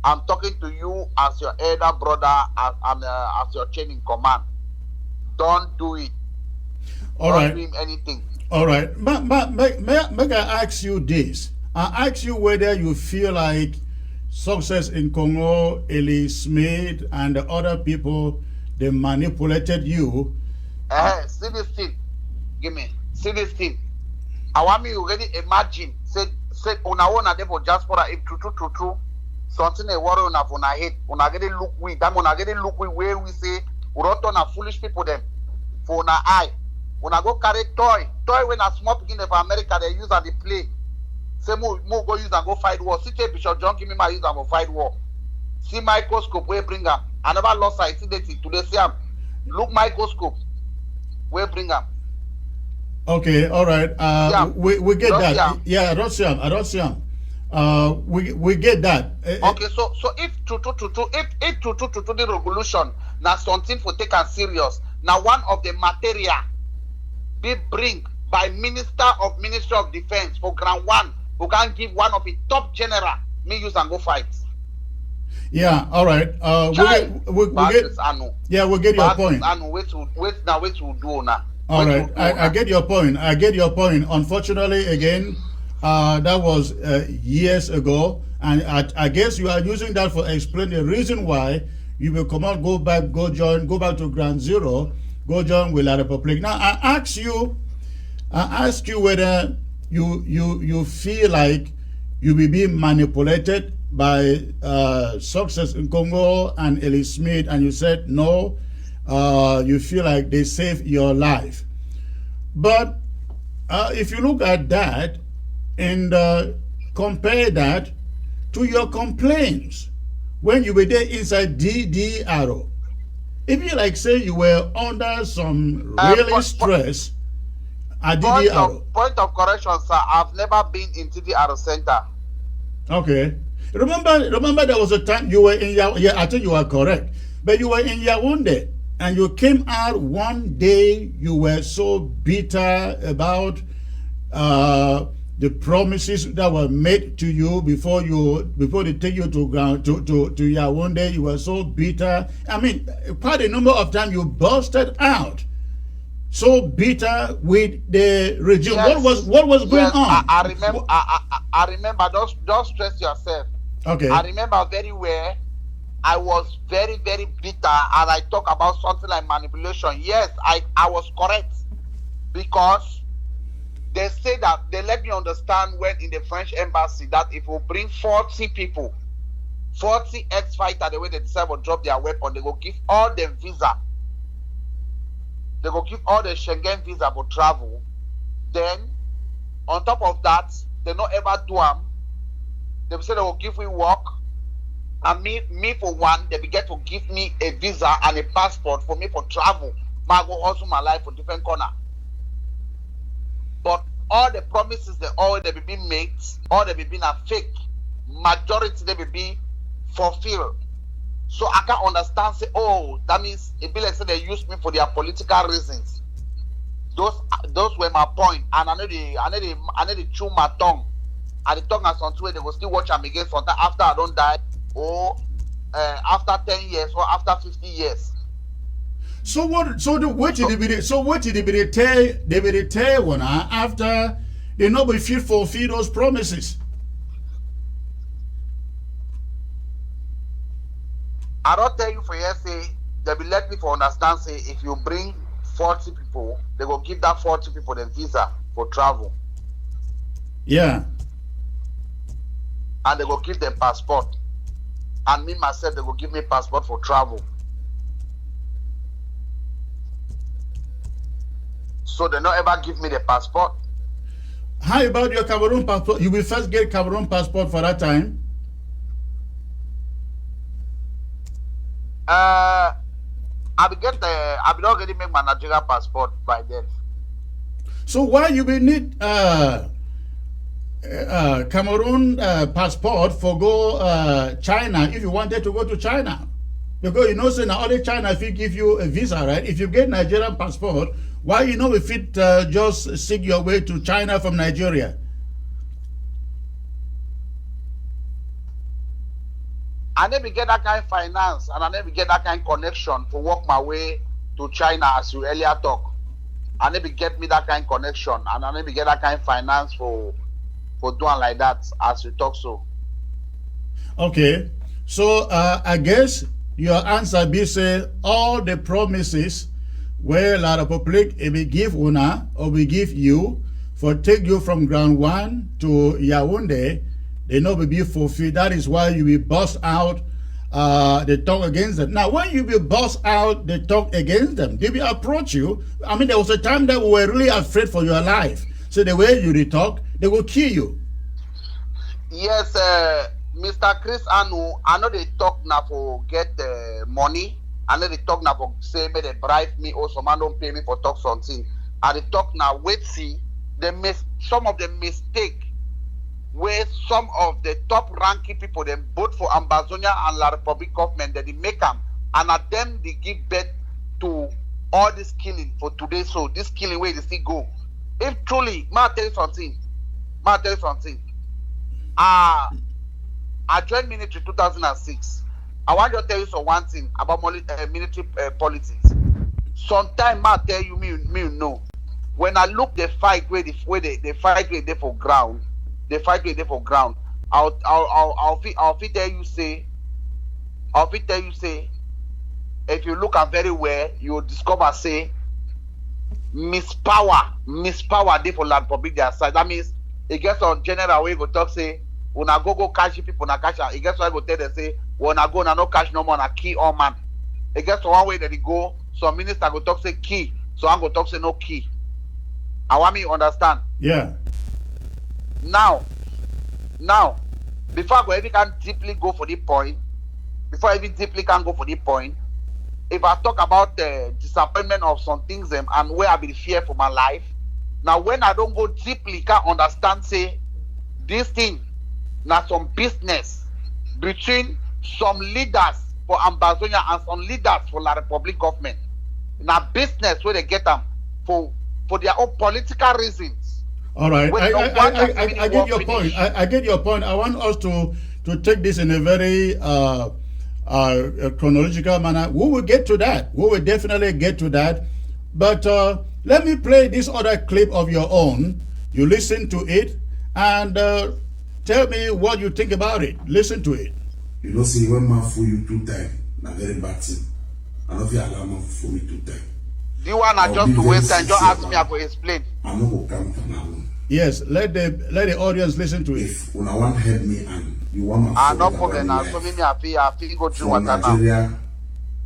I'm talking to you as your elder brother and as your chain in command. Don't do it. All don't right. do him anything. All right. But may I ask you this? I ask you whether you feel like Success in Congo, Eli Smith, and the other people, they manipulated you. See this thing. Give me. See this thing. I want me to really imagine. Say una them for diaspora. If true. Something a worry on a head. Una get it look we. That una get it look we where we say we don't turn a foolish people them for una eye. Una go carry toy when a small begin of America they use and they play. Say more go use and go fight war. See Bishop John give me my use and go fight war. See microscope where bring am. I never lost sight. See that today see am. Look microscope where bring am. Okay, all right. We get Russian. that. Yeah, Russian. We get that. Okay, so if true the revolution now something for take as serious. Now one of the material be bring by Ministry of Defense for ground one who can give one of the top general me use and go fight. Yeah, all right. We get. Yeah, we get your point. Anu, wait to do now. All right, I get your point. Unfortunately, again, that was years ago, and I guess you are using that for explain the reason why you will come out, go back to Ground Zero, go join with La Republic. Now, I ask you whether you feel like you will be manipulated by Success in Congo and Eli Smith, and you said no. You feel like they saved your life. But if you look at that and compare that to your complaints when you were there inside DDRO, if you like say you were under some really stress at DDRO. Point of correction, sir. I've never been in DDRO center. Okay. Remember there was a time you were in Yaoundé. Yeah, I think you are correct. But you were in Yaoundé. And you came out one day, you were so bitter about the promises that were made to you before they take you to Yaoundé. You were so bitter. I mean, quite a number of times you busted out, so bitter with the regime. Yes. What was going on? I remember. I remember. Don't stress yourself. Okay. I remember very well. I was very, very bitter, and I talk about something like manipulation. Yes, I was correct, because they say that they let me understand when in the French embassy that if we bring 40 people, 40 ex-fighters, the way they decide to drop their weapon, they will give all them visa. They will give all the Schengen visa for travel. Then, on top of that, they not ever do them. They say they will give me work. And me for one, they began to give me a visa and a passport for me for travel. I go also my life for different corner. But all the promises they be being made, all they be being a fake. Majority they be being fulfilled. So I can't understand. Say, oh, that means it be like say they use me for their political reasons. Those were my point, and I know they chew my tongue. And the tongue has something where they will still watch them again sometime after I don't die. Or after 10 years or after 50 years. So what did they tell one after they know we fulfill those promises? I don't tell you for yes, say they will let me for understand, say if you bring 40 people, they will give that 40 people the visa for travel. Yeah. And they will give them passport. And me myself, they will give me passport for travel. So they not ever give me the passport. How about your Cameroon passport? You will first get Cameroon passport for that time? I be already make my Nigerian passport by then. So why you will need Cameroon passport for go China if you wanted to go to China? Because you know, say now only China if you give you a visa, right? If you get Nigerian passport, why you know if it just seek your way to China from Nigeria? I never get that kind of finance and I never get that kind of connection to work my way to China as you earlier talk. I never get me that kind of connection and I never get that kind of finance for doing like that as you talk so. Okay, so I guess your answer be say all the promises where La Republic will give una or will give you for take you from ground one to Yaoundé, they know will be fulfilled. That is why you will bust out they talk against them. Now, when you will bust out they talk against them, they will approach you. I mean, there was a time that we were really afraid for your life. So the way you talk, they will kill you. Yes, Mr. Chris Anu, I know they talk now for get money. I know they talk now for say may they bribe me or some man don't pay me for talk something. And they talk now, wait see, they miss some of the mistake where some of the top ranking people them both for Ambazonia and La Republic government that they make them and at them they give birth to all this killing for today. So this killing where they still go. If truly, may I tell you something. I joined military 2006. I want to tell you one thing about military politics. Sometimes I tell you, me know. When I look the fight where they fight where they for ground, I'll tell you say, if you look at very well, you will discover say, mispower they for land public their side. That means it gets on general way go talk say, when I go catch people, na catch. It gets why go tell them say, when I go na no catch no more, na key all man. It gets one way that they go. Some minister go talk say key, so I go talk say no key. I want me to understand. Yeah. Now, before I go even can deeply go for the point, if I talk about the disappointment of some things and where I be fear for my life, now when I don't go deeply, can understand say this thing now some business between some leaders for Ambazonia and some leaders for La Republic government. Now business where they get them for their own political reasons. All right, I get your point. I get your point. I want us to take this in a very chronological manner. We will get to that. We will definitely get to that. But let me play this other clip of your own. You listen to it and tell me what you think about it. Listen to it. You know, see, when man fool you 2 times, na very bad thing. I don't feel allow man fool me 2 times. Do you want to just to waste time? Just ask me, I will explain. I'm not going to come from now. Yes, let the audience listen to it. If when I want help me and you want my no problem. Now, so maybe I feel go through what now.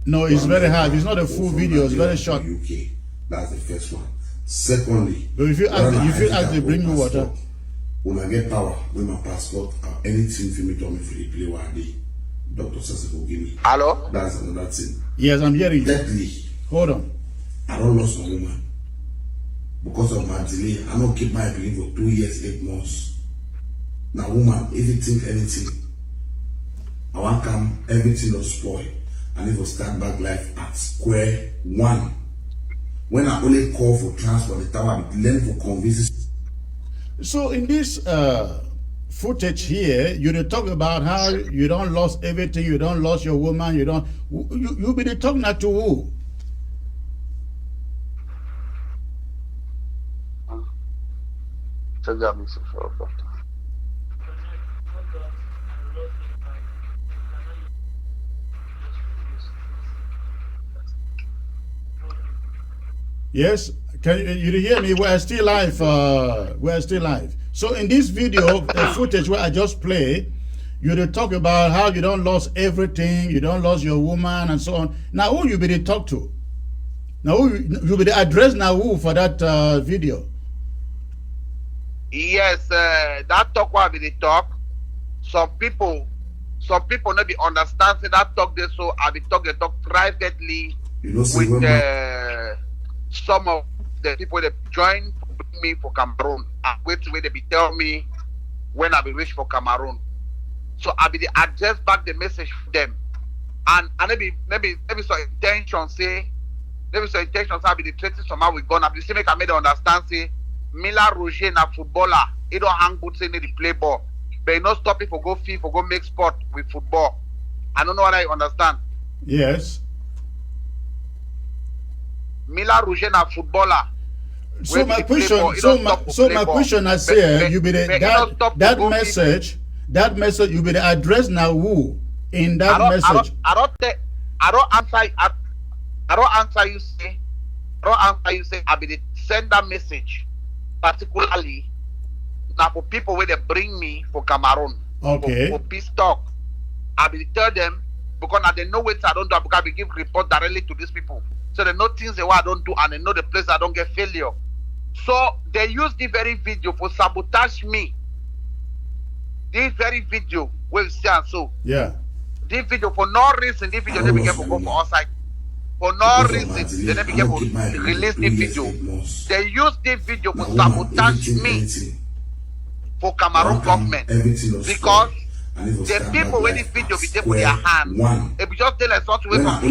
No, it's very hard. It's not a full video. It's very short. UK. That's the first one. Secondly, but if you ask they bring you water. When I get power with my passport or anything for me to me for the play one day, Dr. Sasa will give me. Hello? That's another thing. Yes, I'm hearing you. Thirdly, hold on. I don't lose my woman. Because of my delay, I don't keep my belief for 2 years, 8 months. Now, woman, anything, I want to come, everything will spoil. And it will start back life at square one. When I only call for transport, the tower, I learn for convinces. So in this footage here, you talk about how you don't lost everything, you don't lost your woman, you be talking to who? Yes, can you hear me? We're still live. We're still live. So in this video, the footage where I just play, you talk about how you don't lost everything, you don't lost your woman and so on. Now who you be talk to? Now who you be address now who for that video? Yes, that talk will be the talk. Some people not be understand say that talk there, so I be talk privately You know, see with when some of the people that join me for Cameroon. And wait till they be tell me when I be reach for Cameroon. So I be the address back the message for them. And maybe some intention say, maybe some intention say I be the threatening somehow with gun. I be the same make I made them understand say Mila Roger na footballer. He don't hang boots in the play ball. But he not stop it for go fee for go make sport with football. I don't know what I understand. Yes. Mila Roger na footballer. So my question, so my question, I say, you be the, that message, you be the address now who in that message. I don't answer you say, I be the send that message, particularly now for people where they bring me for Cameroon. Okay. For peace talk. I be tell them because now they know what I don't do because I give report directly to these people. So they know things that I don't do and they know the place I don't get failure. So they use the very video for sabotage me. This very video will see and so. Yeah. This video for no reason, this video they begin to go for outside. For no reason, they never begin to release the video. They use this video for sabotage me for Cameroon government. Because the people when this video be there for their hand, if you just tell us something with some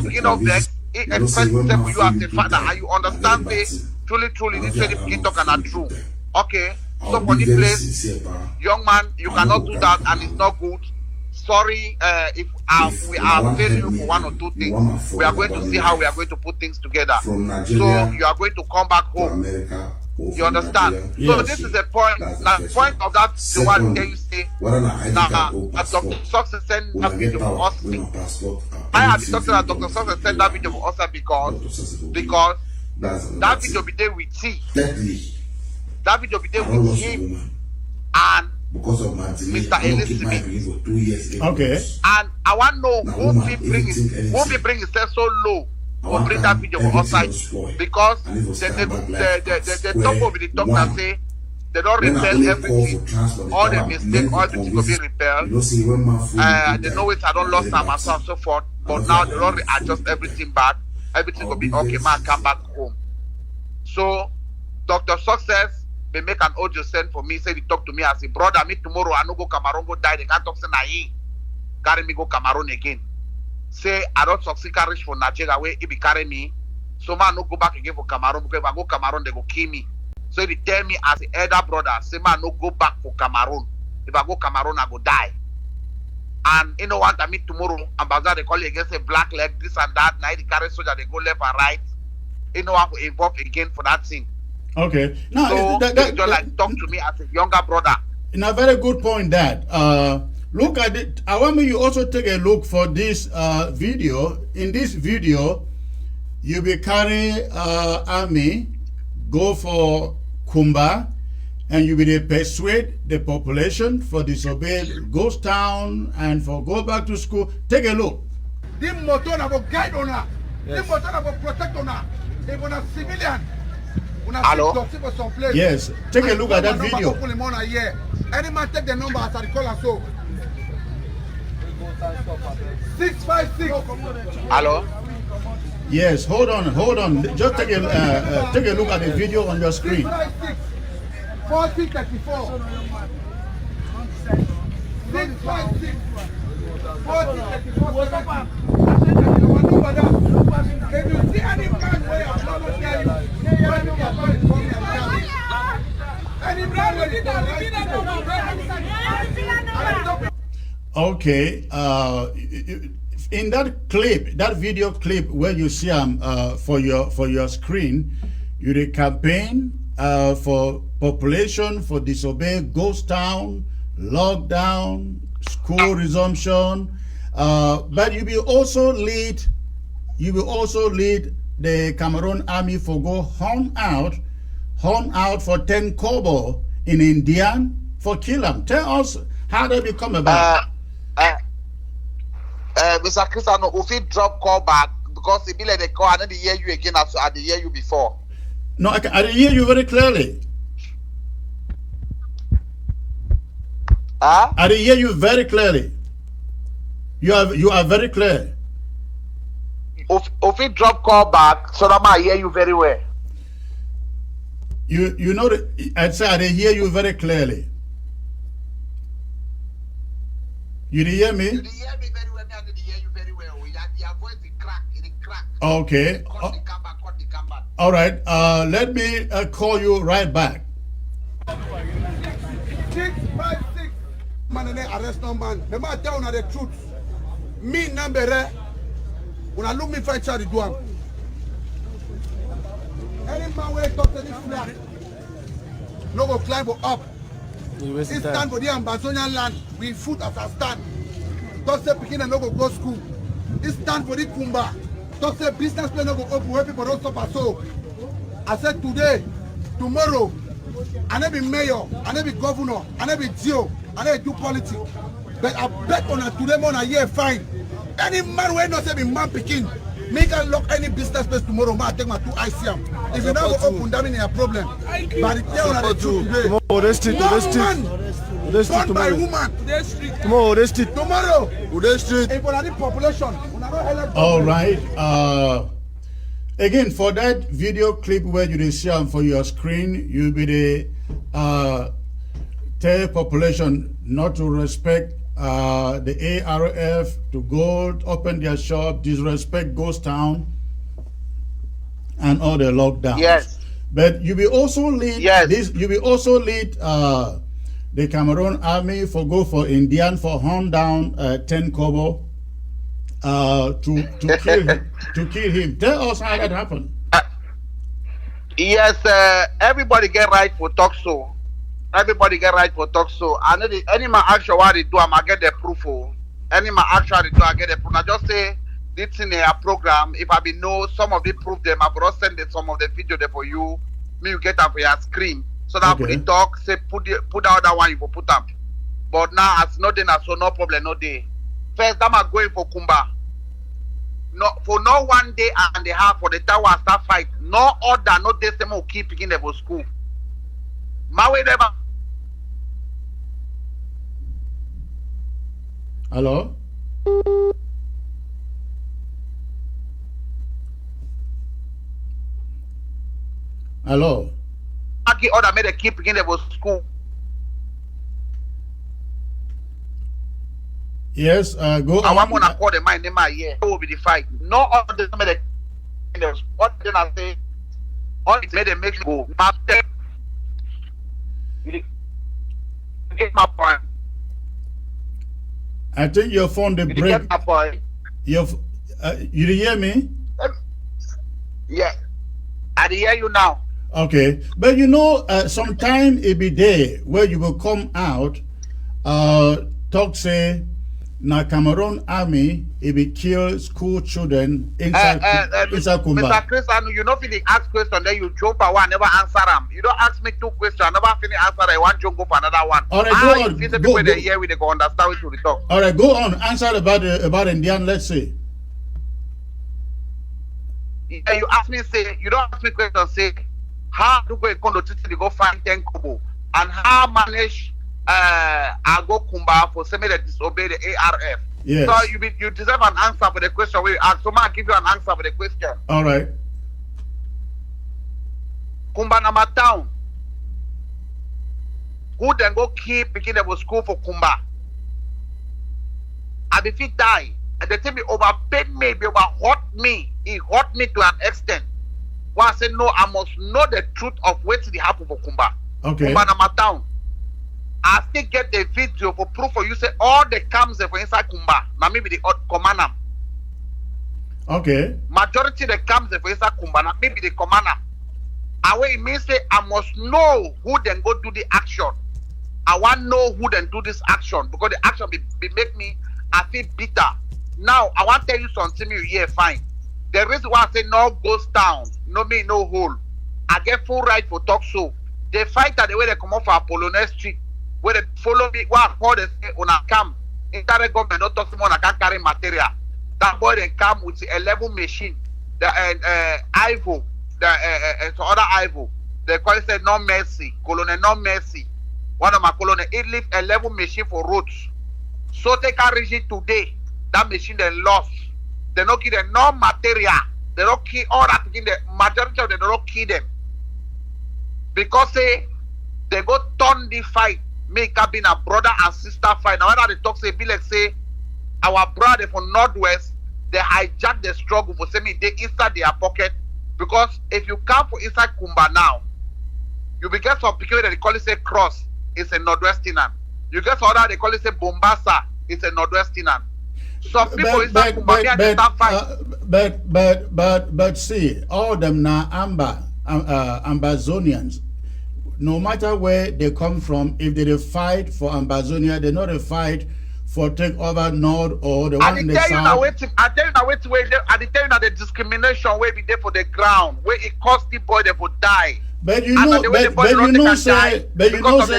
kingdom vex, it expresses itself for you as a father and you understand me truly this way the begin talking are true. Okay, so for this place, young man, you cannot do that and it's not good. Sorry if we are failing you for one or two things. We are going to see how we are going to put things together. So you are going to come back home. You understand? Yes. So this is a point. Now, the point of that, the one day you say, now, Dr. Success sent that video for us. I have been talking that Dr. Success sent that video for us because that video be there with T. That video be there with him and Mr. Elizabeth. Okay. And I want to know who be bring himself so low. Or bring that video for outside because the top of the doctor say they don't repel everything, all the mistake, all everything will be repelled. They know it, I don't lost time and so on and so forth, but now they don't adjust everything back. Everything will be okay, man, come back home. So, Dr. Success, they make an audio send for me, say he talk to me as a brother, me tomorrow, I no go Cameroon, go die, they can't talk, say, nah, carry me go Cameroon again. Say I don't succeed carry for Nigeria where he be carry me. So man no go back again for Cameroon because if I go Cameroon they go kill me. So he tell me as the elder brother, say man no go back for Cameroon. If I go Cameroon I go die. And you know what I mean tomorrow ambassador they call you again say black leg this and that. Now they carry soldier they go left and right. You know what to involve again for that thing. Okay. Now so just like talk to me as a younger brother. In a very good point that look at it. I want you also take a look for this video. In this video, you will carry army, go for Kumba, and you will persuade the population for disobey ghost town and for go back to school. Take a look. This motor na go guide ona. This motor na go protect ona. If on a civilian, hello? Yes, take a look at that video. Any man take the number as I call and so. 656. Hello? Yes, hold on. Just take a look at the video on your screen. 4034. 656. 4034. If you see any man where I'm not going to tell you, when you are going to come and tell me. Any man where you are okay, in that clip, that video clip where you see for your screen, you the campaign for population for disobey ghost town, lockdown, school resumption, but you will also lead the Cameroon army for go home out for 10 kobo in Indian for kill them. Tell us how they become about. Mr. Chris Anu, if you drop call back because it be like the call, I didn't hear you again as I didn't hear you before. No, I didn't hear you very clearly. I didn't hear you very clearly. You are very clear. If it drop call back, so that I hear you very well. You know that I say I hear you very clearly. You did hear me? You did hear me very well. I did hear you very well. Your voice is crack. It crack. Okay. Cut the camera. All right. Let me call you right back. 656. Man, and arrest no man. The man tell you the truth. Me Nambere. When I look me fight Charlie Duam. Any man where talk to this flag, no go climb up. It's stand for the Ambazonian land. We foot as a stand. Don't say picking and no go school. It's stand for the Kumba. Don't say business plan no go open where people don't suffer. So I said today, tomorrow, I never be mayor, I never be governor, I never be GO, I never do politics. But I bet on a today more than a year fine. Any man where not say be man picking, me can lock any business place tomorrow, man, I take my 2 ICM. If you never open, that means a problem. But it's there on the truth today. Born by woman. Tomorrow. If on the population. All right. Again, for that video clip where you share for your screen, you'll be the tell population not to respect the ARF, to go open their shop, disrespect Ghost Town, and all the lockdowns. Yes. But you will also lead this. You will also lead the Cameroon army for Indian for hunt down 10 Kobo to kill him. Tell us how that happened. Yes, everybody get right for talk so. Everybody get right for talk so. And any man action what they do, I get the proof. Any man action they do, I get the proof. I just say this in a program. If I be know some of the proof them, I will send some of the video there for you. Me you get up for your screen. So that when they talk, say put the other one you will put up. But now as nothing, so no problem, no day. First time I'm going for Kumba. No, for no 1 day and a half for the tower start fight. No order, no day same will keep picking them for school. My way never. Hello? Hello? I order made a keep picking them for school. Yes, go on. I want to call the mind name here. It will be the fight. No other made a what then I say all it made a make go. You get my point. I think your phone the break. Get my point. You hear me? Yeah. I hear you now. Okay, but you know, sometime it be there where you will come out, talk say, na Cameroon army, it be kill school children inside Kumba. Mr. Chris Anu, you know, finish ask question, then you jump a one, never answer them. You don't ask me 2 questions, never finish answer. I want jump up another one. All right, go on. If people they hear, we they go understand what you talk. All right, go on. Answer about Indian. Let's see. Yeah, you ask me say, you don't ask me question say. How do we go find 10 Kobo and how manage I go Kumba for somebody that disobey the ARF? Yes. So you deserve an answer for the question we ask. So I give you an answer for the question. All right. Kumba Nama town. Who then go keep picking up school for Kumba? I be fit die. And the thing be overpaid me, be overhot me. He hurt me to an extent. Well, I said, no, I must know the truth of what did happen for Kumba. Okay. Kumba Nama town. I still get the video for proof for you. Say all the camps for inside Kumba. Now maybe the commander. Okay. Majority of the camps for inside Kumba. Now maybe the commander. It means say I must know who then go do the action. I want to know who then do this action because the action be make me I feel bitter. Now I want to tell you something you hear fine. The reason why I say no ghost town, no me, no hole. I get full right for talk so. They fight at the way they come off our Polonaise Street, where they follow me, what they say on a camp. Inter government not talk to me, I can't carry material. That boy then come with a level machine, the Ivo, the other Ivo. They call it no mercy, Colonel no mercy. One of my colonel, it lift a level machine for roads. So they can reach it today. That machine then lost. They don't kill them. No material. They don't kill all that. The majority of them don't kill them. Because they go turn the fight. Make up in a brother and sister fight. Now when they talk say be like say our brother from Northwest, they hijack the struggle for saying they inside their pocket. Because if you come for inside Kumba now, you will get some people that they call it say Cross, it's a Northwesterner. You get some other they call it say Bombasa, it's a Northwesterner. Some people inside Kumba they start fight. But see, all them now Ambazonians, no matter where they come from, if they fight for Ambazonia, they not a fight for take over North or the one in the South. I tell you now wait I tell you now the discrimination where be there for the ground, where it cost the boy they would die. But you know, say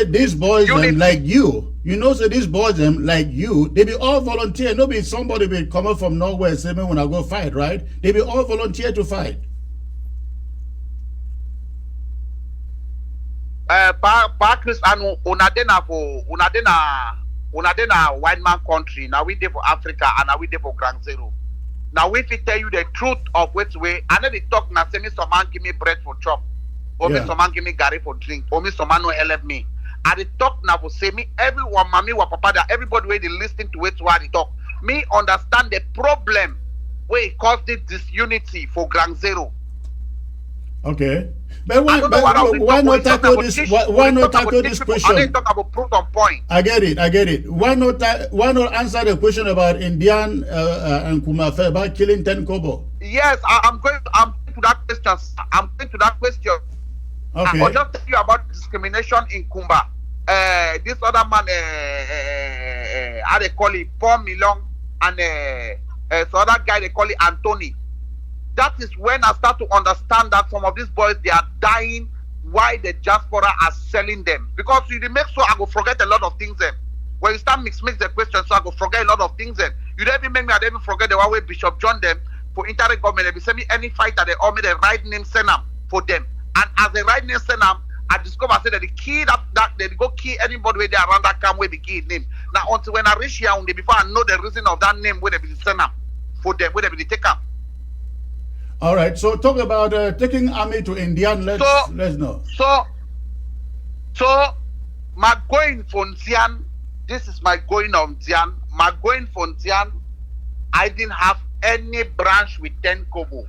these boys them like you. You know, say these boys them like you. They be all volunteer. No be somebody be coming from nowhere say me when I go fight, right? They be all volunteer to fight. Chris Anu, unadena white man country. Now we there for Africa and now we there for Ground Zero. Now if we tell you the truth of which way, I know they talk now say me some man give me bread for chop, or me some man give me gari for drink, or me some man no help me. And they talk now for say me everyone, mommy, wa papa, that everybody where they listen to it why they talk. Me understand the problem where it caused the disunity for Ground Zero. Okay. But why not tackle this? Why not tackle this question? I talk about proof on point. I get it. Why not answer the question about Indian and Kumafe about killing 10 Kobo? Yes, I'm going to that question. I'm going to that question. Okay. I'll just tell you about discrimination in Kumba. This other man, how they call it, Paul Milong, and so other guy they call it Anthony. That is when I start to understand that some of these boys, they are dying why the diaspora are selling them. Because you make so I go forget a lot of things then. When you start mix the questions, so I go forget a lot of things then. You don't even make me, I don't even forget the one way Bishop John them for inter government. They be send me any fighter, they all made the right name send them for them. And as the right name send them, I discover say that the key that they go key anybody where they around that camp where they key name. Now until when I reach here, before I know the reason of that name where they be send them for them, where they be take them. All right, so talk about taking army to Indian. Let's know. So my going for Nzian, this is my going on Nzian. My going for Nzian, I didn't have any branch with 10 Kobo.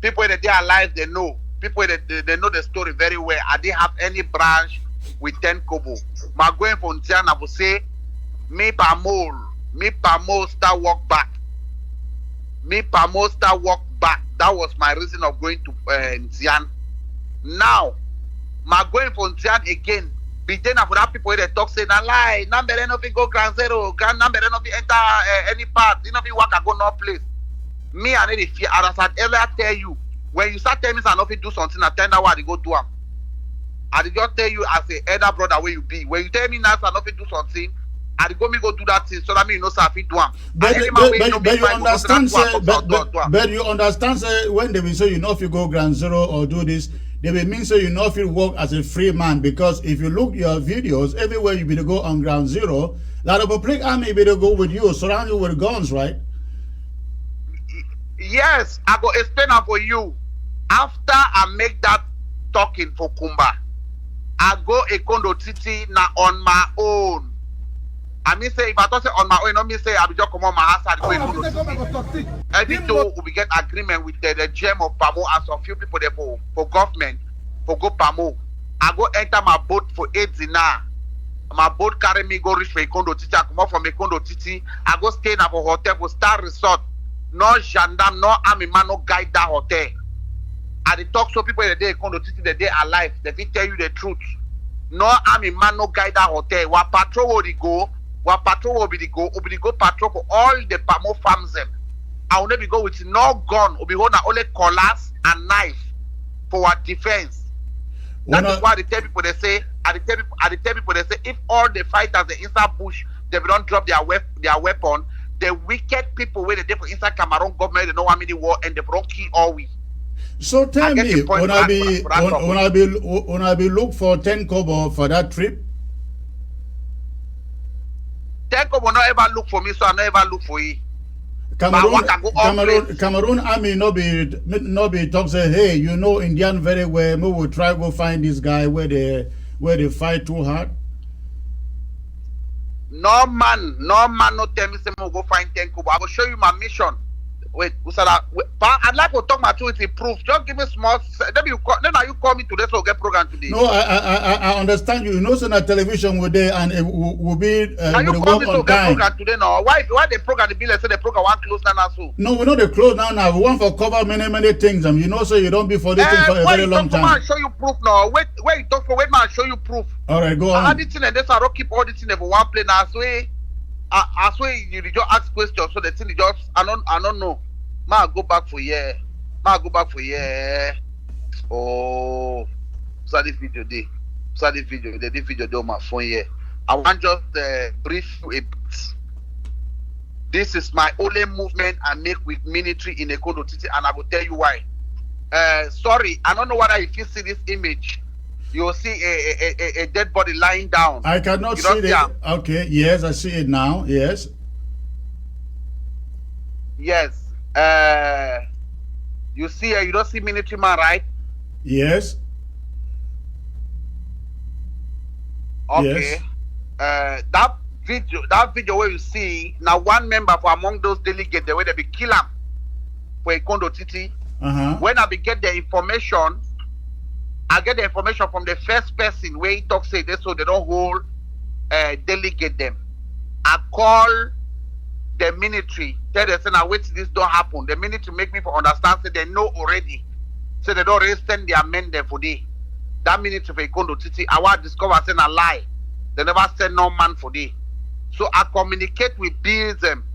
People that they are alive, they know. People that they know the story very well. I didn't have any branch with 10 Kobo. My going for Nzian, I would say, me pamol start walk back. Me pamol start walk back. That was my reason of going to Nzian. Now, my going for Nzian again, be then for that people they talk say na lie, Nambere no fit go Ground Zero, Nambere no fit enter any part, you know fit work and go no place. Me and the fear, as I earlier tell you, when you start telling me I no fit do something, I tell you what I go do am. I did just tell you as a elder brother where you be. When you tell me now I no fit do something, I go do that thing so that me you know say I fit do am. But you understand, but you understand, say when they will say you know if you go Ground Zero or do this, they will mean say you know if you work as a free man, because if you look your videos, everywhere you be to go on Ground Zero, lot of public army be to go with you, surround you with guns, right? Yes, I go explain that for you. After I make that talking for Kumba, I go Ekondo Titi na on my own. I mean say if I don't say on my own, no mean say I will just come on my house and go Ekondo Titi. Every though we get agreement with the GM of Pamo and some few people there for government for go Pamo. I go enter my boat for 8 dinar. My boat carry me go reach for Ekondo Titi. I come out from Ekondo Titi. I go stay in a hotel for Star Resort. No gendarme, no army man, no guide that hotel. And they talk so people that they Ekondo Titi that they alive. They will tell you the truth. No army man, no guide that hotel. What patrol will they go? What patrol will be the go? Will be go patrol for all the Pamo farms them. I will never go with no gun. Will be holding only collars and knife for our defense. That is why they tell people they say. I tell people they say if all the fighters the inside bush they don't drop their weapon, the wicked people where they for inside Cameroon government they don't want me the war and they don't kill all we. So tell me, when I be look for 10 Kobo for that trip. 10 Kobo not ever look for me, so I never look for you. Cameroon army no be talk say, hey, you know Indian very well. We will try to find this guy where they fight too hard. No man no tell me say we go find Tenku, but I will show you my mission. Wait, Usada, I'd like to talk my truth with proof. Just give me small. Then you call me today, so we'll get program today. No, I understand you. You know, so na television will there and it will be. Now you call me to get program today now. Why the program the bill say the program one close now so? No, we know the close now. We want for cover many things. You know, so you don't be for this thing for a very long time. Wait, show you proof now. Wait, you talk for wait, man, show you proof. All right, go on. I did and this I don't keep all this thing for one play now. So I swear you just ask questions, so the thing is just I don't know. Ma go back for year. Oh, saw this video day. This video day on my phone here. I want just brief you a bit. This is my only movement I make with military in Ekondo City, and I will tell you why. Sorry, I don't know whether if you see this image, you will see a dead body lying down. I cannot see it. Okay, yes, I see it now. Yes. Yes. You see, you don't see military man, right? Yes. Okay. Yes. That video where you see now one member for among those delegates, the way they be kill him for Ekondo City. When I be get the information, I get the information from the first person where he talks say this, so they don't hold delegate them. I call the military, tell them say now wait till this don't happen. The military make me for understand say they know already. So they don't really send their men there for day. That military for Ekondo City, I want to discover saying a lie. They never send no man for day. So I communicate with them.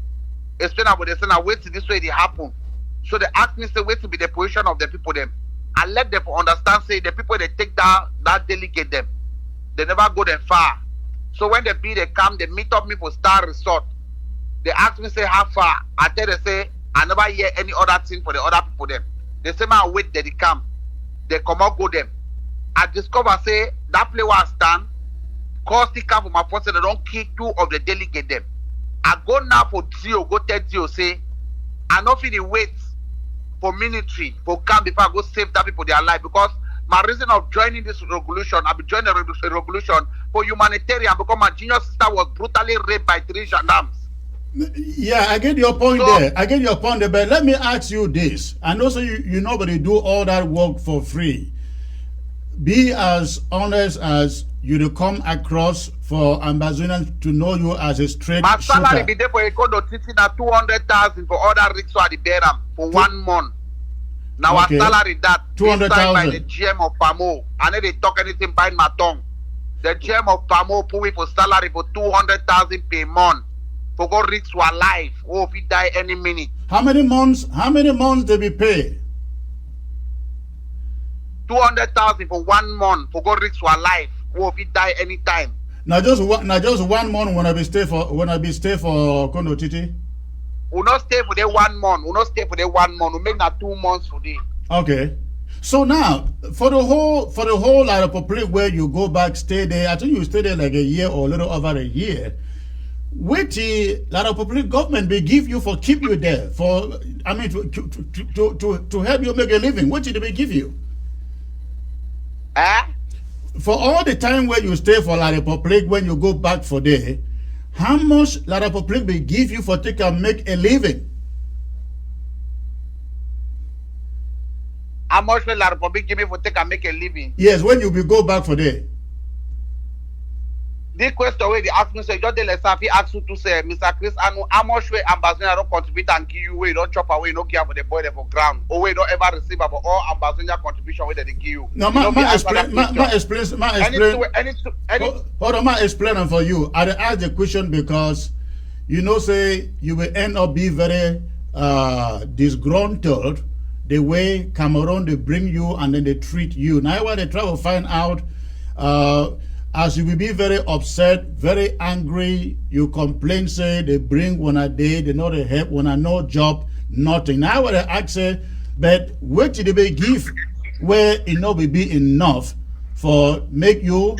Explain about they say now wait till this way they happen. So they ask me say wait to be the position of the people them. I let them understand say the people they take that delegate them. They never go that far. So when they come, they meet up me for Star Resort. They ask me say how far. I tell them say I never hear any other thing for the other people them. They say man wait they come. They come out go them. I discover say that place where I stand, cause the come for my phone say they don't kill 2 of the delegate them. I go now for Zio, go tell Zio say I not feeling wait for military for camp before I go save that people their life, because my reason of joining this revolution, I be joining the revolution for humanitarian because my junior sister was brutally raped by 3 gendarmes. Yeah, I get your point there. But let me ask you this. And also, you nobody do all that work for free. Be as honest as you to come across for Ambazonians to know you as a straight my salary shooter. be there for Ekondo City na 200,000 for other rigs so I bear them for 1 month. Now our salary that 200,000 by the GM of Pamo. I know they talk anything by my tongue. The GM of Pamo put me for salary for 200,000 per month. For go risk our life. Oh, if he die any minute. How many months they be pay? 200,000 for 1 month for go risk our life. Oh, if he die anytime. Now just 1 month when I be stay for Kondo Titi. We not stay for the 1 month. We make that 2 months for the. Okay. So now for the whole Republic where you go back, stay there. I think you stay there like a year or a little over a year. Which La Republic government will give you for keep you there for to help you make a living? What did they give you? For all the time where you stay for La Republic, when you go back for there, how much La Republic will give you for take and make a living? How much will La Republic give me for take and make a living? Yes, when you will go back for there. This question where they ask me, say, just let's have ask you to say, Mr. Chris Anu, how much way Ambassador don't contribute and give you, where you don't chop away, you don't care for the boy there for ground, or where you don't ever receive about all Ambassador contribution where they give you. No, explain. Hold on, I explain for you. I ask the question because you know, say you will end up being very disgruntled the way Cameroon they bring you and then they treat you. Now when they try to find out. As you will be very upset, very angry, you complain, say they bring one a day, they know they help, when I no job, nothing. Now what I ask say, but what did they give where it not will be enough for make you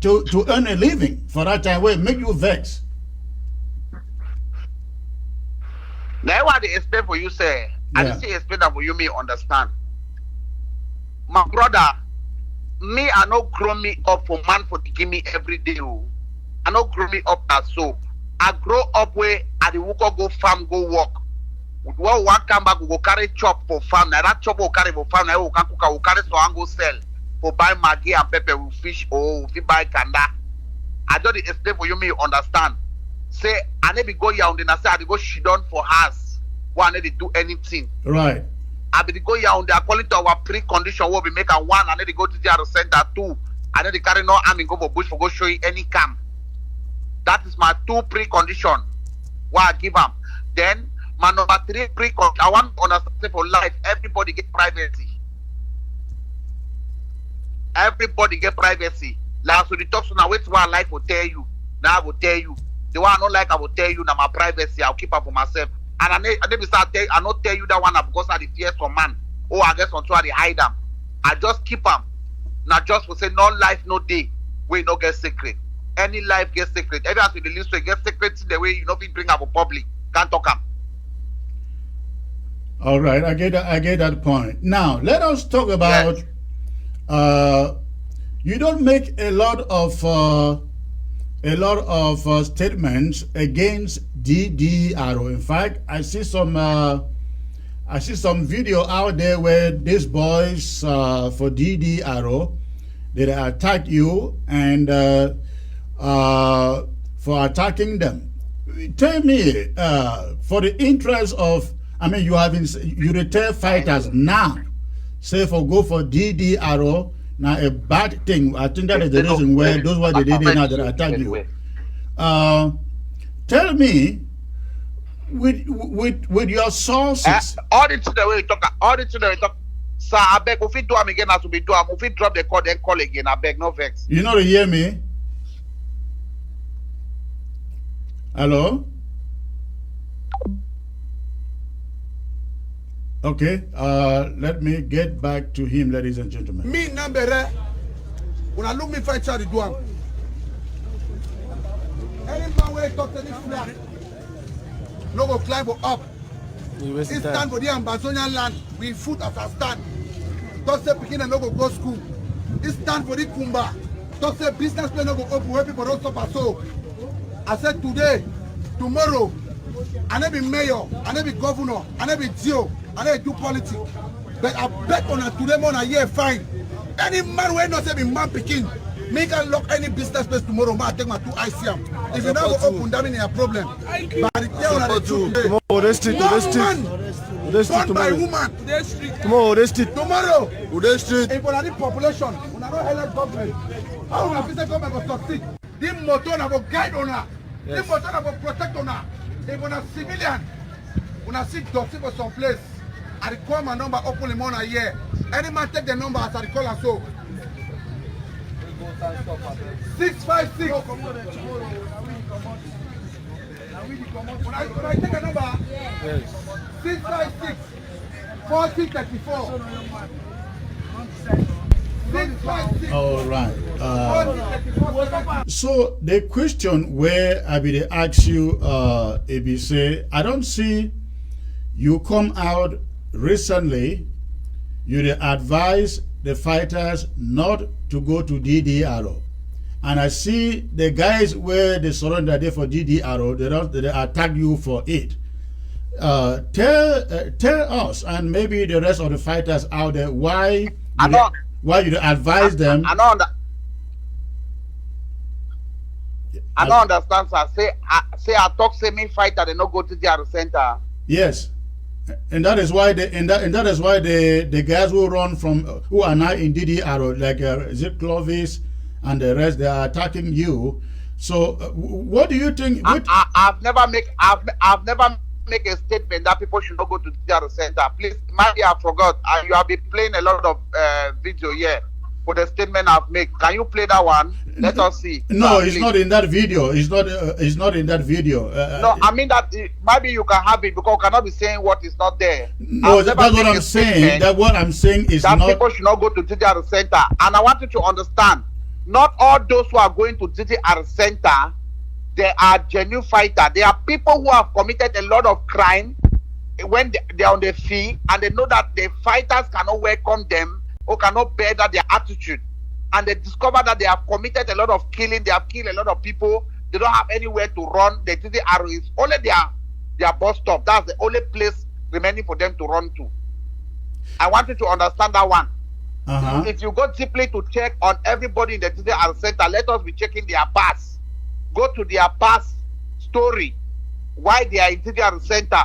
to earn a living for that time, where make you vex? Now what they explain for you, say, I just say explain that for you, me understand. My brother, me, I no grow me up for man for to give me every day. I no grow me up as so. I grow up where I the work go farm, go work. Well, one come back, we go carry chop for farm. Now that chop will carry for farm. Now we can cook, we carry so and go sell. For buy maggi and pepper, we fish, we buy kanda. I don't explain for you, me understand. Say, I never go here and I say I go shit down for house. Why I need to do anything. Right. I be go here and according to our precondition, what we make a one, I need to go to the center, 2. I need to carry no arm and go for bush for go show you any camp. That is my 2 precondition. Why I give them. Then my number 3 precondition, I want to understand for life, everybody get privacy. Everybody get privacy. Like so the talk so now wait what life will tell you. Now I will tell you. The one I don't like I will tell you now my privacy, I'll keep up for myself. And I never start tell I not tell you that one because I the fears for man. Oh, I guess on try to hide them. I just keep them. Now just for say no life, no day. We no get secret. Any life gets secret. Every time you the list get secret in the way you know we bring up a public. Can't talk them. All right, I get that point. Now let us talk about you don't make a lot of statements against DDRO. In fact, I see some video out there where these boys for DDRO they attack you and for attacking them. Tell me, for the interest of, I mean, you retired fighters now. Say for go for DDRO. Now a bad thing. I think that is the reason why those were the DD now that attack you. Tell me, with your sources. All the to the way you talk. All the to the way you talk. Sir, I beg. If we do am again, as we do am. If we drop the call, then call again. I beg, no vex. You know to hear me? Hello. Okay, let me get back to him, ladies and gentlemen. Me, Nambere, when I look me fight Charlie Duam. Any man where talk to this flag, no go climb up. It's stand for the Ambazonian land. We foot as a stand. Don't say Pekin and no go school. It's stand for the Kumba. Don't say business plan no go open where people don't stop us so. I said today, tomorrow, I never be mayor, I never be governor, I never be Gio. I don't do politics, but I bet on a today more a year fine. Any man will not say be man picking. Me can lock any business place tomorrow. Man, I take my 2 ICM. If you never open, that means a problem. But it's there on the truth. Tomorrow, rest it. Born by woman. Tomorrow, rest it. Tomorrow, street. if we are the population, we are not help government. How will the government go succeed? This motor na go guide on. This motor na go protect on. If we are civilian, we are sick doctor for some place. I call my number openly more a year. Any man take the number as I call and so. 656. When I take a number, 656 4034. 656. All right. So the question where I will ask you, ABC, I don't see you come out recently. You advise the fighters not to go to DDRO, and I see the guys where they surrender there for DDRO, they attack you for it. Tell us and maybe the rest of the fighters out there why you advise them. I don't understand, sir. I talk me fighter they not go to the center. Yes. And that is why the guys who run from who are now in DDR, like is it Clovis and the rest, they are attacking you. So what do you think? I've never make a statement that people should not go to DDR center. Please, maybe I forgot. You have been playing a lot of video here for the statement I've made. Can you play that one? Let us see. No, it's not in that video. It's not in that video. No, I mean that maybe you can have it because you cannot be saying what is not there. No, that's what I'm saying. That what I'm saying is that not. People should not go to DDR center. And I want you to understand, not all those who are going to DDR center, they are genuine fighters. They are people who have committed a lot of crime when they are on the field and they know that the fighters cannot welcome them or cannot bear that their attitude, and they discover that they have committed a lot of killing, they have killed a lot of people, they don't have anywhere to run, the TDR is only their bus stop. That's the only place remaining for them to run to. I want you to understand that one. If you go deeply to check on everybody in the TDR center, let us be checking their past. Go to their past story, why they are in TDR center.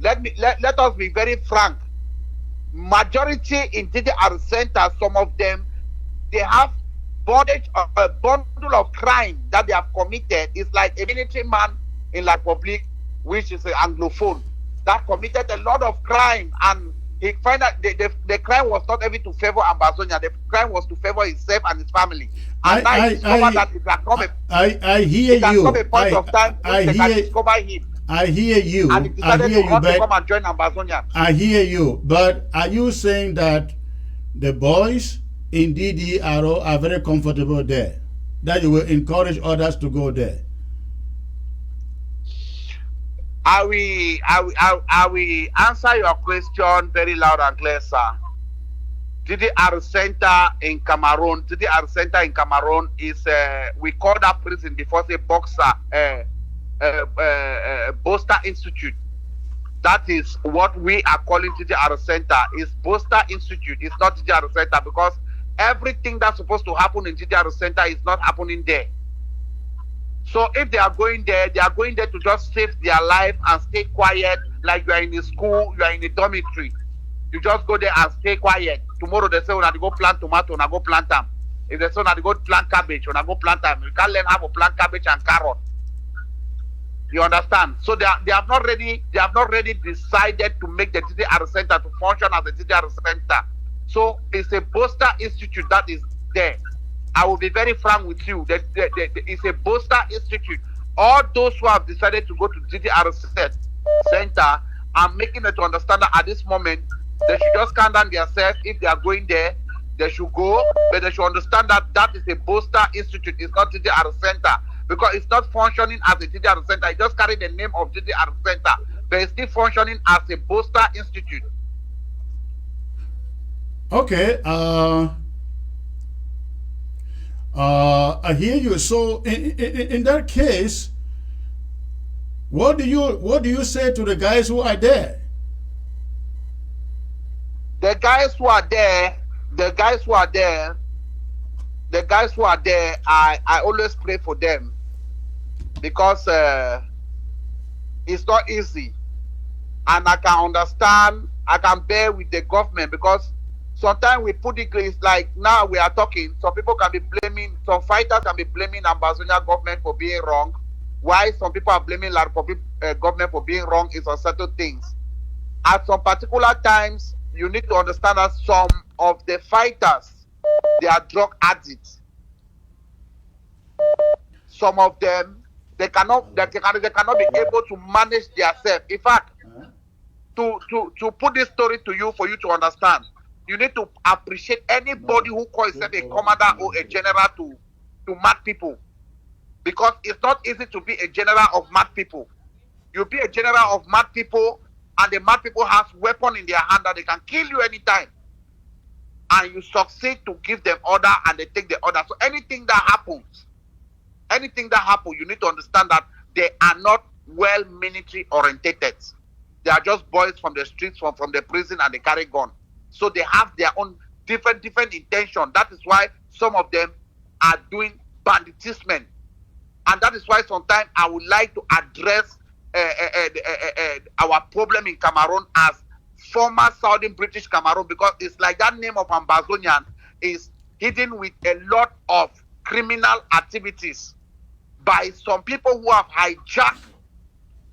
Let us be very frank. Majority in TDR center, some of them, they have a bundle of crime that they have committed. It's like a military man in La Republic, which is an Anglophone, that committed a lot of crime, and he find out the crime was not even to favor Ambazonia. The crime was to favor himself and his family. And now he discovered that it can come a point of time when they can discover him. I hear you. And he decided to come and join Ambazonia. I hear you, but are you saying that the boys in DDRO are very comfortable there, that you will encourage others to go there? I will answer your question very loud and clear, sir. DDR Center in Cameroon. DDR Center in Cameroon is we call that prison before say boxer, Boster Institute. That is what we are calling DDR Center. Is Boster Institute. It's not DDR Center, because everything that's supposed to happen in DDR Center is not happening there. So if they are going there to just save their life and stay quiet, like you are in a school, you are in a dormitory. You just go there and stay quiet. Tomorrow they say, when I go plant tomato, when I go plant them. If they say, when I go plant cabbage, when I go plant them. You can't learn how to plant cabbage and carrot. You understand? So they have not really decided to make the DDR Center to function as a DDR Center. So it's a Boster Institute that is there. I will be very frank with you. It's a Boster Institute. All those who have decided to go to DDR Center, I'm making it to understand that at this moment, they should just calm down themselves. If they are going there, they should go, but they should understand that that is a Boster Institute. It's not DDR Center, because it's not functioning as a DDR Center. It just carries the name of DDR Center, but it's still functioning as a Boster Institute. Okay. I hear you. So in that case, what do you say to the guys who are there? The guys who are there, I always pray for them, because it's not easy, and I can understand, I can bear with the government, because sometimes we put it, it's like now we are talking, some people can be blaming, some fighters can be blaming Ambazonia government for being wrong, while some people are blaming La Republic government for being wrong in some certain things. At some particular times, you need to understand that some of the fighters, they are drug addicts. Some of them, they cannot be able to manage themselves. In fact, to put this story to you, for you to understand, you need to appreciate anybody who calls himself a commander or a general to mad people, because it's not easy to be a general of mad people. You be a general of mad people, and the mad people have weapon in their hand that they can kill you anytime, and you succeed to give them order and they take the order. So anything that happens, you need to understand that they are not well military orientated. They are just boys from the streets, from the prison, and they carry gun. So they have their own different intention. That is why some of them are doing banditism, and that is why sometimes I would like to address our problem in Cameroon as former Southern British Cameroon, because it's like that name of Ambazonian is hidden with a lot of criminal activities by some people who have hijacked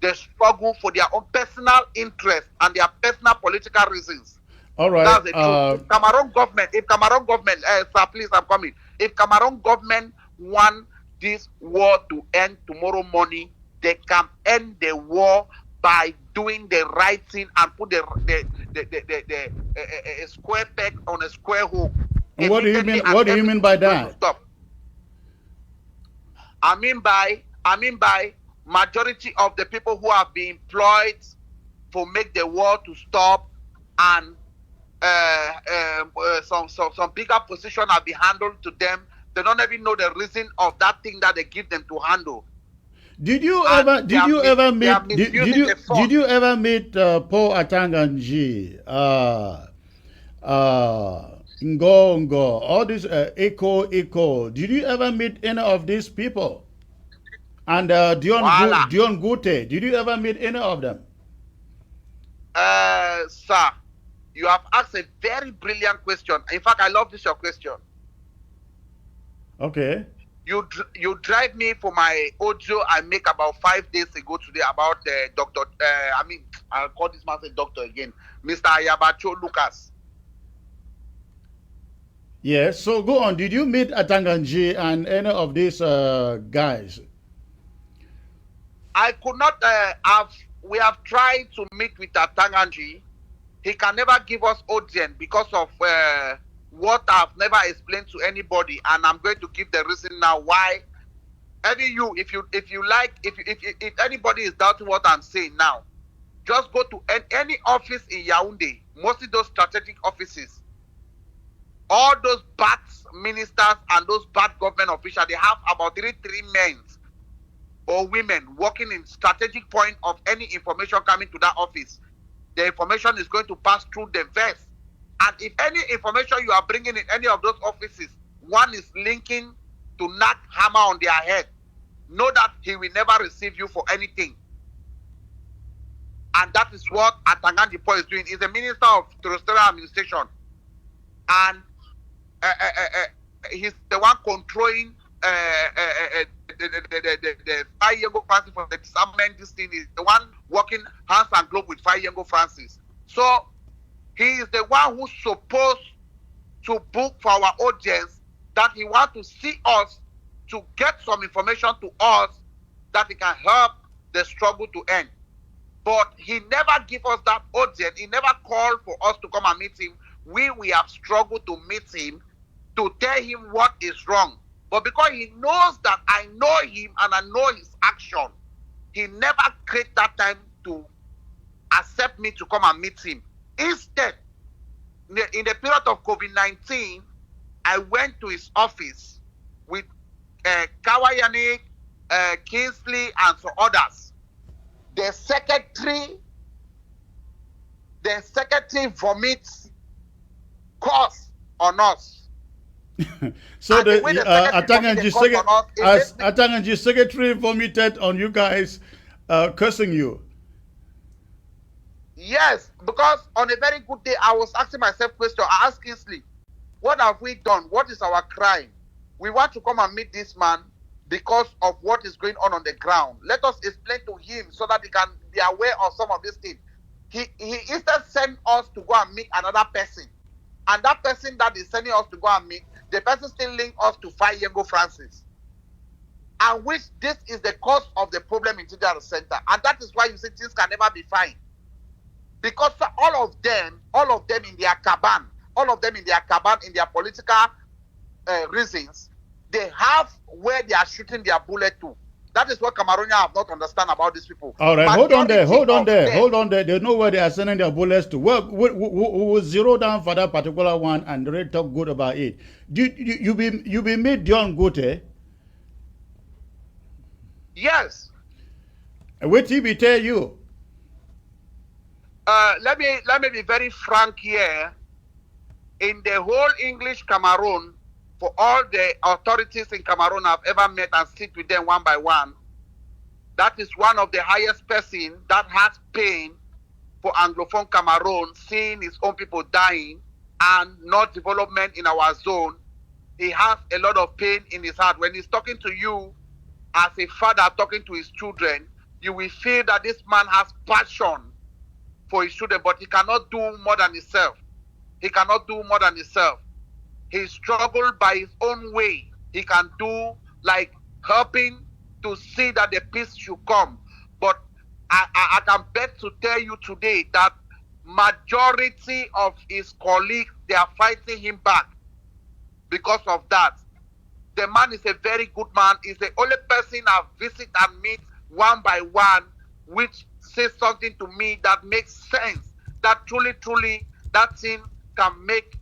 the struggle for their own personal interest and their personal political reasons. All right. That's the truth. If Cameroon government, sir, please, I'm coming. If Cameroon government want this war to end tomorrow morning, they can end the war by doing the right thing and put a square peg on a square hole. What do you mean? What do you mean by that? Stop. I mean by majority of the people who have been employed for make the war to stop, and some bigger position have been handled to them. They don't even know the reason of that thing that they give them to handle. Did you And ever they are did you ever meet Paul Atanganji, Ngongo, all this Echo? Did you ever meet any of these people? And Dion Gute, did you ever meet any of them? Sir, you have asked a very brilliant question. In fact, I love this your question. Okay. You drive me for my audio I make about 5 days ago today about Dr. I'll call this man a doctor again, Mr. Ayabacho Lucas. Yes, so go on. Did you meet Atanganji and any of these guys? I could not we have tried to meet with Atanganji. He can never give us audience because of what I've never explained to anybody, and I'm going to give the reason now why. If anybody is doubting what I'm saying now, just go to any office in Yaoundé, mostly those strategic offices. All those bad ministers and those bad government officials, they have about three men or women working in strategic point of any information coming to that office. The information is going to pass through them first. And if any information you are bringing in any of those offices, one is linking to knock hammer on their head, know that he will never receive you for anything. And that is what Atanganji Paul is doing. He's the Minister of Terrestrial Administration. And he's the one controlling the Fayengo Francis for the disarmament. This thing is the one working hands and glove with Fayengo Francis. So he is the one who's supposed to book for our audience, that he wants to see us, to get some information to us that he can help the struggle to end. But he never give us that audience. He never called for us to come and meet him. We have struggled to meet him, to tell him what is wrong. But because he knows that I know him and I know his action, he never create that time to accept me to come and meet him. Instead, in the period of COVID-19, I went to his office with Kawayanik, Kingsley, and some others. The secretary vomits curse on us. So the Atanganji secretary vomited on you guys, cursing you. Yes, because on a very good day, I was asking myself question. I asked Kingsley, what have we done? What is our crime? We want to come and meet this man because of what is going on the ground. Let us explain to him so that he can be aware of some of these things. He instead sent us to go and meet another person. And that person that is sending us to go and meet, the person still link us to Fayengo Francis. And which this is the cause of the problem in Tidjara Center. And that is why you see things can never be fine. Because all of them in their cabin, in their political reasons, they have where they are shooting their bullet to. That is what Cameroonians have not understand about these people. All right, hold on there. They know where they are sending their bullets to. We'll zero down for that particular one and really talk good about it. You be meet Dion Gute? Yes. What did he tell you? Let me be very frank here. In the whole English Cameroon, for all the authorities in Cameroon I've ever met and sit with them one by one, that is one of the highest person that has pain for Anglophone Cameroon, seeing his own people dying and not development in our zone. He has a lot of pain in his heart. When he's talking to you as a father talking to his children, you will feel that this man has passion for his children, but he cannot do more than himself. He struggled by his own way. He can do like helping to see that the peace should come. But I can bet to tell you today that majority of his colleagues, they are fighting him back because of that. The man is a very good man. He's the only person I visit and meet one by one, which say something to me that makes sense, that truly, that thing can make,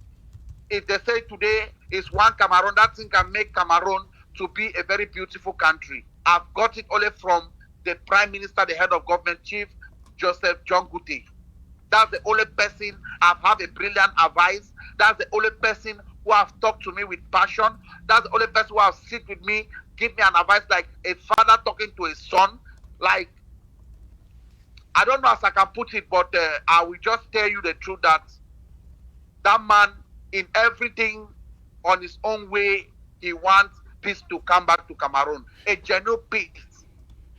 if they say today is one Cameroon, that thing can make Cameroon to be a very beautiful country. I've got it only from the Prime Minister, the head of government, Chief Joseph John Guti. That's the only person I've had a brilliant advice. That's the only person who have talked to me with passion. That's the only person who have sit with me, give me an advice like a father talking to a son. Like, I don't know how I can put it, but I will just tell you the truth that that man, in everything on his own way, he wants peace to come back to Cameroon. A genuine peace.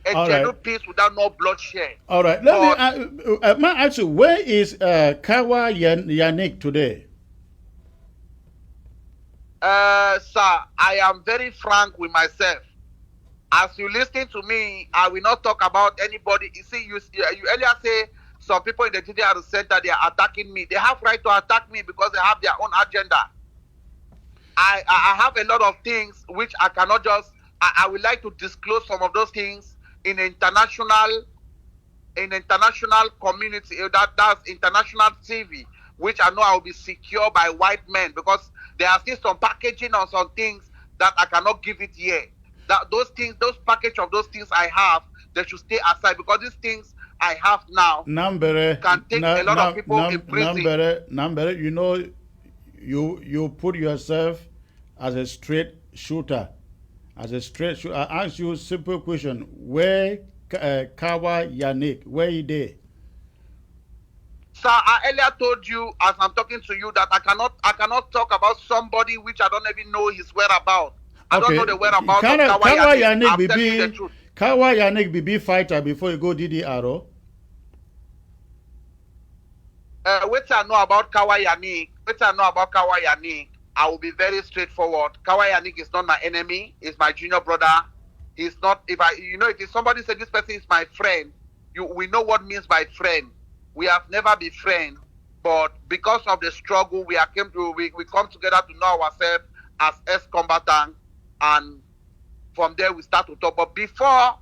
A genuine peace without no bloodshed. All right. Let me ask you, where is Kawa Yannick today? Sir, I am very frank with myself. As you listen to me, I will not talk about anybody. You see, you earlier say some people in the TDR center, they are attacking me. They have right to attack me because they have their own agenda. I have a lot of things which I cannot just, I would like to disclose some of those things in international community, that's international TV, which I know I will be secure by white men, because there are still some packaging on some things that I cannot give it here. That those things, those package of those things I have, they should stay aside, because these things I have now Nambere, can take a lot of people in prison. Nambere, you know, you put yourself as a straight shooter. As a straight shooter, I ask you a simple question: where Kawa Yannick, where is they? Sir, I earlier told you, as I'm talking to you, that I cannot talk about somebody which I don't even know his whereabouts. I don't know the whereabouts of Kawa Yannick. I'm telling you the truth. Kawa Yannick be fighter before you go DDR. What I know about Kawa Yannick, I will be very straightforward. Kawa Yannick is not my enemy. He's my junior brother. He's not, if somebody said this person is my friend, we know what means by friend. We have never been friends, but because of the struggle, we come together to know ourselves as ex-combatants, and from there we start to talk. But before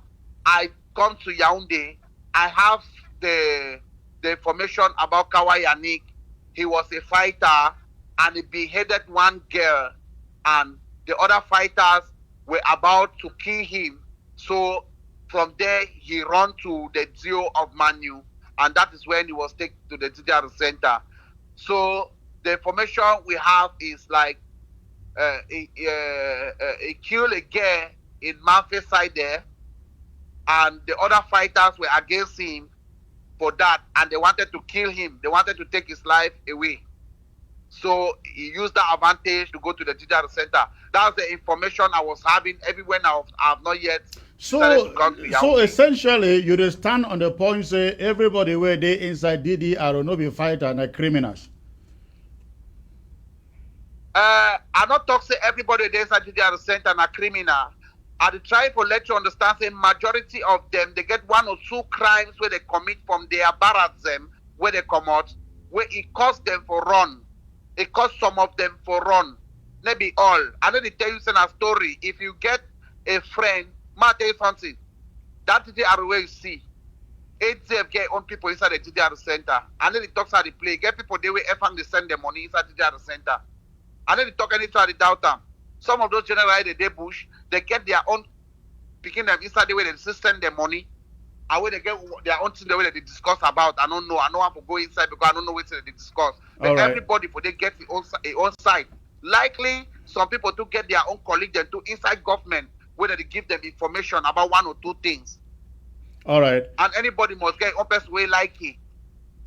I come to Yaoundé, I have the information about Kawa Yannick. He was a fighter, and he beheaded one girl, and the other fighters were about to kill him. So from there, he ran to the Zio of Manu, and that is when he was taken to the TDR center. So the information we have is like he killed a girl in Memphis side there, and the other fighters were against him for that, and they wanted to kill him. They wanted to take his life away. So he used that advantage to go to the TDR center. That's the information I was having everywhere. Now I have not yet. So essentially, you just stand on the point, say everybody where they inside DDR will not be fighter and criminals. I not talk say everybody there inside DDR center and a criminal. I try to let you understand, say majority of them, they get one or two crimes where they commit from their barracks them, where they come out, where it costs them for run. It costs some of them for run. Maybe all. I know they tell you a story. If you get a friend, might tell you something. That TDR where you see. ATF get on people inside the TDR center. And then it talks how they play. Get people they will effing they send their money inside the TDR center. And then they talk anything they doubt them. Some of those generals they bush, they get their own picking them inside the way they send their money. And when they get their own thing the way they discuss about. I don't know. I don't have to go inside because I don't know what they discuss. But everybody for they get their own side. Likely some people to get their own colleagues and to inside government whether they give them information about one or two things. All right. And anybody must get own person way like it.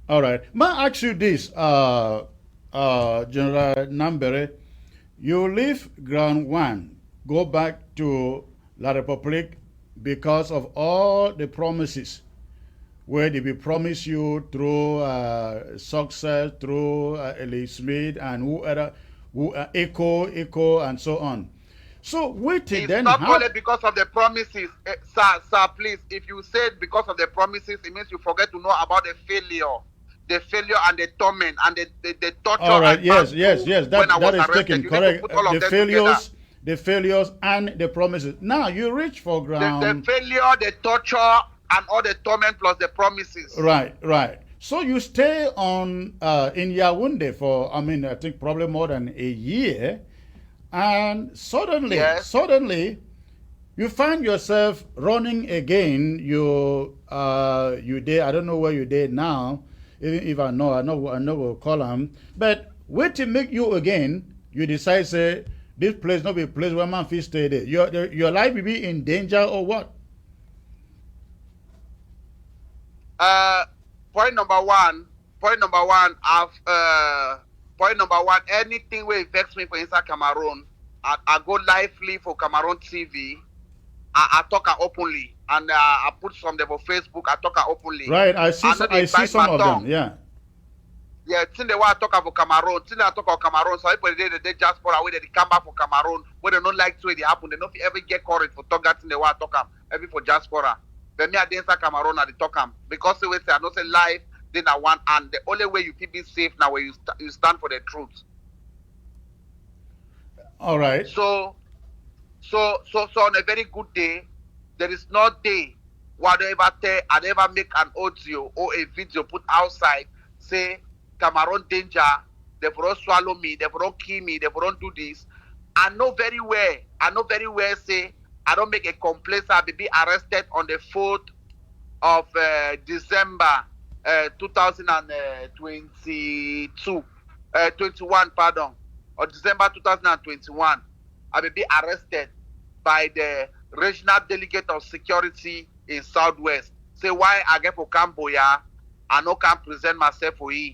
All right. May I ask you this, General Nambere? You leave ground one, go back to La Republique because of all the promises where they will promise you through success, through Eli Smith and who Echo, and so on. So wait till then. It's not only because of the promises, sir. Please, if you said because of the promises, it means you forget to know about the failure and the torment and the torture. All right. Yes. That is taken correct. The failures and the promises. Now you reach for ground. The failure, the torture, and all the torment plus the promises. Right, right. So you stay on in Yaoundé for, I think probably more than a year, and suddenly, you find yourself running again. You did. I don't know where you did now. Even if I know will call him. But wait to make you again. You decide say this place not be a place where man fit stay there. Your life will be in danger or what? Point number one, anything will vex me for inside Cameroon, I go lively for Cameroon TV. I talk openly, and I put some there for Facebook. I talk openly. Right, I see some of them. Yeah. Yeah, since they want to talk about Cameroon, since I talk about Cameroon, so people they just for away, they come back for Cameroon, where they don't like to it happen. They don't ever get courage for talk that thing they want to talk every for diaspora. But me, I didn't say Cameroon, I talk because they say I don't say life. Then I want, and the only way you can be safe now, where you stand for the truth. All right. So on a very good day, there is no day where I ever make an audio or a video put outside say Cameroon danger, they will swallow me, they will kill me, they will do this. I know very well say I don't make a complaint, I'll be arrested on the 4th of December 21, pardon, or December 2021. I will be arrested by the regional delegate of security in Southwest. Say why I get for Cambodia, I no can present myself for you.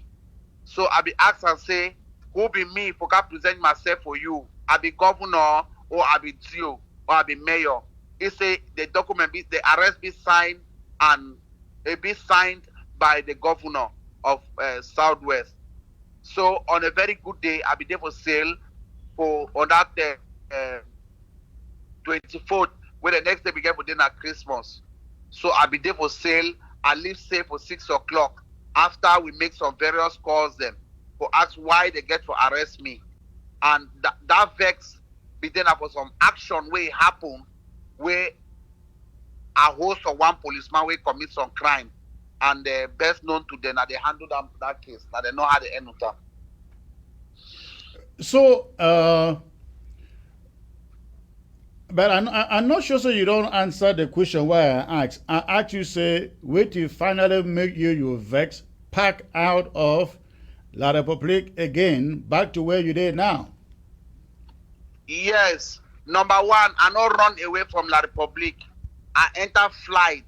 So I be asked and say, who be me for can present myself for you? I be governor or I be CEO or I be mayor. He say the document be the arrest be signed and it be signed by the governor of Southwest. So on a very good day, I be there for sale for on that 24th, where the next day we get for dinner Christmas. So I be there for sale. I leave safe for 6 o'clock after we make some various calls them for ask why they get to arrest me. And that vex be then for some action where happen where a host of one policeman will commit some crime. And the best known to them, they handle that case. Now they know how they end with them. So, but I'm not sure so you don't answer the question why I asked. I asked you, say, wait till finally make you vex, pack out of La République again, back to where you did now. Yes. Number one, I not run away from La République. I enter flight.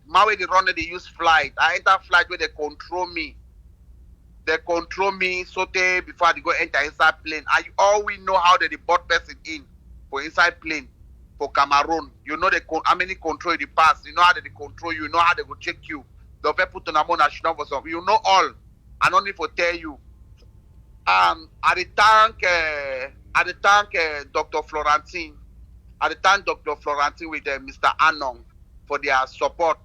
My way they run it, they use flight. I enter flight where they control me. They control me, saute before they go enter inside plane. And all we know how they brought person in for inside plane for Cameroon. You know how many control the pass. You know how they control you. You know how they go check you. The people to Namon national for some. You know all. I don't need to tell you. I thank Dr. Florentine. I thank Dr. Florentine with Mr. Anu for their support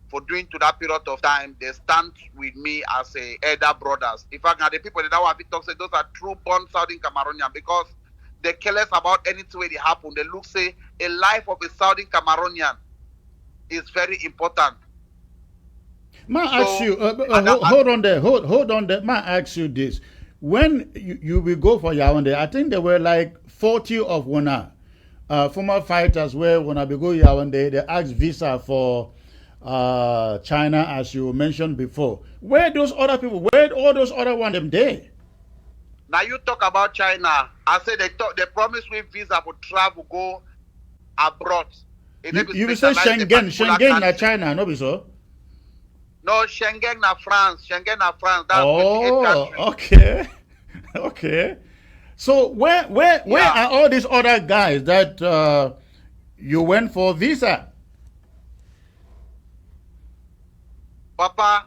for doing to that period of time. They stand with me as a elder brothers. In fact, now the people that have talk say those are true born Southern Cameroonian because they careless about anything where they happen. They look say a life of a Southern Cameroonian is very important. May I ask you? Hold on there. May I ask you this? When you will go for Yaoundé, I think there were like 40 of Wana former fighters where when I be go Yaoundé, they asked visa for China, as you mentioned before. Where those other people? Where all those other ones them there? Now you talk about China. I say they promise me visa for travel go abroad. You will say Schengen na China, no be so? No, Schengen na France. That's okay. So where are all these other guys that you went for visa? Papa,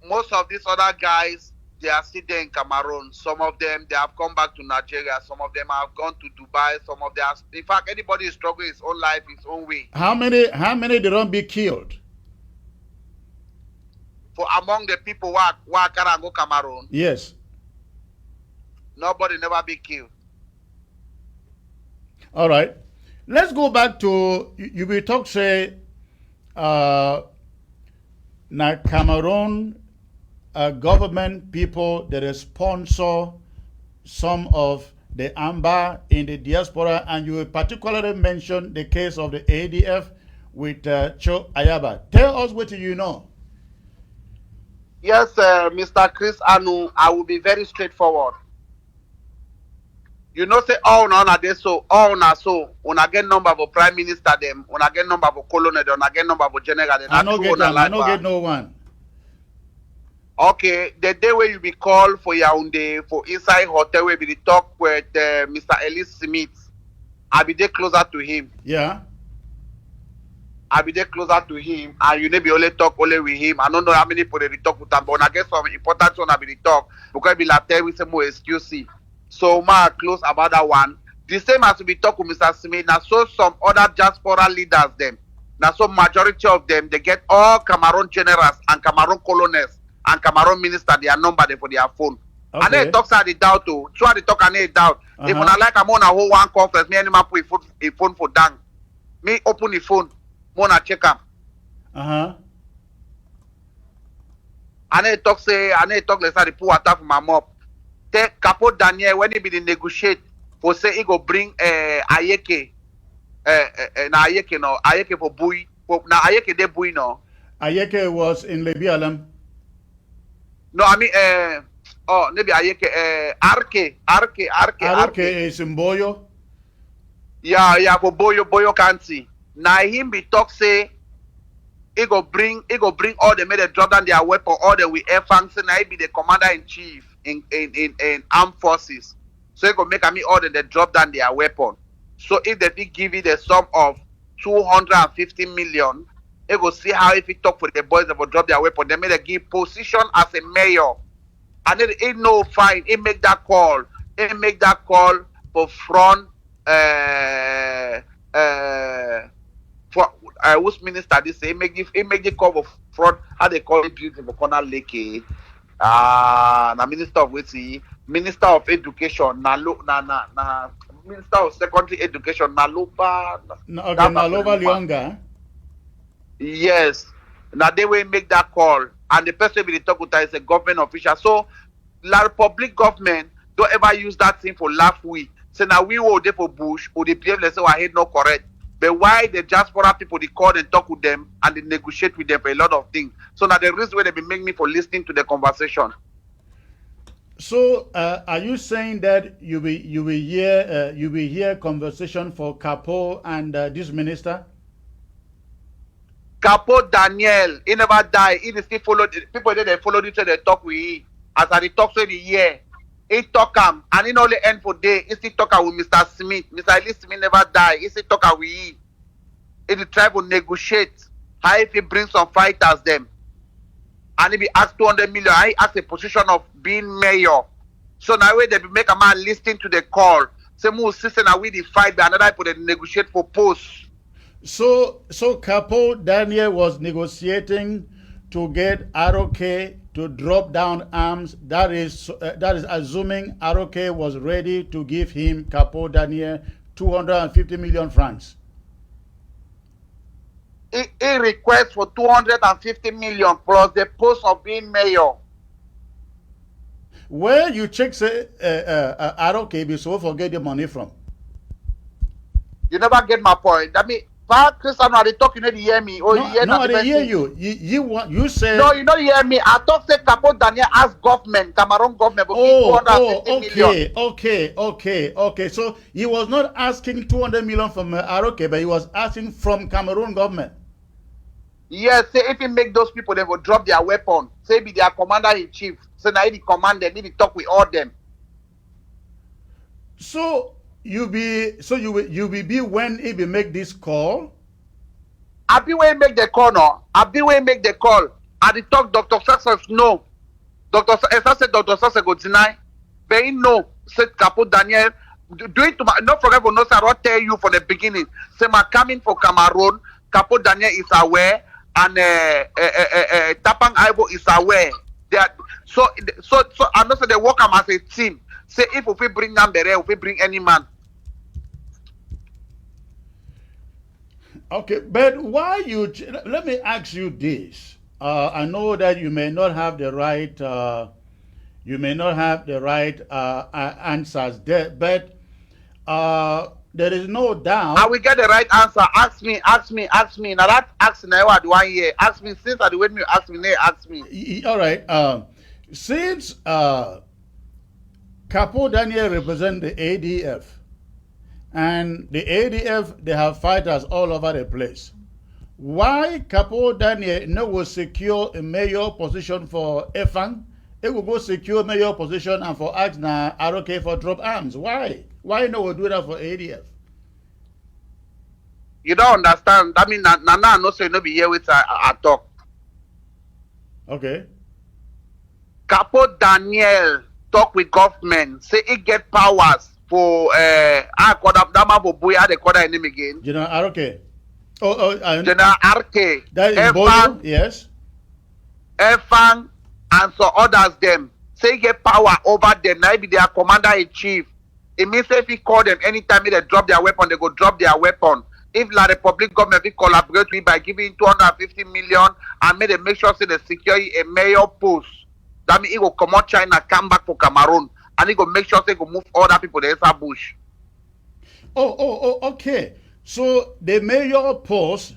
most of these other guys, they are still there in Cameroon. Some of them, they have come back to Nigeria. Some of them have gone to Dubai. Some of them, in fact, anybody is struggling his own life, his own way. How many they don't be killed? For among the people who can go Cameroon? Yes. Nobody never be killed. All right. Let's go back to, you will talk, say, now Cameroon government people that sponsor some of the AMBA in the diaspora, and you particularly mentioned the case of the ADF with Cho Ayaba. Tell us what you know. Yes, Mr. Chris Anu, I will be very straightforward. You know, say all na dey so, all na so. Una get number of prime minister them, una get number of colonel, una get number of general. I no get them. I no get no one. Okay, the day where you be called for Yaoundé for inside hotel where we talk with Mr. Ellis Smith, I be there closer to him. Yeah. I be there closer to him, and you be only talk only with him. I don't know how many people they talk with him, but I get some important one I be talk because be like tell we say more excuse. So ma close about that one. The same as we talk with Mr. Smith. Now so some other diaspora leaders them. Now so majority of them they get all Cameroon generals and Cameroon colonels and Cameroon minister their number there for their phone. Okay. And then talks at the doubt too. Try to talk and they doubt. If when I like I'm on a whole one conference, me and him put a phone for down. Me open the phone. Mona check am. And they talk say, and they talk let's say the poor attack from my mob. Take Capo Daniel when he be the negotiate for say he go bring Ayeke na Ayeke no Ayeke for Bui na Ayeke de Bui no. Ayeke was in Lebialam. No, I mean maybe Ayeke Arke is in Boyo. Yeah, for Boyo County. Now him be talk say he go bring all the made drop down their weapon, all the with air function. Now he be the commander in chief in armed forces. So he go make me order the drop down their weapon. So if they give you the sum of 250 million, he go see how if he talk for the boys that will drop their weapon. They made a give position as a mayor. And then he no fine. He make that call. He make that call for front for whose minister this say he make the call for front, how they call it, beautiful corner lake. Na minister of what's minister of education, na minister of secondary education, Naloba. Naloba Lyonga. Yes. Now they will make that call, and the person will talk with is a government official. So La Republic government don't ever use that thing for laugh we. So now we will there for Bush or the behave let's say I hate no correct. But why the diaspora people they call and talk with them and they negotiate with them for a lot of things. So now the reason why they be make me for listening to the conversation. So are you saying that you will hear conversation for Capo and this minister? Capo Daniel, he never die. He still follow people that they follow each other. They talk with he. As I talk to the year, he talk him and he only end for day. He still talk with Mr. Smith. Mr. Ellis Smith never die. He still talk with he. He try to negotiate. How if he bring some fighters them, and he be asked 200 million. I ask a position of being mayor. So now way they be make a man listening to the call. Say move sister now we the fight, but another people they negotiate for posts. So Capo Daniel was negotiating to get ROK to drop down arms. That is assuming ROK was ready to give him Capo Daniel 250 million francs. He requests for 250 million plus the post of being mayor. Where you check say ROK be so forget the money from? You never get my point. I mean, Chris Anu, they talk, you know, they hear me. Or no, you hear no, I hear you. You say. No, you don't hear me. I talk say Capo Daniel as government, Cameroon government. Okay. So he was not asking 200 million from ROK, but he was asking from Cameroon government. Yes, say if he make those people, they will drop their weapon. Say be their commander in chief. So now he command them, he talk with all them. So you will be when he will make this call. I be when he make the call no. I be when he make the call. At the talk, Dr. Success no. Dr. Success Dr. Success go deny. But he no. Said Capo Daniel. Do it to my not forget for no sir. I don't tell you from the beginning. Say my coming for Cameroon. Capo Daniel is aware and Tapang Ivo is aware. So I know say they work as a team. Say if we bring Nambere, if we bring any man. Okay, but why you? Let me ask you this. I know that you may not have the right. Answers there, but there is no doubt. I will get the right answer. Ask me. Now that asking I had 1 year. Ask me since I wait me ask me. Ask me. All right. Since Capo Daniel represent the ADF, and the ADF they have fighters all over the place. Why Capo Daniel no will secure a mayor position for Efang? It will go secure mayor position and for Agna ROK for drop arms. Why? Why no will do that for ADF? You don't understand. That means Nana no say no be here with I talk. Okay. Capo Daniel talk with government. Say he get powers for I call up that man for Buya. They call that name again. General ROK. General RK. That is Bodo, yes. Efang and some others them. Say he get power over them. Now be their commander in chief. It means if he call them anytime they drop their weapon, they go drop their weapon. If La Republic government will collaborate with by giving 250 million and make sure say they secure a mayor post, that means he will come out China, come back for Cameroon, and he will make sure they go move other people to the bush. Okay. So the mayor post,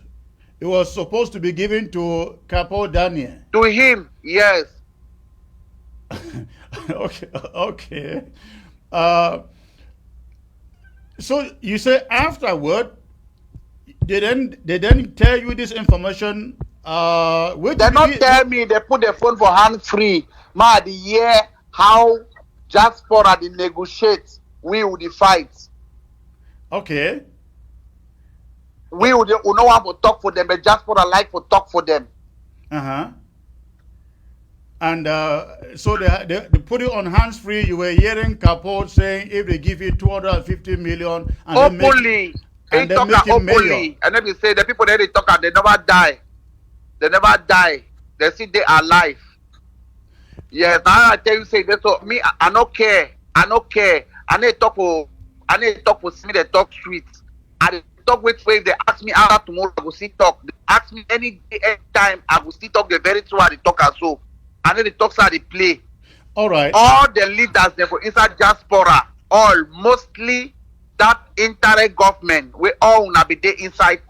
it was supposed to be given to Capo Daniel. To him, yes. Okay. So you say afterward, they didn't tell you this information. They not tell me. They put the phone for hand free. Ma, the year how Diaspora they negotiate, we will fight. Okay. We would no want to talk for them, but Diaspora like to talk for them. And so they put it on hands free. You were hearing Capo saying if they give you 250 million and openly, they make him mayor. And then they say the people that they talk and they never die. They never die. They see they are alive. Yes, now I tell you say that. So me, I don't care. I need to talk for me. They talk sweet. I talk with way. They ask me how tomorrow I will still talk. They ask me any time I will still talk. The very true they talk as so. And then the talks are they play. All right. All the leaders they for inside Diaspora, all mostly that entire government, we all now be there inside,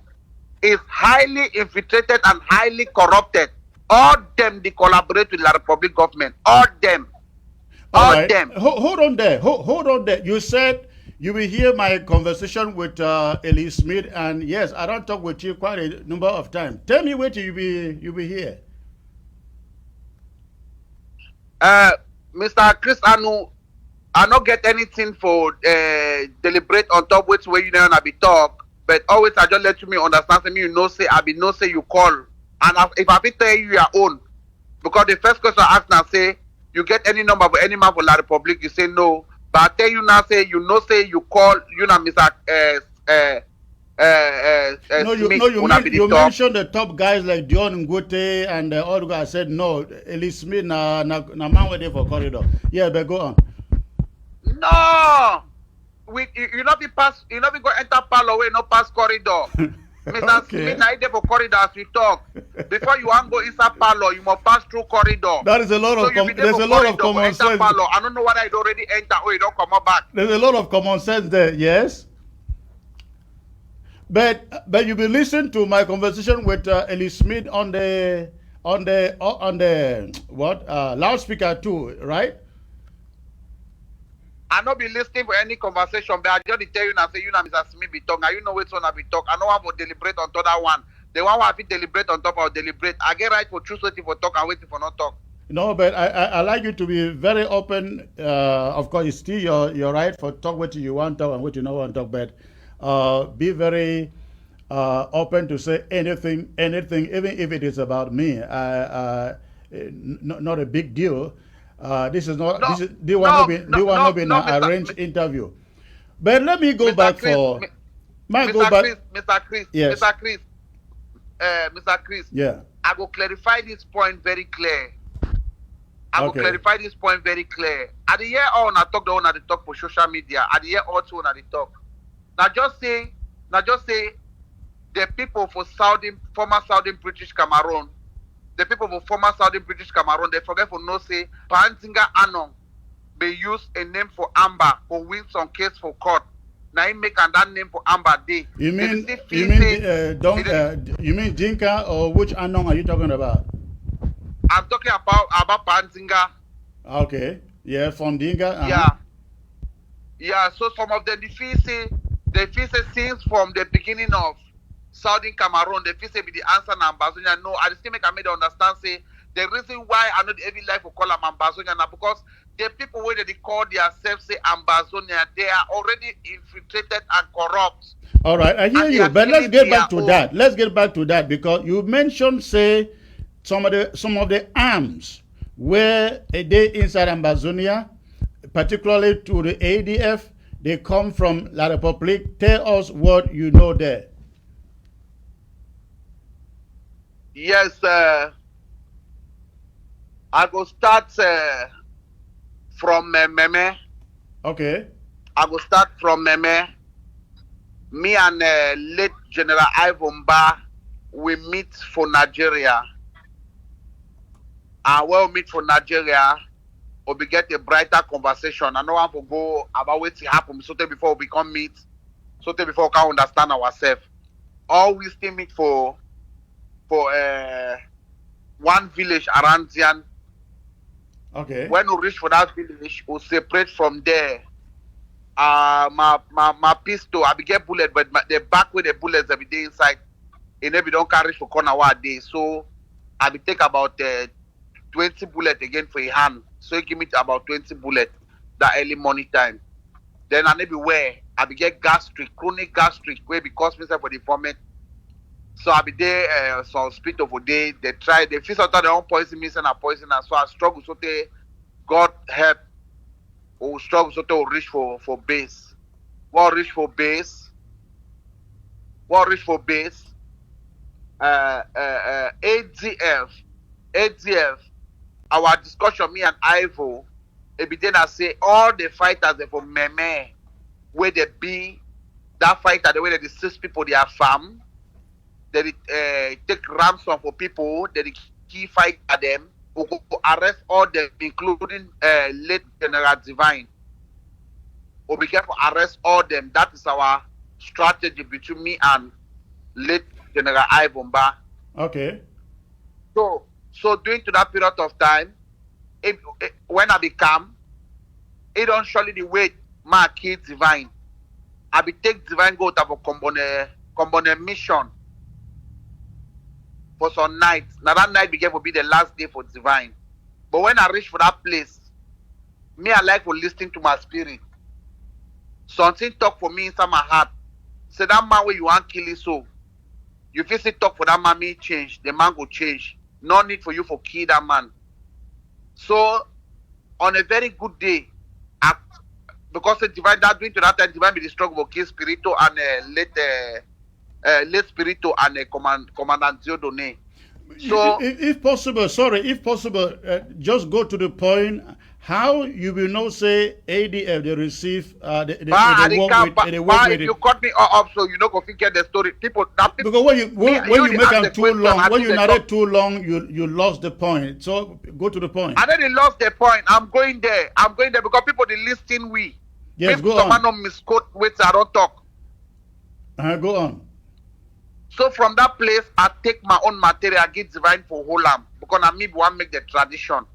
is highly infiltrated and highly corrupted. All them they collaborate with the Republic government. All them. All right. them. Hold on there. Hold on there. You said you will hear my conversation with Elise Smith, and yes, I don't talk with you quite a number of times. Tell me where you be here. Mr. Chris Anu, I not get anything for deliberate on top which way you know I be talk, but always I just let you understand me. You know say I be no say you call, and if I be tell you your own, because the first question I ask now say you get any number for any man for La Republic, you say no, but I tell you now say you know say you call you know Mr. You mentioned the top guys like Dion Ngote and all the guys. Said no, Elise Smith na man waiting for corridor. Yeah, but go on. No, you not be pass. You not be go enter parlor way, no pass corridor. Mr. Smith na there for corridor as we talk. Before you want go inside parlor, you must pass through corridor. That is a lot of there's a lot of common sense. Parlor. I don't know whether it already enter or you don't come back. There's a lot of common sense there. Yes. But you be listening to my conversation with Elise Smith on the loudspeaker too, right? I not be listening for any conversation, but I just tell you now say you know Mr. Smith be talk. Now you know which one I be talk. I know how to deliberate on top that one. The one who have to deliberate on top of deliberate. I get right for choose waiting for talk and waiting for not talk. No, but I like you to be very open. Of course, it's still your right for talk what you want to talk and what you don't want to talk, but be very open to say anything, even if it is about me. Not a big deal. This is not. No, this will not be an arranged interview. But let me go back for. Mr. Chris. Yes. Mr. Chris. Yeah. I will clarify this point very clear. At the year on, I talk the one at the talk for social media. At the year also, on the talk. Now just say, the people for former Southern British Cameroon, the people for former Southern British Cameroon, they forget for no say, Panzinga Anong, they use a name for Amber for win some case for court. Now he make that name for Amber Day. You mean Dinka, or which Anong are you talking about? I'm talking about Panzinga. Okay. Yeah, from Dinka. Yeah. So some of them they feel say since from the beginning of Southern Cameroon, they feel say be the answer na Ambazonia. No, I still make a understand say the reason why I know the every life will call them Ambazonia now because the people where they call themselves say Ambazonia, they are already infiltrated and corrupt. All right, I hear you, but let's get back to that. Let's get back to that because you mentioned say some of the arms where they inside Ambazonia, particularly to the ADF, they come from La République. Tell us what you know there. Yes, I go start from Meme. Okay. I go start from Meme. Me and late General Ivomba, we meet for Nigeria. And when we meet for Nigeria, we get a brighter conversation. I know I will go about what happened so before we can meet, so before we can understand ourselves. All we still meet for one village around Zian. Okay. When we reach for that village, we separate from there. My pistol, I be get bullet, but the back with the bullets every day inside, and maybe don't carry for corner one day. So I be take about 20 bullets again for a hand. So he give me about 20 bullets that early morning time. Then I maybe where I be get gastric, chronic gastric, where because me for the vomit. So I be there some spit of a day. They feel sometimes they don't poison me, and I poison, and so I struggle so they God help. Or struggle so to reach for base. What reach for base? ADF. Our discussion, me and Ivo, then I say all the fighters from Meme, where they be that fighter, the way that the 6 people they are farm, they take ransom for people, they key fight at them, who go arrest all them, including late General Divine. We be careful arrest all them. That is our strategy between me and late General Ivomba. Okay. So during to that period of time, when I become, it don't surely the way my kids Divine. I be take Divine go to a combone mission for some night. Now that night began to be the last day for Divine. But when I reach for that place, me I like to listen to my spirit. Something talk for me inside my heart. Say that man where you want kill it so. You feel say talk for that man may change. The man go change. No need for you for kill that man. So on a very good day, because the Divine that doing to that time, Divine be the struggle for kill Spirito and late Spirito and Commandant Diodone. So if possible, just go to the point. How you will not say ADF they receive you cut me up so you know go get the story. People because when you make them too long, when you narrate too long, you lost the point. So go to the point. I already lost the point. I'm going there because people they listen we. Yes, if go someone on. don't misquote wait I don't talk. Go on. So from that place, I take my own material, I get Divine for Holam because I me want make the tradition.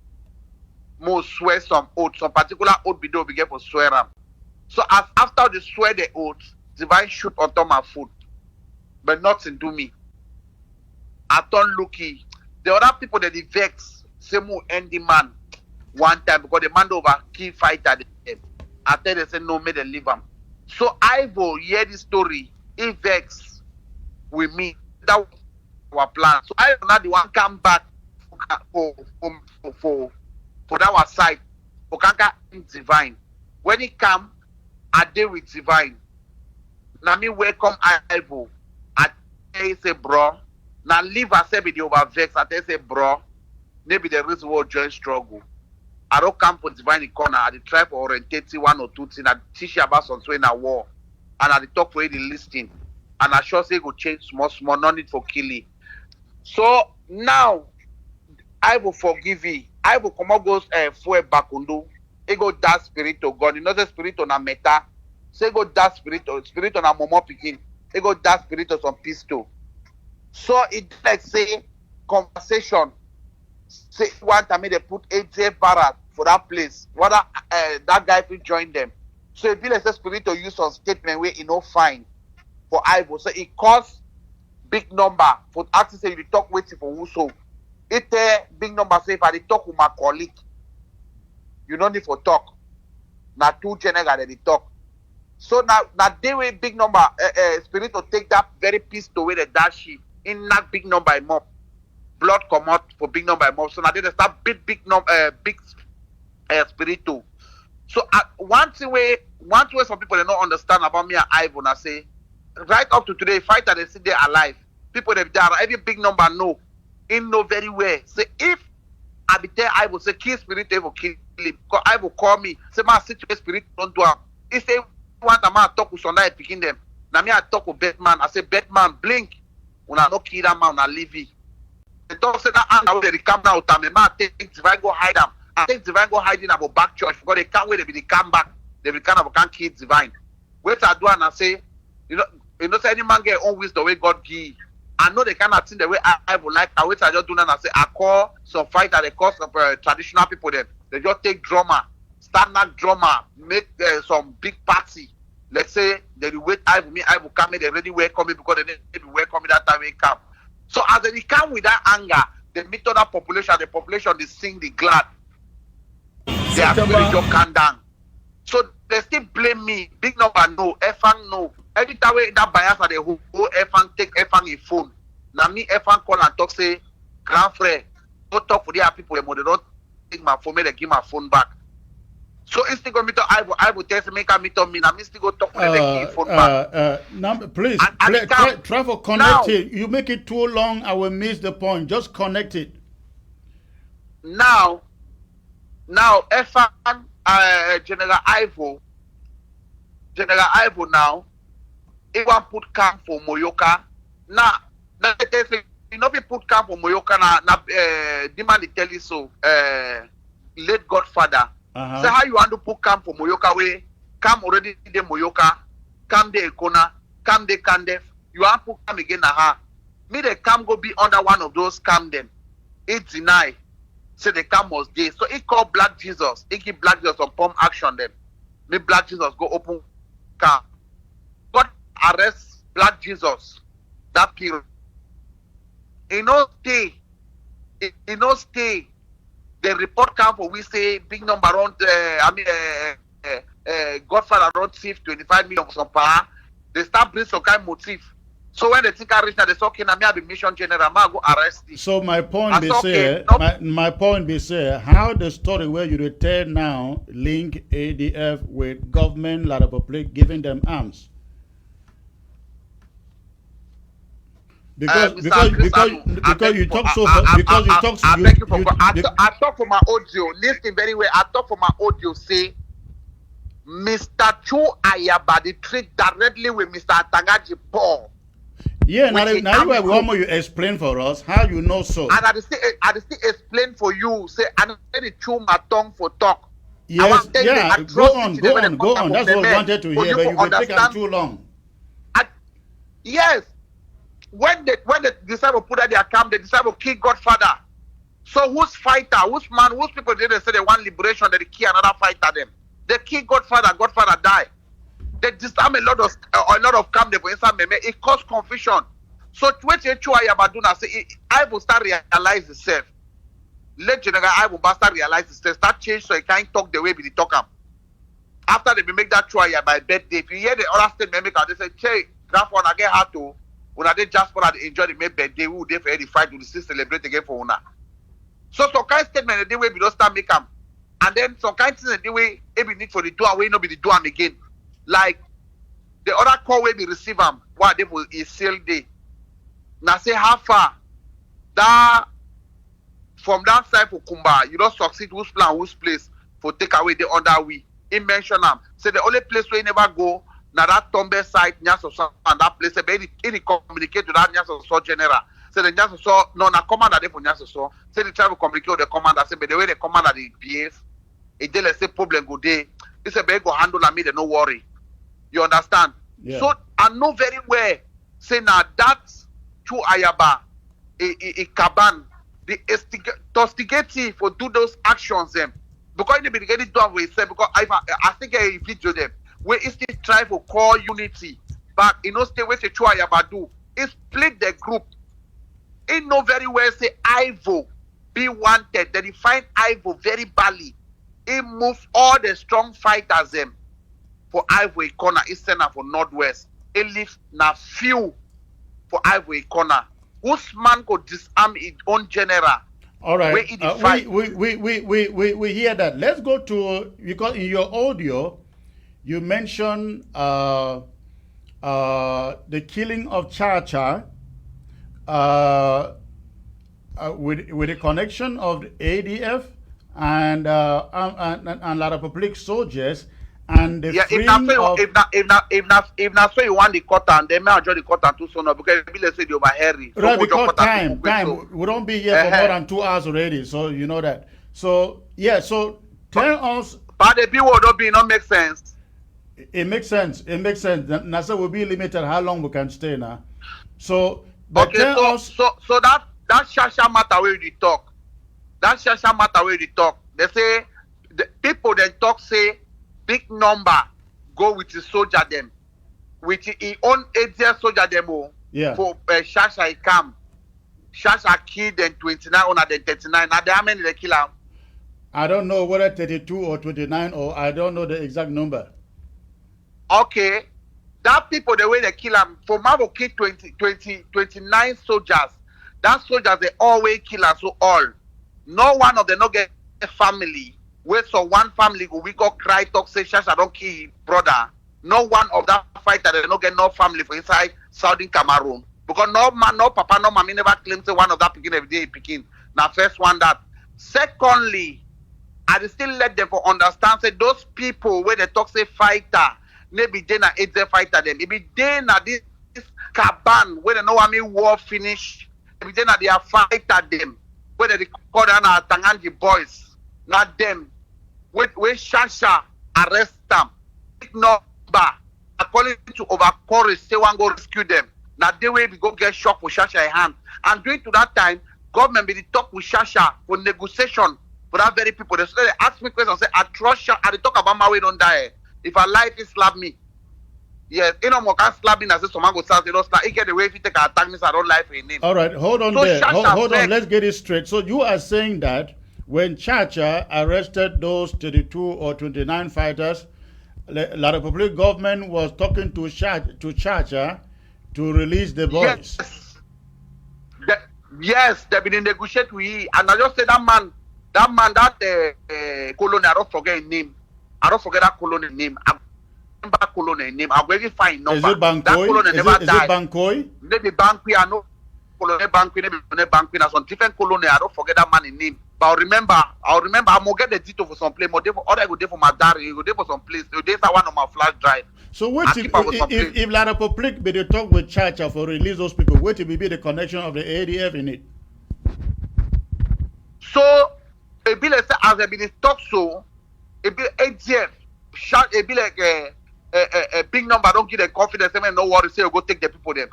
More swear some oath, some particular oath be get for swear them. So as after they swear the oath, Divine shoot on top my foot, but nothing do me. I turn lucky. The other people that they vex, say more end the man one time because the man over key fighter them. After they say no, may they leave him. So I will hear the story. He vex with me. That was our plan. So I will not the one come back for that was side for Kanka Divine. When he come, I deal with Divine. Now me welcome Ivo. I say bro. Now leave herself with the over vex. I say bro. Maybe the reason why join struggle. I don't come for Divine in corner. I try for orientate 1 or 2 things. I teach you about something in a war. And I talk for the listing. and I sure say go change small, no need for killing. So now I will forgive you. I will come out goes for bakundu. It go that spirit of God. You know the spirit on a meta. Say go that spirit on a momo pikin. It go that spirit of some pistol. So it like say conversation. Say one time they put AJ Barrett for that place. Whether that guy will join them. So it be like the spirit to use some statement where it no fine for Ivo. So it costs big number for actually say you talk waiting for who so. It big number say if I talk with my colleague, you don't need for talk. Now two general that they talk. So now they way big number spirit to take that very piece to where the dash in that big number in mob. Blood come out for big number in mob. So now they start big number big spirit too. So one way some people they don't understand about me and Ivo, I say right up to today, fighter they see they alive. People they die every big number know. In know very well. Say if I be there, I will say kill spirit they will kill him. Because I will call me. Say my situation spirit don't do him. If they want a man talk with somebody picking them. Now me I talk with Batman. I say Batman blink. When I not kill that man, I leave it. They don't say that anger where they come now time. The man take divine go hide them. I think divine go hiding about back church because they can't wait. They come back. They will kind of can't kill divine. Wait I do and I say, you know say any man get own wisdom the way God give. I know they cannot think the way I would like. I wait I just do that and I say I call some fighter, they call some traditional people then. They just take drummer, standard drummer, make some big party. Let's say they wait I will come in, they already welcome me because they welcome me that time they come. So as they come with that anger, they meet other population, the population they sing the glad. They are really just calm down. So they still blame me. Big number no, Efang no. Every time that bias are the who Efang take Efang in phone. Now me Efang call and talk say, grand frère, don't talk for the other people, they don't take my phone, they give my phone back. So instead go meet I will test make a meet on me. Now me still go talk for them, they give phone back. Please, try for connect it. You make it too long, I will miss the point. Just connect it. Now Efang General Ivo now, he want put camp for Moyoka. Now they say, you know, we put camp for Moyoka now. Demand they tell you so. Late Godfather. So how you want to put camp for Moyoka? Way camp already the Moyoka, camp the Ekona, camp the Kandef. You want to put camp again? Me the camp go be under one of those camp them. It deny. Say the camp was there. So he called Black Jesus. He give Black Jesus some pump action them. Me Black Jesus go open camp. God arrest Black Jesus. That period. He no stay. The report camp for we say big number around Godfather around thief 25 million for some power. They start bring some kind of motive. So when they think I reach now, they say, okay, now me have a mission general, I go arrest it. So my point be say, my point be say, how the story where you return now link ADF with government, La Republic giving them arms? Because you talk so because you talk so I talk for my audio. Listen very well. I talk for my audio. Say, Mr. Chu Ayaba, they treat directly with Mr. Atangaji Paul. Yeah, now we want you explain for us how you know so. And I still explain for you. Say, I don't chew my tongue for talk. Yes, yeah. Go on. That's what I wanted to hear, but you will take it too long. Yes. When the disciple put at their camp, the disciple killed Godfather. So whose fighter, whose people did they say they want liberation, they kill another fighter them. They kill Godfather died. They disarm a lot of camp they inside me. It caused confusion. So when Yabaduna say I will start realize itself. Let General I will start realize itself. Start change so he can't talk the way they talk him. After they make that choice by birthday, if you hear the other statement maker, they say, "Che, grandfather, I get hard to." When they just for that enjoy the May birthday, who they for the fight to still celebrate again for una. So some kind of statement the way we don't start make them. And then some kind of things the way every need for the do away, no be the do am again. Like the other call way we receive them, what they will is sale day. Now say how far that from that side for Kumba, you don't succeed whose plan, whose place for take away the other way. He mention them. Say the only place where you never go, Now that Tombe side, Nyasoso, and that place, any communicate to that Nyasoso general. Say the Nyasoso, no, na commander there for Nyasoso. Say the try to communicate with the commander. Say, but the way the commander they behave, it dey say problem go there. He say, "Be go handle and me, they no worry." You understand? Yeah. So I know very well. Say now that Chu Ayaba, a Kaban, the instigating for do those actions them. Because they be getting done with say because I think I video them where it still try to call unity, but you know stay with the Chu Ayaba do. It split the group. It know very well say Ivo be wanted. They define Ivo very badly. It move all the strong fighters them for Ivory corner, eastern and for northwest. It leave na few for Ivory corner. Usman could disarm his own general. All right. Where he fight. We hear that. Let's go to, because in your audio you mentioned the killing of Chacha with the connection of the ADF and a lot of public soldiers and the freeing of... If not so you want the cotton, they may enjoy the cotton too soon because people say they over hairy. Right, because time. We don't be here for more than 2 hours already, so you know that. So yeah, so tell us. But the people don't be not make sense. It makes sense. It makes sense. NASA will be limited how long we can stay now. So but okay, tell us. So that Shasha matter where you talk. That Shasha matter where you talk. They say the people then talk say big number go with the soldier them, with his own 80 soldier them. Yeah. For Shasha he come. Shasha killed them 29 or then 39. Now how many they kill him? I don't know whether 32 or 29 or I don't know the exact number. Okay. That people the way they kill him for Marvel kill 29 soldiers. That soldiers they always kill us so all. No one of them no get a family. Where so one family we go cry talk say Shasha don't kill brother. No one of that fighter they no get no family for inside Southern Cameroon. Because no man, no papa, no mommy never claim say one of that picking every day picking. Now first one that. Secondly, I still let them for understand say those people where they talk say fighter, maybe they na 80 fighter them. Maybe they na this Kaban where they know I mean war finish. Maybe they na they are fighter them. Where they call them Tanganji boys. Not them. Where Shasha arrest them. Big number. According to overcourage, say one go rescue them. Now they way we go get shot for Shasha in hand. And during to that time, government be talk with Shasha for negotiation for that very people. They ask me questions, say I trust Shasha. I talk about my way don't die. If I lie, it slap me. Yes, you know, more can slap me and say someone go start, they don't start. He get the way if you take an attack me, so I don't lie for him. All right, hold on so there. Hold on, said, let's get it straight. So you are saying that when Chacha arrested those 32 or 29 fighters, La Republic government was talking to Chacha to release the boys. Yes, they've been negotiating with him. And I just say that man, colonel, I don't forget his name. I don't forget that colonel name. I remember colonel name. I'm very fine number. Is it Bankoi? That colonel never died. Is it Bankoi? Maybe Bankoi, I know colonel Bankoi, maybe Bankoi. There's some different colonel. I don't forget that man's name. But I'll remember, I'm gonna get the detail for some place. More for other go there for my diary, go there for some place. There's one on my flash drive. So what if La Republic be the talk with Chacha for release those people, what will be the connection of the ADF in it? So it be like as they be talk so, it be ADF, it be like a big number. Don't give them confidence. They no worry. Say you go take the people them.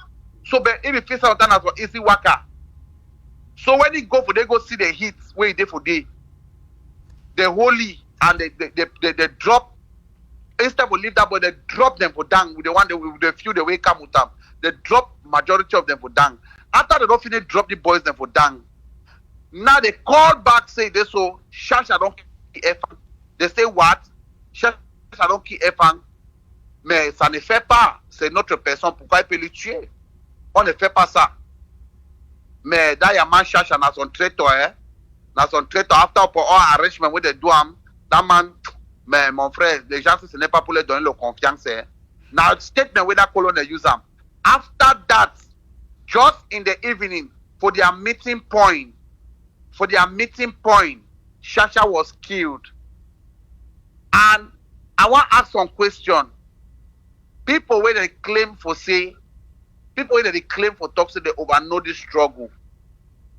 So but if you feel something as for easy worker. So when they go see the hits where they for day, the holy and they drop instead of leave that, but they drop them for down with the one the few the way come with them. They drop majority of them for down. After they don't finish drop the boys them for down. Now they call back say they so Shasha don't kill Efang. They say what? Shasha don't kill Efang. Mais ça ne fait pas. C'est notre personne. Pourquoi il peut le tuer? On ne fait pas ça. Mais that your man Shasha na son traitor, na son traitor after pour all arrangement with the douane, that man, mais mon frère, les gens ce n'est pas pour leur donner leur confiance. Now statement with that colonel use them. After that, just in the evening, for their meeting point, Shasha was killed. And I want to ask some question. people where they claim for say, people where they claim for talk say they overknow this struggle.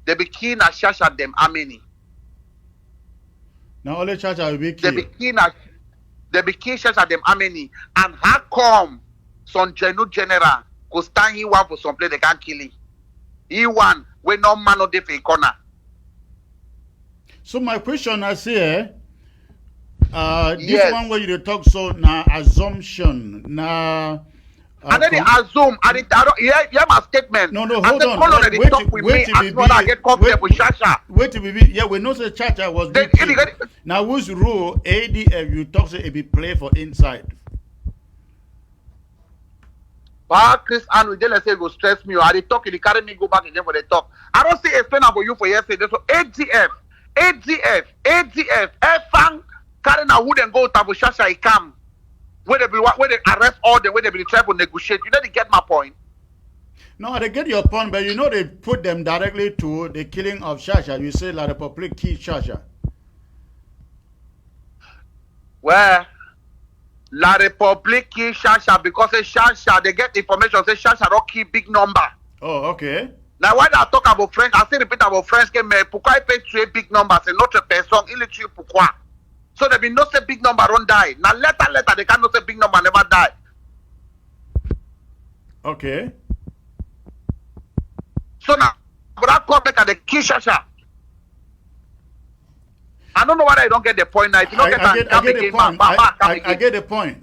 They be keen at shasha them how many? Now only shasha will be They key. be keen shasha them how many? And how come some general go stand he one for some place they can't kill him? He one when no man no dey for a corner. So my question is here, this Yes. one where you talk so na assumption, na And then they assume, and it, I don't, yeah, my statement. No, hold and on. Color they talk with me, as well I get comfortable with Shasha. Wait, yeah, we know say Chacha was Then, big. Now whose rule ADF you talk say it be play for inside? But Chris Anu, they say go stress me. Or they talk, they carry me go back again for the talk. I don't say explain about you for yesterday. So ADF, Fang carry na wood and go to Shasha he come. Where they arrest all them, where they be try to negotiate. You know they get my point. No, they get your point, but you know they put them directly to the killing of Shasha. You say La Republic killed Shasha. Where La Republic kill Shasha because Shasha they get information say Shasha don't keep big number. Oh, okay. Now when I talk about French, I say repeat about French que mais pourquoi il peut tuer big number? C'est notre personne, il le tue pourquoi? So there be no say big number don't die. Now later they cannot say big number never die. Okay. So now but I come back at the kill Shasha. I don't know why I don't get the point now. If you don't I get the point. I get the point.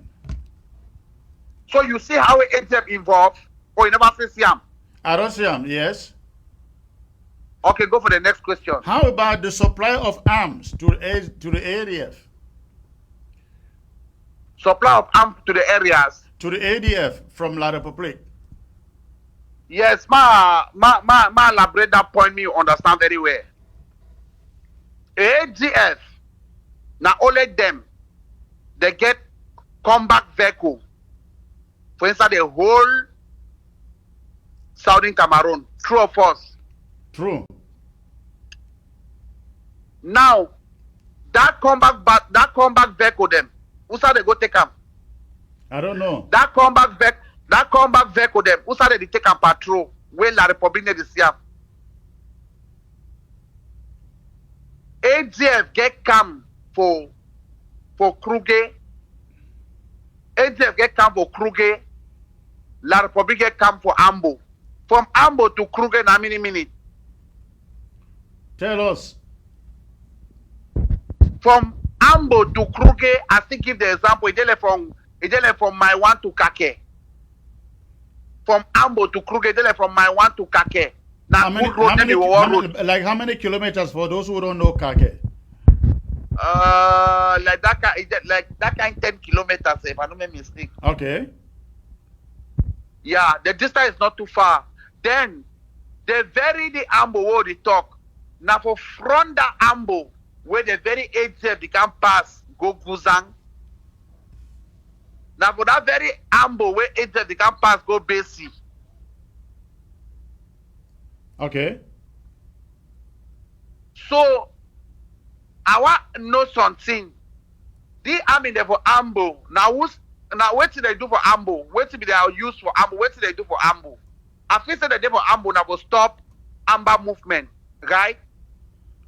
So you see how ATF involved, or you never see him? I don't see him, yes. Okay, go for the next question. How about the supply of arms to the ADF? Supply of arms to the areas? To the ADF from La Republic. Yes, ma elaborate that point me understand very well. AGF, now only them, they get combat vehicle for inside the whole Southern Cameroon. True or false? True. Now, that combat vehicle them, who said they go take them? I don't know. That combat vehicle them, who said they take them patrol? Where La Republic they see them? ADF get come for Kruger. ADF get come for Kruger. La Republic get come for Ambo. From Ambo to Kruger, how many minutes? Tell us. From Ambo to Kruger, I think give the example. It's from my one to Kake. From Ambo to Kruger, it's from my one to Kake. Now, how many kilometers for those who don't know Kake? Like that kind 10 kilometers, if I don't make mistake. Okay. Yeah, the distance is not too far. Then the Ambo where they talk. Now for front the Ambo, where the very ATF they can pass, go Guzang. Now for that very Ambo where ATF they can pass, go Besi. Okay. So I want to know something. The army there for Ambo. Now what did they do for Ambo? What did they use for Ambo? What did they do for Ambo? I feel that they did for Ambo now will stop Amber movement, right?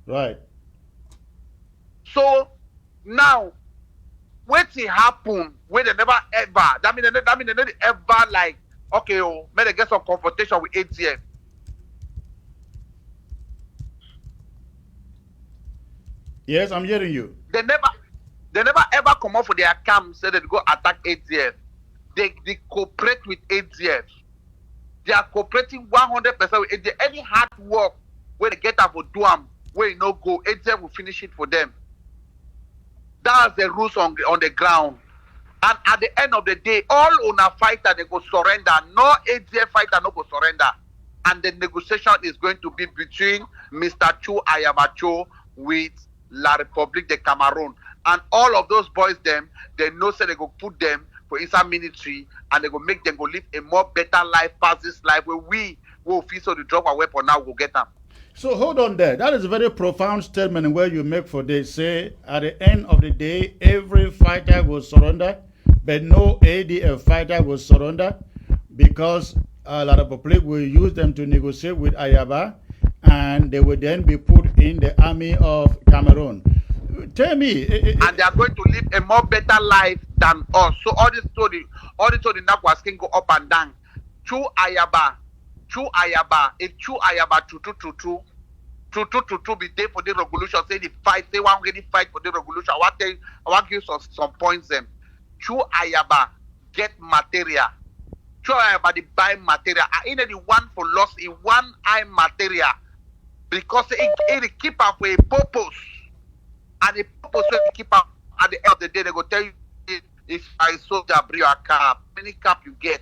Right. So now what will happen when they never ever? That mean they never ever like okay, may they get some confrontation with ATF. Yes, I'm hearing you. They never ever come up for their camp say they go attack ATF. They cooperate with ATF. They are cooperating 100% with ATF. Any hard work where they get up for do them, where you no go, ATF will finish it for them. That's the rules on the ground. And at the end of the day, all on a fighter they go surrender. No ATF fighter no go surrender. And the negotiation is going to be between Mr. Chu Ayamacho with La Republique de Cameroon. And all of those boys them, they know say they go put them for inside military and they go make them go live a more better life past this life where we will feel so to drop our weapon now we'll get them. So hold on there. That is a very profound statement where you make for they say at the end of the day every fighter will surrender but no ADF fighter will surrender because La Republic will use them to negotiate with Ayaba, and they will then be put in the army of Cameroon. Tell me, and they are going to live a more better life than us. So all this story Nakwas can go up and down. Chu Ayaba, if Chu Ayaba to be there for the revolution, say the fight, say one really fight for the revolution. I want to give some points them. Chu Ayaba get material. Chu Ayaba they buy material. I ain't the one for loss in one eye material because it keep up with a purpose. And the purpose will keep up at the end of the day, they go tell you if I soldier bring your cap, how many cap you get?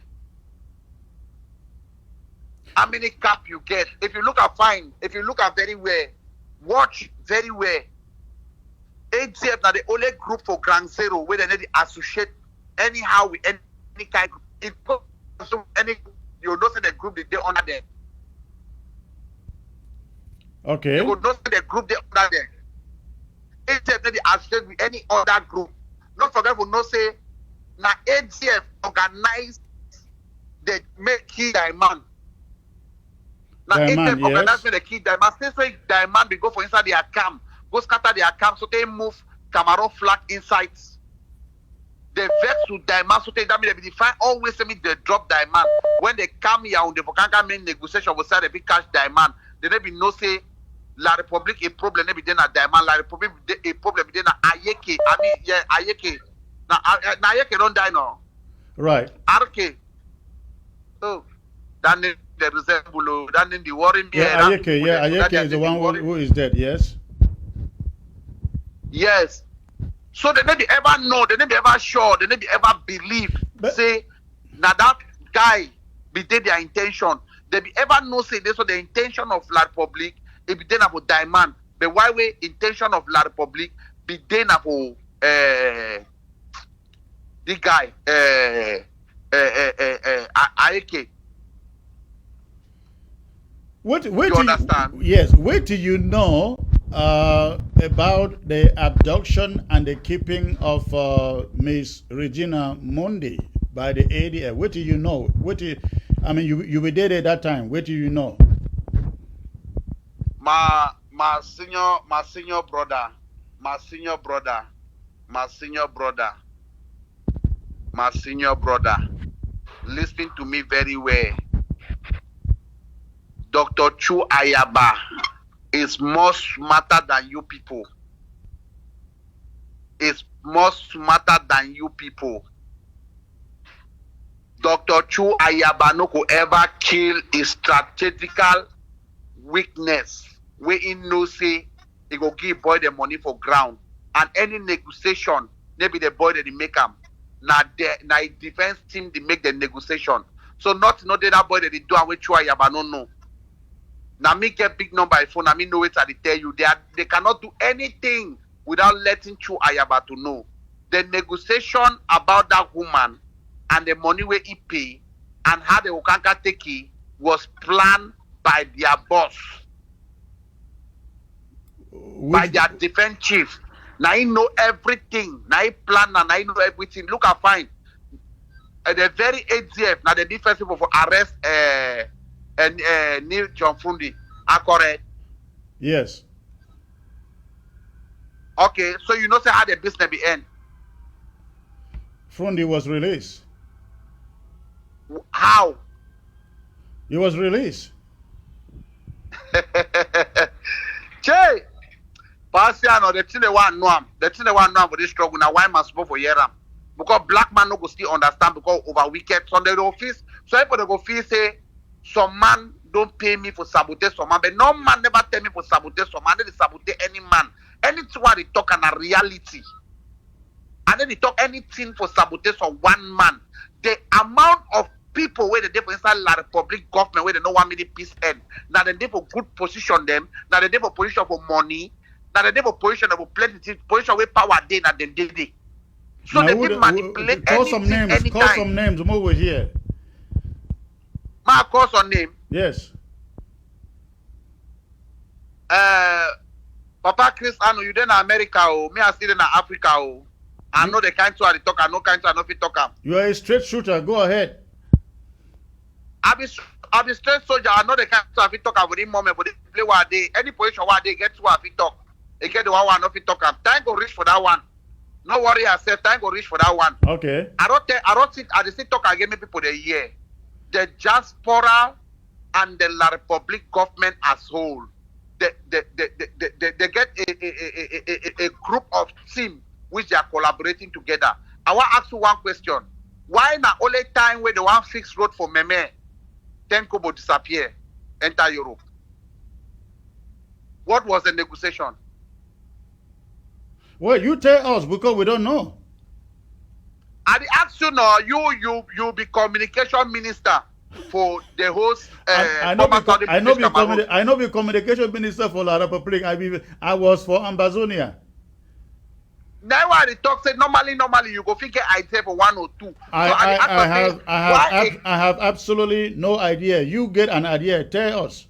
How many cap you get? If you look at fine, if you look at very well, watch very well. AGF now the only group for Ground Zero where they need to associate anyhow with any kind of it so any you know say the group they under them. Okay. You will not say the group they under them. AGF need to associate with any other group. Not forget we not say now AGF organize the make key diamond. Now AGF organize the key diamond. Say diamond they go for inside their camp. Go scatter their camp so they move Cameroon flag inside. They vex with diamond so they define always say me they drop diamond. When they come here on the Vokanka main negotiation we say they be cash diamond. They never know say La Republique a problem never then a diamond. La Republique a problem then a Ayeke. I mean yeah Ayeke. Now Ayeke don't die now. Right. RK. So that name the resemble that name the worry me. Yeah, Ayeke. Yeah, Ayeke is the one who is dead. Yes. Yes. So they never ever know, they never ever sure, they never ever believe. Say, now that guy be there their intention. They be ever know say this was the intention of La Republique, it be then about diamond. But why way intention of La Republique be then about the guy Aike. What you understand? Yes. Wait till you know about the abduction and the keeping of Miss Regina Mundi by the ADF. What do you know? I mean, you were there at that time. What do you know? My senior brother, listen to me very well. Dr. Chu Ayaba is more smarter than you people. Dr. Chu Ayaba no could ever kill his strategical weakness. Where he knows say he go give boy the money for ground. And any negotiation, maybe the boy that they make him. Now defense team they make the negotiation. So not that boy that they do and with Chu Ayaba no. Now me get big number phone. Now me know it. I tell you, they cannot do anything without letting Chu Ayaba to know. The negotiation about that woman and the money where he pay and how the Okanka take it was planned by their boss, by their defense chief. Now he know everything. Now he plan and I know everything. Look at fine. The very ADF now the defense people for arrest Neil John Fundi are correct? Yes. Okay, so you know say how the business be end. Fundi was released. How? He was released. Che, Pasiano, the thing they want know for this struggle now. Why must support for Yeram? Because black man no go still understand because over wicked. So they go feel. So if they go feel say some man don't pay me for sabotage some man, but no man never tell me for sabotage some man. They sabotage any man. Anything what they talk and a reality. And then they talk anything for sabotage for one man. The amount of people where they for inside La Republic government where they don't want me the peace end. Now they for good position them. Now they for position for money. Now they for position for plenty position where power day now them day. So now, they did manipulate call some names. Anytime. Call some names. I'm over here. My call some name. Yes. Papa Chris Anu, you then America, oh, me I still in Africa, oh. I know the kind to I talk, I know kind to I know fit talk am. You are a straight shooter. Go ahead. I be straight soldier, I know the kind to I fit talk am within moment, but they play what they any position what they get to I fit talk. They get the one I know fit talk am. Time go reach for that one. No worry yourself, time go reach for that one. Okay. I don't think I still talk again me people the year. The diaspora and the La Republic government as whole. They get a group of team which they are collaborating together. I want to ask you one question. Why na only time where the one fixed road for Meme, 10 kobo disappear, enter Europe? What was the negotiation? Well, you tell us because we don't know. I ask you now, you be communication minister for the host. I know be communication minister for La Republic. I was for Ambazonia. Now why they talk say normally you go figure idea for 1 or 2. I have absolutely no idea. You get an idea, tell us.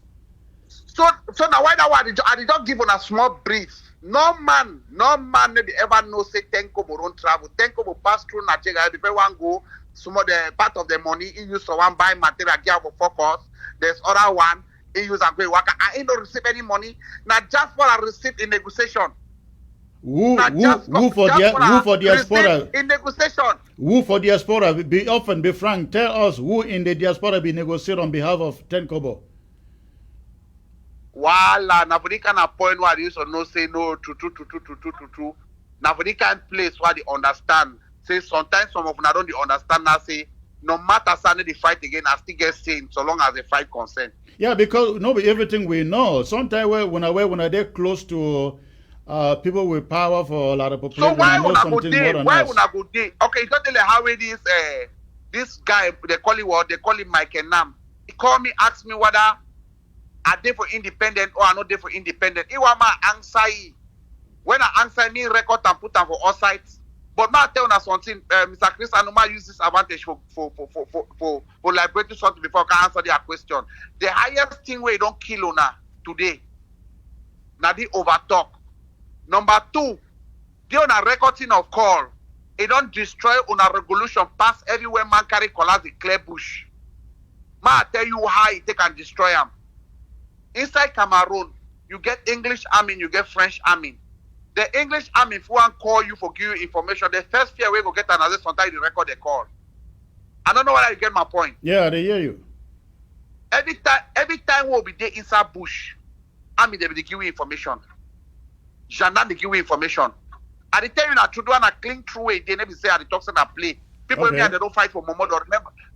So now why that one I did not give on a small brief. No man maybe ever know say 10 kobo don't travel. 10 kobo pass through Nigeria before one go. Some of the part of the money he use for one buy material get for focus. There's other one he use and go work. I ain't don't receive any money. Now just for a receipt in negotiation. Who for diaspora? In negotiation. Who for diaspora? Be frank. Tell us who in the diaspora be negotiate on behalf of 10 kobo. Wala, na for the kind of point where they used to know say no, true. Na for the kind of place where they understand. Say sometimes some of them don't understand now say no matter Sunday they fight again, I still get sane so long as they fight consent. Yeah, because not everything we know. Sometimes when I they close to people with power for a lot of people. So why would I go there? Why would I go there? Okay, it's not tell how it is. This guy they call him Mike Nam. He called me, asked me whether are they for independent or are not they for independent. He want my answer. When I answer me, record and put them for all sides. But now tell us something, Mr. Chris Anu use this advantage for liberating something before I can answer their question. The highest thing where you don't kill Una today, now they overtalk. Number 2, they on a recording of call. It don't destroy Una regulation pass everywhere man carry collapse the clear bush. Ma tell you how it take and destroy them. Inside Cameroon, you get English army, you get French army. The English army, if one call you for give you information, the first fear we go get another sometimes you record the call. I don't know whether you get my point. Yeah, they hear you. Every time we'll be there inside bush, army they will give you information. Gendarme they give you information. I tell you that to do a clean through it, they never say at the talks and play. People okay. They don't fight for Momo.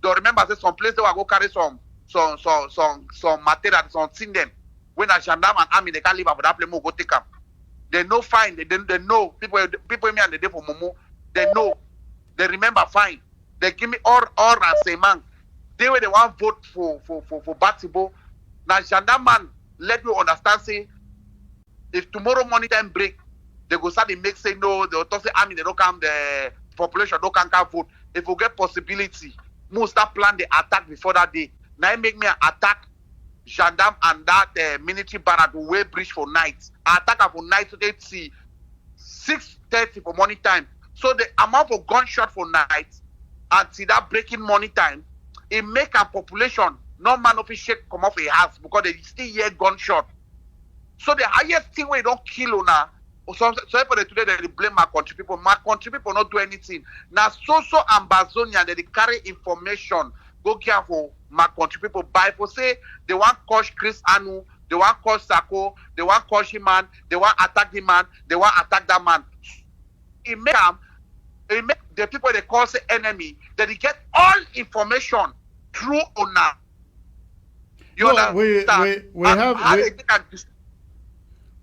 Don't remember say some place they will go carry some material, some thing them. When a gendarme and army they can't leave for that place, go take them. They know fine. They know people me and the day for Momo. They know. They remember fine. They give me all and say man. They were the one vote for Batibo. Now gendarme man let me understand say if tomorrow morning time break, they go start the make say no, they will talk say army they don't come, the population don't come vote. If we get possibility, we start plan the attack before that day. Now it make me attack gendarme and that military barrack way bridge for night. I attack for night to 6:30 for morning time. So the amount of gunshot for night until that breaking morning time, it make a population no man of shake come off a house because they still hear gunshot. So the highest thing we don't kill now. So for the today they blame my country people. My country people not do anything. Now so Ambazonia they carry information. Go careful, my country people buy for say they want coach Chris Anu, they want coach Sako, they want coach him man, they want attack the man, they want attack that man. It make the people they call say enemy that they get all information through Ona. You understand?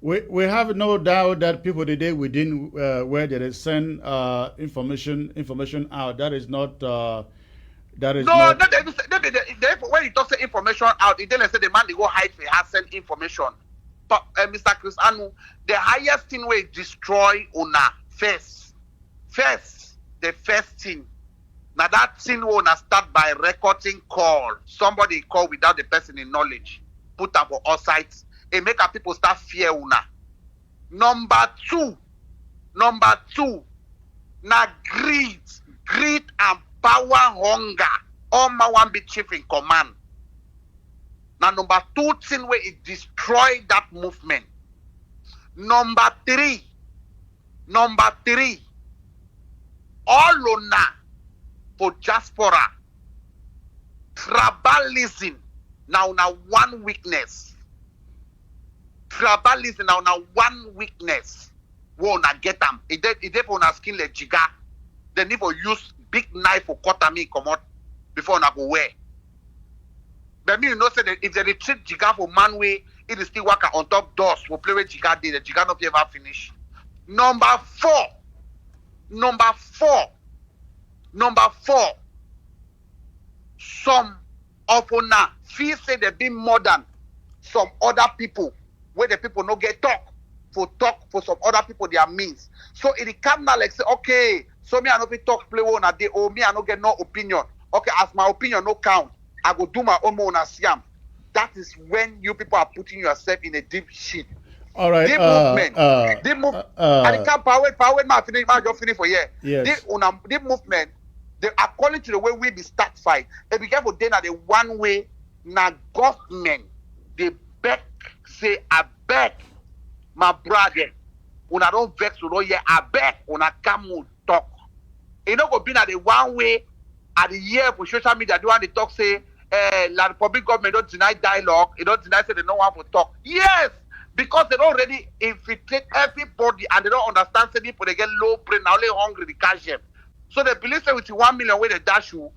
We have no doubt that people today within where they send information out. That is not. That is no. Not... When you talk say information out, it doesn't say the man they go hide for has send information. But Mr. Chris Anu, the highest thing we destroy Una first, the first thing. Now that thing will start by recording call. Somebody call without the person in knowledge. Put up for all sites. It make people start fear Una. Number two, Now greed and power hunger. All my one be chief in command. Now number 2 thing where it destroy that movement. Number three, all ona for diaspora. Tribalism now one weakness. Tribalism now one weakness. We wanna get them. If on a skin like jiga, they need to use big knife for cut me come out before I go wear. But me, you know, say that if they retreat jiga for man way, it is still work on top doors. We play with jiga day. The jiga not ever finish. Number four. Some of una feel say they be more than some other people where the people no get talk for some other people their means. So it come now like say, okay, so me I no be talk play one a day, or me I no get no opinion. Okay, as my opinion no count, I go do my own siam. That is when you people are putting yourself in a deep shit. All right. Deep movement. And it can't power my finish, my just finish for here. Yes. The movement, they according to the way we be start fight, they be careful then the one way na government they beg say I beg my brother. Una don't vex to know here, I beg una come talk. You know go be na the one way at the year for social media do want to talk say la Republic government don't deny dialogue, it don't deny say they don't want to talk. Yes, because they don't already infiltrate everybody and they don't understand say people they get low brain now they hungry the cash them. So they believe that with 1 million where they dash you,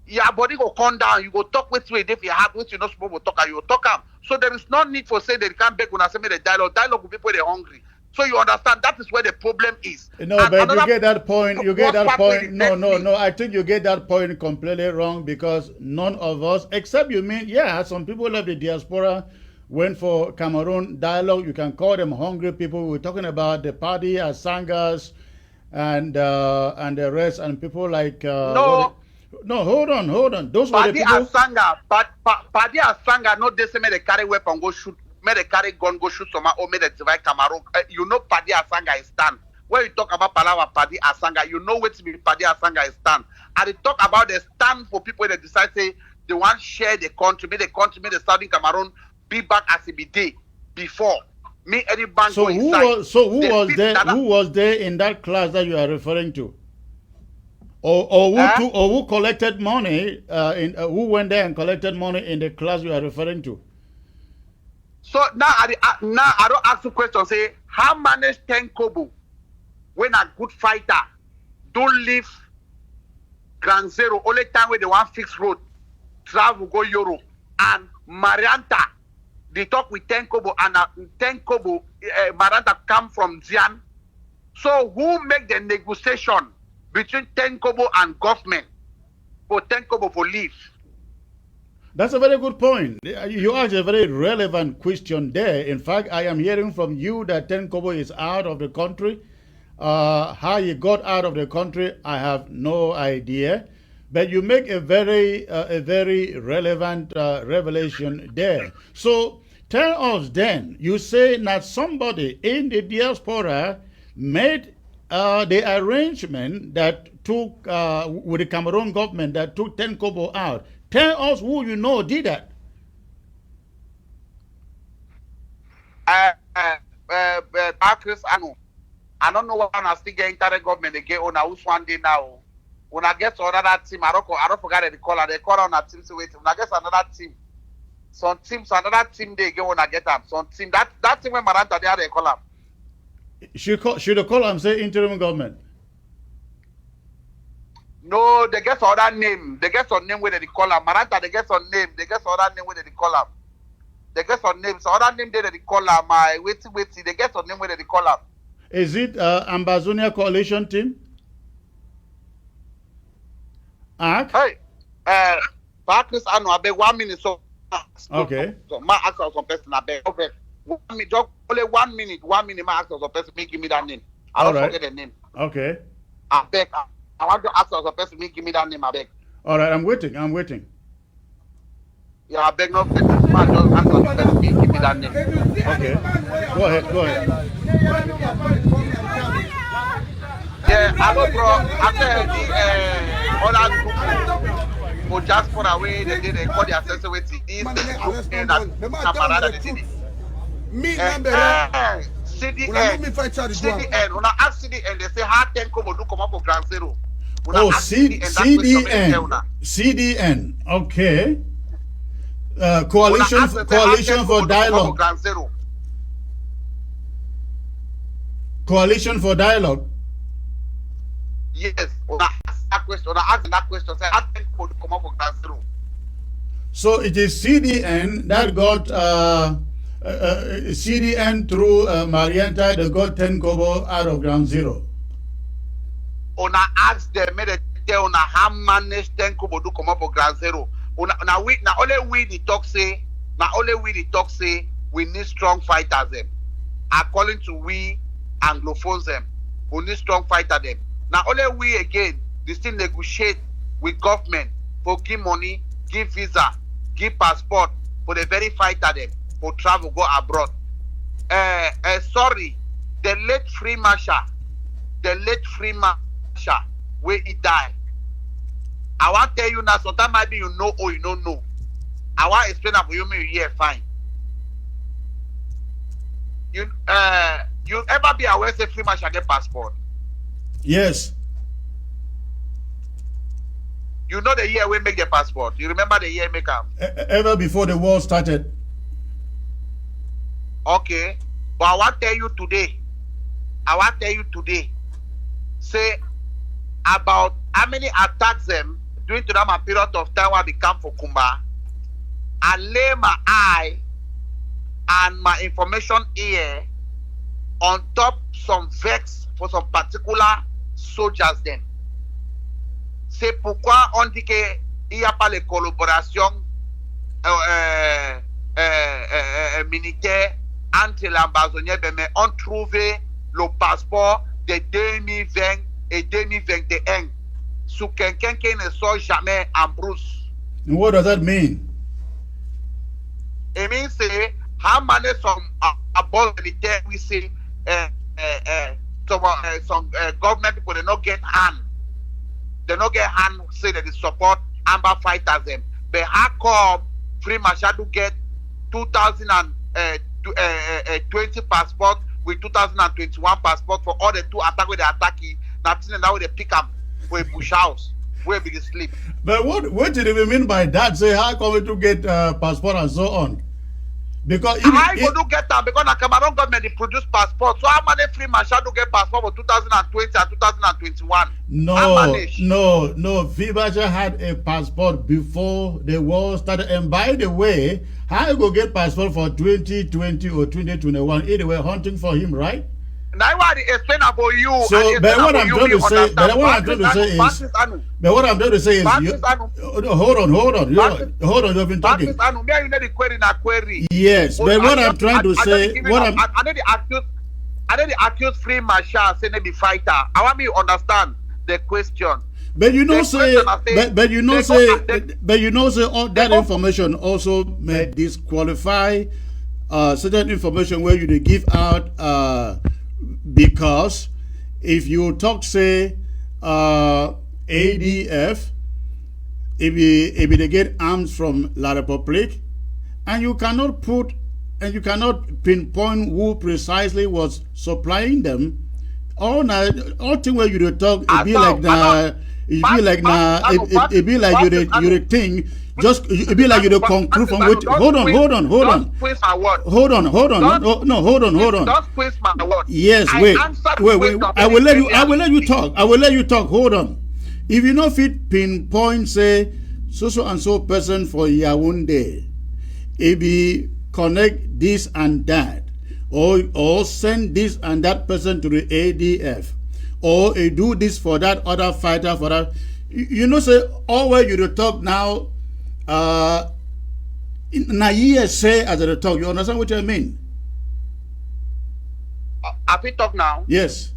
your body go come down, you go talk with you if you have with you not supposed to talk and you talk am. So there is no need for say they can't beg when I say me the dialogue with people they hungry. So you understand that is where the problem is. No, and but you get that point. You get that point. No. I think you get that point completely wrong because none of us, except you mean, yeah, some people of the diaspora went for Cameroon dialogue. You can call them hungry people. We're talking about the party Asangas and the rest and people like no, hold on. Those were the people. Party Asanga, no they say me they carry weapon go shoot. May they carry gun go shoot someone or may they divide Cameroon. You know Padi Asanga is stand. When you talk about Palawa Padi Asanga, you know what to be Padi Asanga is stand. And they talk about the stand for people that decide say they want to share the country, may the Southern Cameroon be back as it be day before. Me any bank so go who inside. Who was there in that class that you are referring to? Or who collected money who went there and collected money in the class you are referring to? So now I don't ask you question. Say how manage 10 kobo when a good fighter don't leave Grand Zero only time when they want fixed road travel go Europe and Marianta they talk with 10 kobo and 10 kobo Marianta come from Zian. So who make the negotiation between 10 kobo and government for 10 kobo for leave? That's a very good point. You asked a very relevant question there. In fact, I am hearing from you that 10 Kobo is out of the country. How he got out of the country, I have no idea. But you make a very relevant revelation there. So tell us then, you say that somebody in the diaspora made the arrangement that took, with the Cameroon government that took 10 Kobo out. Tell us who you know did that. Chris Anu. I don't know what I'm still getting internet government again on who's one day now. When I get to another team, I don't forget the caller. They call on a team to wait. When I get to another team, some teams, another team they get when I get them. Some team that team when Maranta they call them. Should the call and say interim government? No, they get other name. They get some name where they call them. Maranta, they get some name. They get other name where they call them. They get some name. So other name they call them. Wait. They get some name where they call them. Is it Ambazonia coalition team? Hey, Chris Anu, I beg 1 minute. So okay. So my ask some person. I beg. Okay. 1 minute. Just only 1 minute. 1 minute. My ask some person. Give me that name. I don't forget the name. Okay. I beg. I want to ask some person. Give me that name. I beg. All right. I'm waiting. Yeah, I beg no. Man, just ask some person. Give me that name. Okay. Go ahead. Yeah, Hello, bro. After the other group for just for away, they call their assessment with this group and camarada. Me Nambere. CDN. When I ask CDN, they say how 10 come up for ground zero. Oh, CDN. Okay. Coalition for Dialogue. Coalition for Dialogue. Yes. When I ask that question, say how 10 come up for ground zero. So it is CDN that got CDN through Marianta, they got 10 kobo out of ground zero. Una ask them, may they tell una how manage 10 kobo do come up for ground zero. Now only we the talk say we need strong fighters them. According to we Anglophones them, we need strong fighters them. Now only we again, this thing negotiate with government for give money, give visa, give passport for the very fighter them for travel go abroad. Sorry, the late free marshal, where he died. I want to tell you now, sometimes maybe you know or you don't know. I want to explain that for you, maybe you hear fine. You ever be aware say free marshal get passport? Yes. You know the year we make the passport. You remember the year make up? Ever before the war started. Okay. But I want to tell you today. Say about how many attacks them during to that period of time when I become for Kumba. I lay my eye and my information here on top some vex for some particular soldiers then. C'est pourquoi on dit que il n'y a pas les collaborations militaires entre l'ambazonnier, mais on trouvait le passeport de 2020 et 2021 sur quelqu'un qui ne sort jamais en brousse. What does that mean? It means say how many some about military we say some government people they not get hand. They not get hand say that they support Amber fighters them. But how come Free Marshal do get 2020 passport with 2021 passport for all the two attack with the attacking? Now they pick up for a bush house where be the sleep. But what did you mean by that? Say how come we to get passport and so on? Because I go to get them because the Cameroon government they produce passport. So how many Free Marshal do get passport for 2020 and 2021? No. Free Marshal had a passport before the war started. And by the way, how you go get passport for 2020 or 2021? Either way, hunting for him, right? Now what I explain about you. So, but what I'm trying to say, is, hold on. You've been talking. Yes, but what I'm trying to say, I know the accused Free Marshal say they be fighter. I want me to understand the question. But you know, say all that information also may disqualify certain information where you give out. Because if you talk, say, ADF, if they get arms from La Republique, and you cannot pinpoint who precisely was supplying them, all thing where you talk, it be like you thing. Just it be like you the conclude from which. Hold on. Yes, wait. I will let you talk. Hold on. If you know fit pinpoint, say so and so person for Yaoundé, it be connect this and that, or send this and that person to the ADF, or do this for that other fighter for that. You know, say all where you the talk now. Say as a talk, you understand what I mean? Have we talk now? Yes.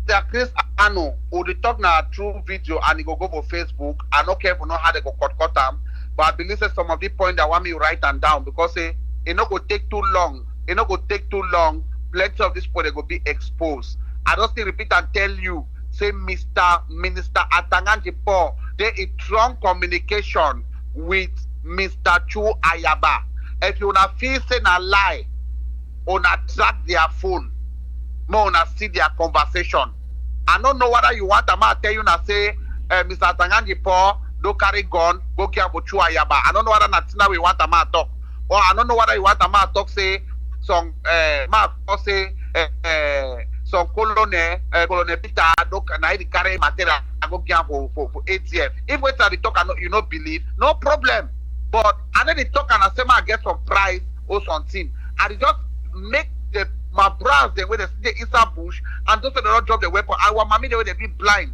The Chris Anu who the talk now through video and he go for Facebook. I don't care for know how they go cut them, but I believe some of the point that want me write them down because it not go take too long. Plenty of this point they go be exposed. I don't still repeat and tell you, say Mr. Minister Atanganjipo, there is strong communication with Mr. Chu Ayaba. If you wanna feel say a lie, wanna track their phone, more wanna see their conversation. I don't know whether you want to tell you now say Mr. Atanganjipo, don't carry gun, go care about Chu Ayaba. I don't know whether that's now we want to talk. Or I don't know whether you want to talk say some say some colonel Peter don't carry material and go get for ATF. If we try to talk and you not believe, no problem. But I know they talk and I say I get some price or something. And just make my brows the way they see inside bush and those that don't drop the weapon. I want mommy the way they be blind.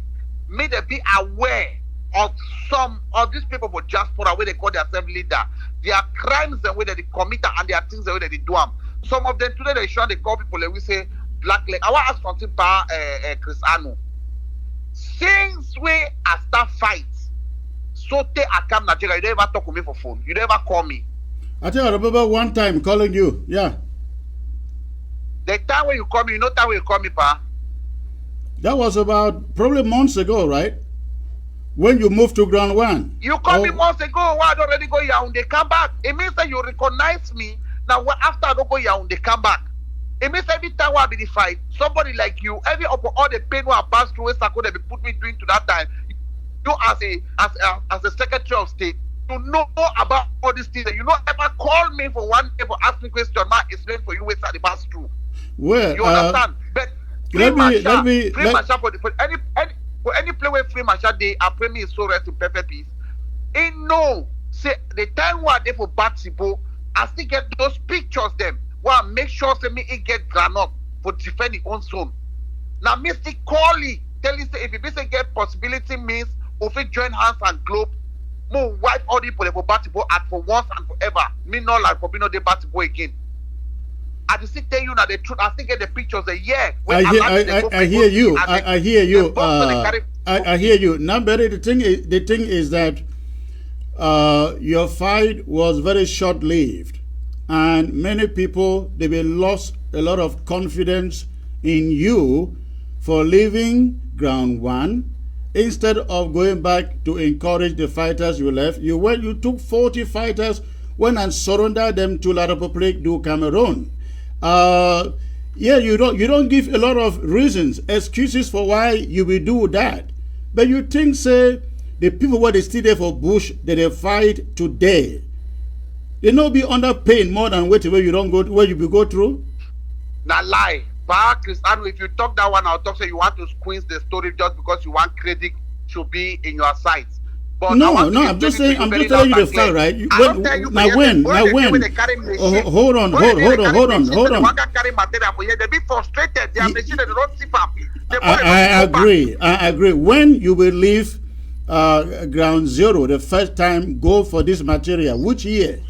May they be aware of some of these people for just for away they call themselves leader. Their crimes the way that they commit and their things the way that they do them. Some of them today they show they call people like we say black leg. I want to ask something about Chris Anu. Since we start fight, so they I come Nigeria, you don't ever talk with me for phone. You don't ever call me. I think I remember one time calling you. Yeah. The time when you call me, you know time when you call me, pa. That was about probably months ago, right? When you moved to ground one. You called me months ago. Why I don't already go Yaoundé, come back? It means that you recognize me. Now after I don't go Yaoundé, come back. It means every time I be the fight, somebody like you, every all the pain I pass through, they be put me through to that time. You as a Secretary of State, to know about all these things. You don't ever call me for one day for asking question. I explain for you where the pass through. Well, you understand? But let me for any play where free marshal day, I pray me is so rest in perfect peace. And no, say the time where they for Batsibo, I still get those pictures them. Well, make sure say me it get granite for defend his own zone. Now, Mr. Corley tell you say if you say get possibility means if it join hands and globe, more wipe all the people for Batsibo at for once and forever. Me not like for me no they Batsibo again. I just tell you now the truth. I still get the pictures a year. I hear you. I hear you. I hear you. Nambere, the thing is that your fight was very short-lived, and many people they lost a lot of confidence in you for leaving ground one instead of going back to encourage the fighters you left. You took 40 fighters, went and surrendered them to La République du Cameroon. Yeah, you don't give a lot of reasons, excuses for why you will do that. But you think, say, the people who are still there for Bush, that they fight today, they not be under pain more than where you will go through? Now lie. Pa Chris Anu, if you talk that one, I'll talk say you want to squeeze the story just because you want credit to be in your side. But no, I'm just telling you the fact, right? Hold on. They be frustrated. They are machine they don't see them. I agree. When you will leave ground zero the first time, go for this material, which year?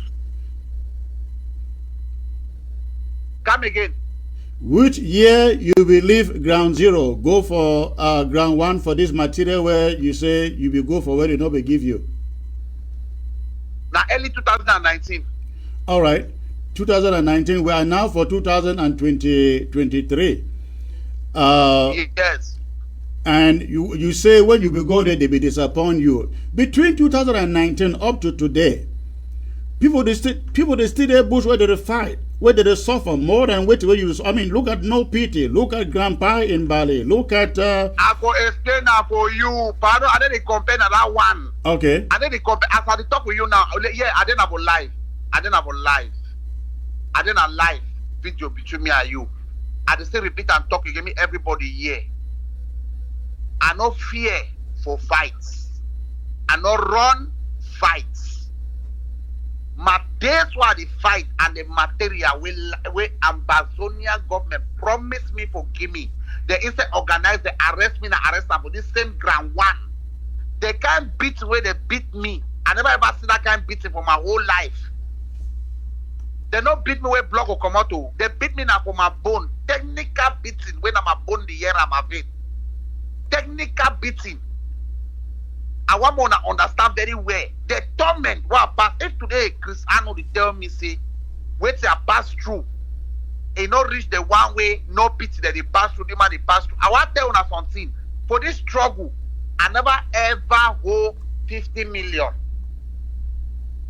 Come again. Which year you will leave ground zero, go for ground one for this material where you say you will go for where they nobody give you? Now early 2019. All right, 2019. We are now for 2023. Yes. And you say when you will go there, they will disappoint you. Between 2019 up to today, people they still there bush where they fight, where they suffer more than where you. I mean, look at No Pity, look at Grandpa in Bali, look at. I will explain that for you. Pardon, I didn't compare that one. Okay. I didn't compare. As I talk with you now, yeah, I didn't have a live. I didn't have a live video between me and you. I just still repeat and talk. You give me everybody here. I no fear for fights. I no run fights. My days were the fight and the material where Ambazonia government promised me for give me. They instead organize, they arrest me and arrest them for this same ground one. They can't beat the way they beat me. I never ever seen that kind of beating for my whole life. They don't beat me where block will come out to. They beat me now for my bone. Technical beating when I'm a bone the year I'm a vein. Technical beating. I want to understand very well the torment what I pass. If today Chris Anu tell me say, wait till I pass through it not reach the one way, no pity that they pass through, the man they pass through. I want to tell you something. For this struggle, I never ever hold 50 million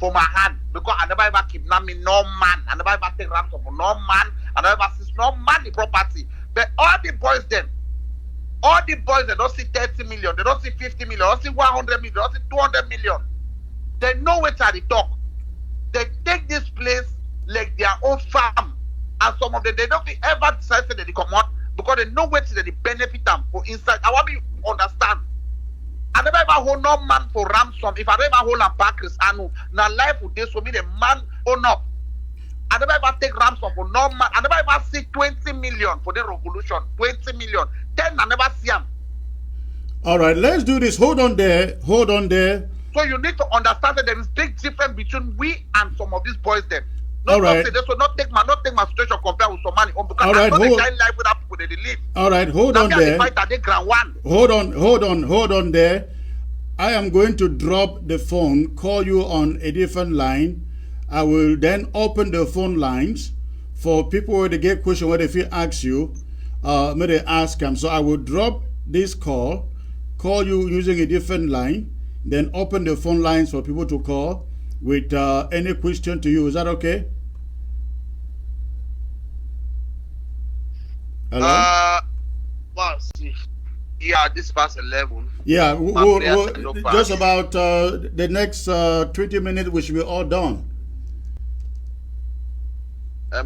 for my hand because I never ever kidnap me no man. I never ever take ransom for no man. I never ever seize no man the property. But all the boys them, they don't see 30 million, they don't see 50 million, they don't see 100 million, they don't see 200 million. They know what they talk. They take this place like their own farm. And some of them, they don't ever decide that they come out because they know what they benefit them for inside. I want you to understand. I never ever hold no man for ransom. If I never hold a back Chris Anu, now life would this for me, the man own up. I never ever take ransom for no man. I never ever see 20 million for the revolution. 20 million. 10 I never see them. All right, let's do this. Hold on there. Hold on there. So you need to understand that there is big difference between we and some of these boys them. All right. Say this will not take my situation compared with some money because all right, I know the kind life without people they live. All right, hold now on there. Hold on there. I am going to drop the phone, call you on a different line. I will then open the phone lines for people where they get question where if you ask you, may they ask them. So I will drop this call you using a different line, then open the phone lines for people to call with any question to you. Is that okay? Hello? Well, see. Yeah, this past 11. Yeah, just about the next 20 minutes, we should be all done.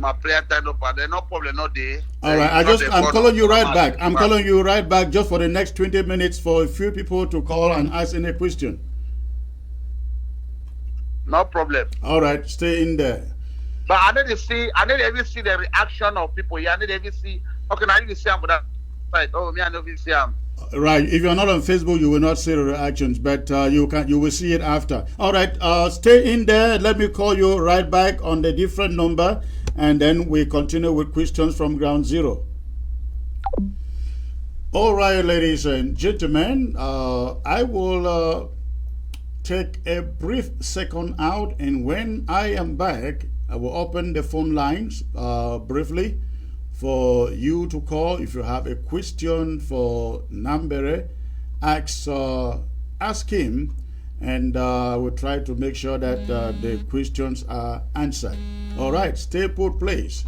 My prayer time, no problem, no day. All right, I'm calling you right back. I'm calling you right back just for the next 20 minutes for a few people to call and ask any question. No problem. All right, stay in there. But I need to see the reaction of people here. I need to see. Okay, I need to see them for that. Right. Oh, me, I know you see them. Right. If you're not on Facebook, you will not see the reactions, but you will see it after. All right. Stay in there. Let me call you right back on the different number, and then we continue with questions from ground zero. All right, ladies and gentlemen, I will take a brief second out, and when I am back, I will open the phone lines briefly for you to call. If you have a question for Nambere, ask him, and we'll try to make sure that the questions are answered. All right, stay put, please.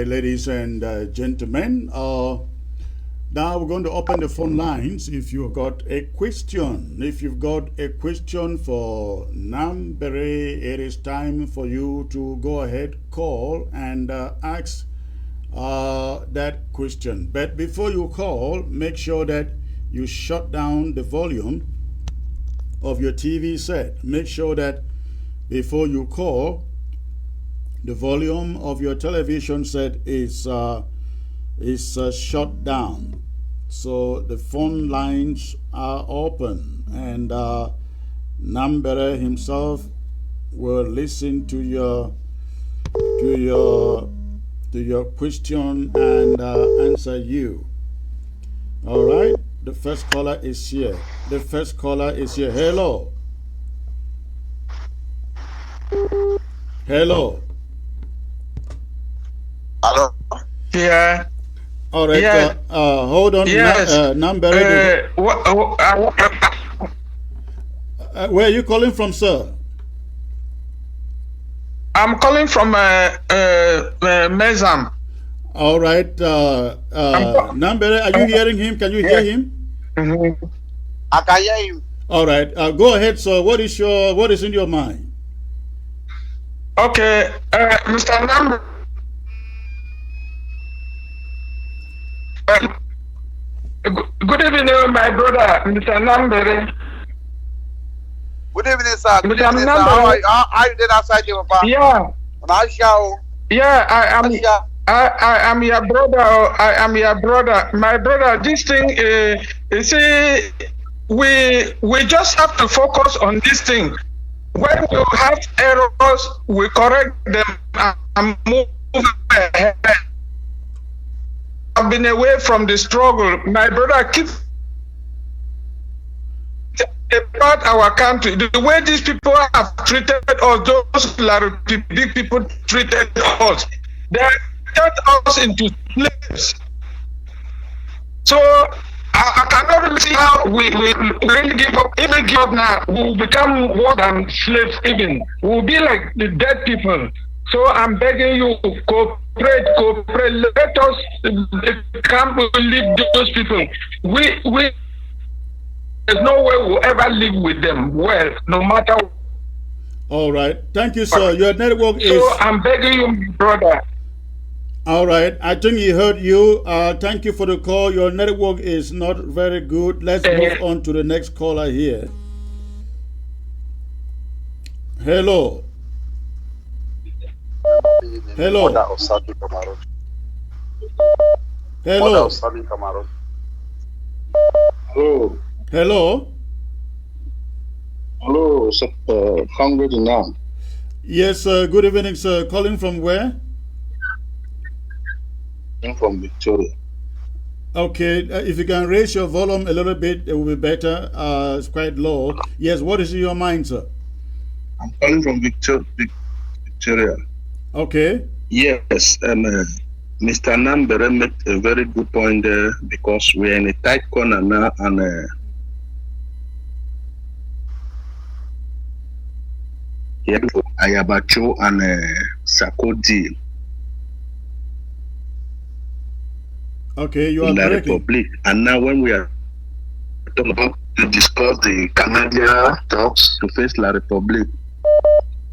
right, ladies and gentlemen. Now we're going to open the phone lines. If you've got a question, for Nambere, it is time for you to go ahead, call, and ask that question. But before you call, make sure that you shut down the volume of your TV set. Make sure that before you call, the volume of your television set is shut down. So the phone lines are open, and Nambere himself will listen to your question and answer you. All right. The first caller is here. Hello. Hello. Yeah. All right. Yeah. Hold on. Yes. Nambere. Where are you calling from, sir? I'm calling from Mezam. All right. Nambere, are you hearing him? Can you hear him? Mm-hmm. I can hear him. All right. Go ahead, sir. What is in your mind? Okay, Mr. Nambere. Good evening, my brother, Mr. Nambere. Good evening, sir. Good Mr. evening, sir. Nambere. How are you there outside your papa? Yeah. Yeah, I am your brother. I am your brother. My brother, this thing, you see, we just have to focus on this thing. When you have errors, we correct them and move ahead. I've been away from the struggle. My brother keeps about our country. The way these people have treated us, those big people treated us, they turned us into slaves. So I cannot really see how we really give up. If we give up now, we will become more than slaves even. We will be like the dead people. So I'm begging you, cooperate. Let us come leave those people. There's no way we'll ever live with them well, no matter. All right. Thank you, sir. Your network is... So I'm begging you, brother. All right. I think he heard you. Thank you for the call. Your network is not very good. Let's move on to the next caller here. Hello. Hello. Hello. Hello. Hello. Hello, Comrade Anu. Yes, good evening, sir. Calling from where? I'm from Victoria. Okay, if you can raise your volume a little bit, it will be better. It's quite low. Yes, what is in your mind, sir? I'm calling from Victoria. Okay. Yes, Mr. Nambere made a very good point there because we're in a tight corner now, and Ayabacho and Sako deal. Okay, you are in the breaking. Republic. And now when we are talking about to discuss the Canadian talks to face La Republic,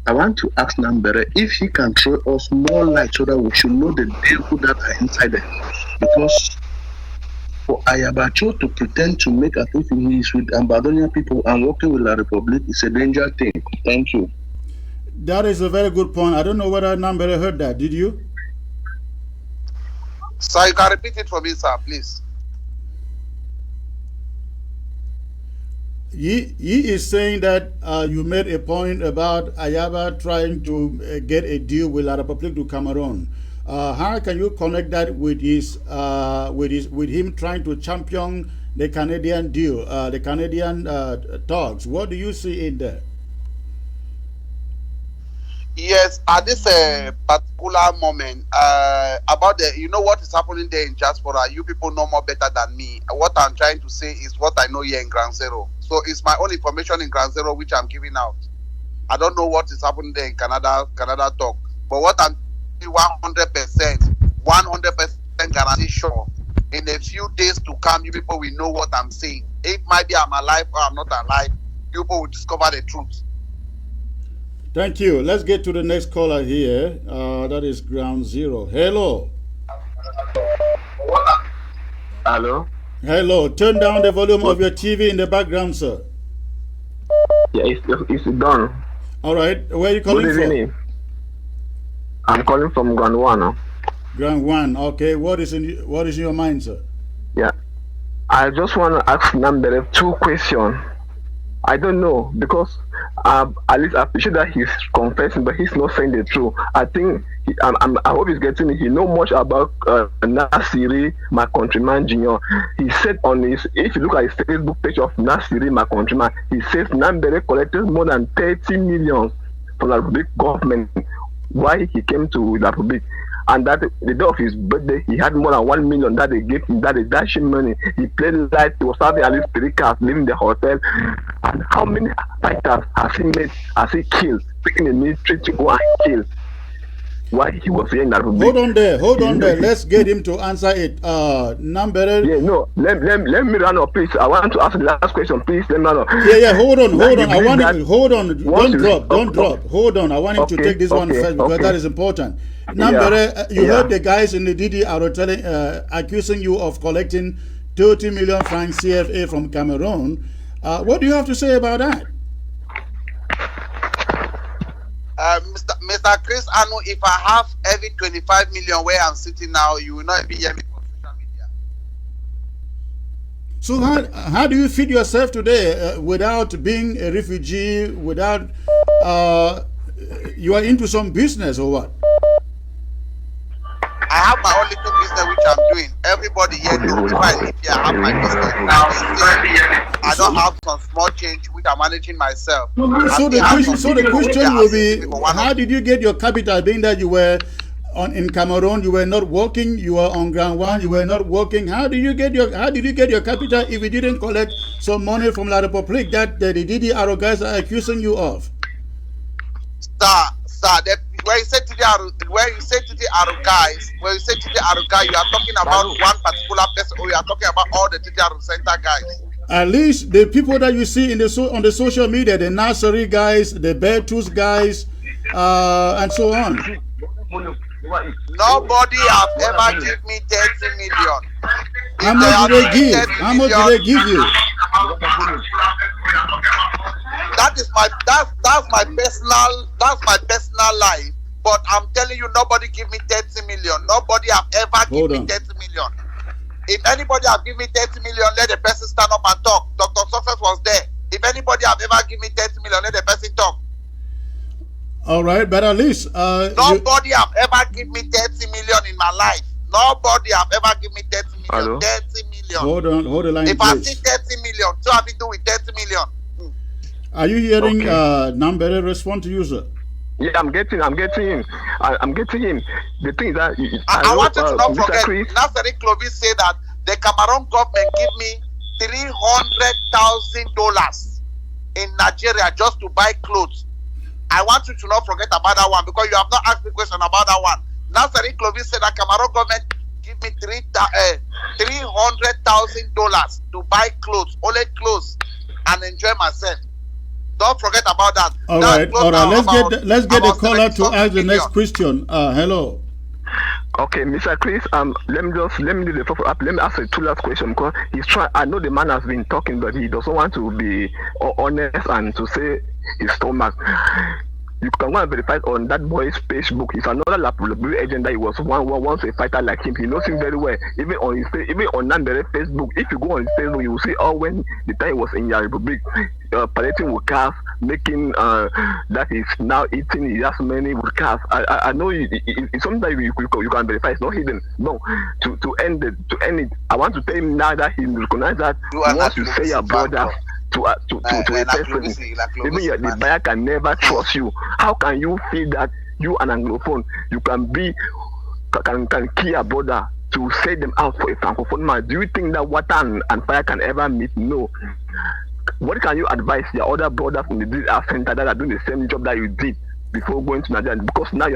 I want to ask Nambere if he can throw us more light so that we should know the people that are inside there. Because for Ayabacho to pretend to make as if he is with Ambazonian people and working with La Republic is a danger thing. Thank you. That is a very good point. I don't know whether Nambere heard that. Did you? Sir, you can repeat it for me, sir, please. He is saying that you made a point about Ayaba trying to get a deal with La Republique du Cameroon. How can you connect that with with him trying to champion the Canadian deal, the Canadian talks? What do you see in there? Yes, at this particular moment, about what is happening there in diaspora, you people know more better than me. What I'm trying to say is what I know here in Ground Zero. So it's my own information in Ground Zero which I'm giving out. I don't know what is happening there in Canada talk. But what I'm 100%, 100% guarantee sure. In a few days to come, you people will know what I'm saying. It might be I'm alive or I'm not alive. You people will discover the truth. Thank you. Let's get to the next caller here. That is Ground Zero. Hello. Hello. Hello. Turn down the volume of your TV in the background, sir. Yeah, it's done. All right. Where are you calling from? I'm calling from Ground One. Ground One. Okay. What is in your mind, sir? Yeah. I just want to ask Nambere 2 questions. I don't know because at least I appreciate that he's confessing, but he's not saying the truth. I think I hope he's getting it. He know much about Nasiri, my countryman junior. He said on his, if you look at his Facebook page of Nasiri, my countryman, he says Nambere collected more than 30 million from the Republic government while he came to the Republic. And that the day of his birthday, he had more than 1 million that they gave him, that they dashed him money. He played light, he was having at least 3 cars, living in the hotel. And how many fighters has he made, has he killed, taking the military to go and kill while he was here in the Republic? Hold on there. Let's get him to answer it. Nambere. Yeah, no, let me run up, please. I want to ask the last question, please. Let me run up. Yeah, hold on. I want him, hold on. Don't drop. Hold on. I want him to take this one first because that is important. Nambere, you heard the guys in the DDR telling, accusing you of collecting 30 million francs CFA from Cameroon. What do you have to say about that? Mr. Chris Anu, if I have every 25 million where I'm sitting now, you will not be hearing me on social media. So how do you feed yourself today without being a refugee, without you are into some business or what? I have my own little business which I'm doing. Everybody here knows if I live here, I have my business now. I don't have some small change which I'm managing myself. So the question will be, how did you get your capital, being that you were in Cameroon, you were not working, you were on Ground One, you were not working. How did you get your capital if you didn't collect some money from La République that the DDR guys are accusing you of? Sir, where you say to the Aru guys, you are talking about one particular person, or you are talking about all the DDR center guys. At least the people that you see on the social media, the nursery guys, the Beartooth guys, and so on. Nobody has ever given me 30 million. How much do they give? How much do they give you? That's my personal life. But I'm telling you, nobody give me 30 million. Nobody have ever given me 30 million. If anybody have given me 30 million, let the person stand up and talk. Dr. Success was there. If anybody have ever given me 30 million, let the person talk. All right, but at least nobody have ever given me 30 million in my life. Nobody have ever given me 30 million. Hello? 30 million. Hold the line. If I see 30 million, so have you do with 30 million? Are you hearing Nambere respond to you, sir? Yeah, I'm getting him. I'm getting him. The thing is that I want you to not forget. Nasiri Clovis said that the Cameroon government give me $300,000 in Nigeria just to buy clothes. I want you to not forget about that one because you have not asked the question about that one. Nasiri Clovis said that Cameroon government give me $300,000 to buy clothes, only clothes, and enjoy myself. Don't forget about that. All right. Let's get the caller to ask the next question. Hello. Okay, Mr. Chris. Let me do the follow up. Let me ask the 2 last question because he's trying. I know the man has been talking, but he doesn't want to be honest and to say his stomach. You can go and verify on that boy's Facebook. He's another Lapu agent that he was once a fighter like him. He knows him very well. Even on Nambere Facebook, if you go on his Facebook, you will see when the time he was in your Republic, parading with cars, making that he's now eating. He has many with cars. I know it's something that you can verify. It's not hidden. No, to end it, I want to tell him now that he recognize that once you say your brother to a person, even the buyer can never trust you. How can you feel that you an Anglophone, you can kill a brother to set them out for a Francophone man? Do you think that water and fire can ever meet? No. What can you advise your other brothers in the DDR center that are doing the same job that you did before going to Nigeria? Because now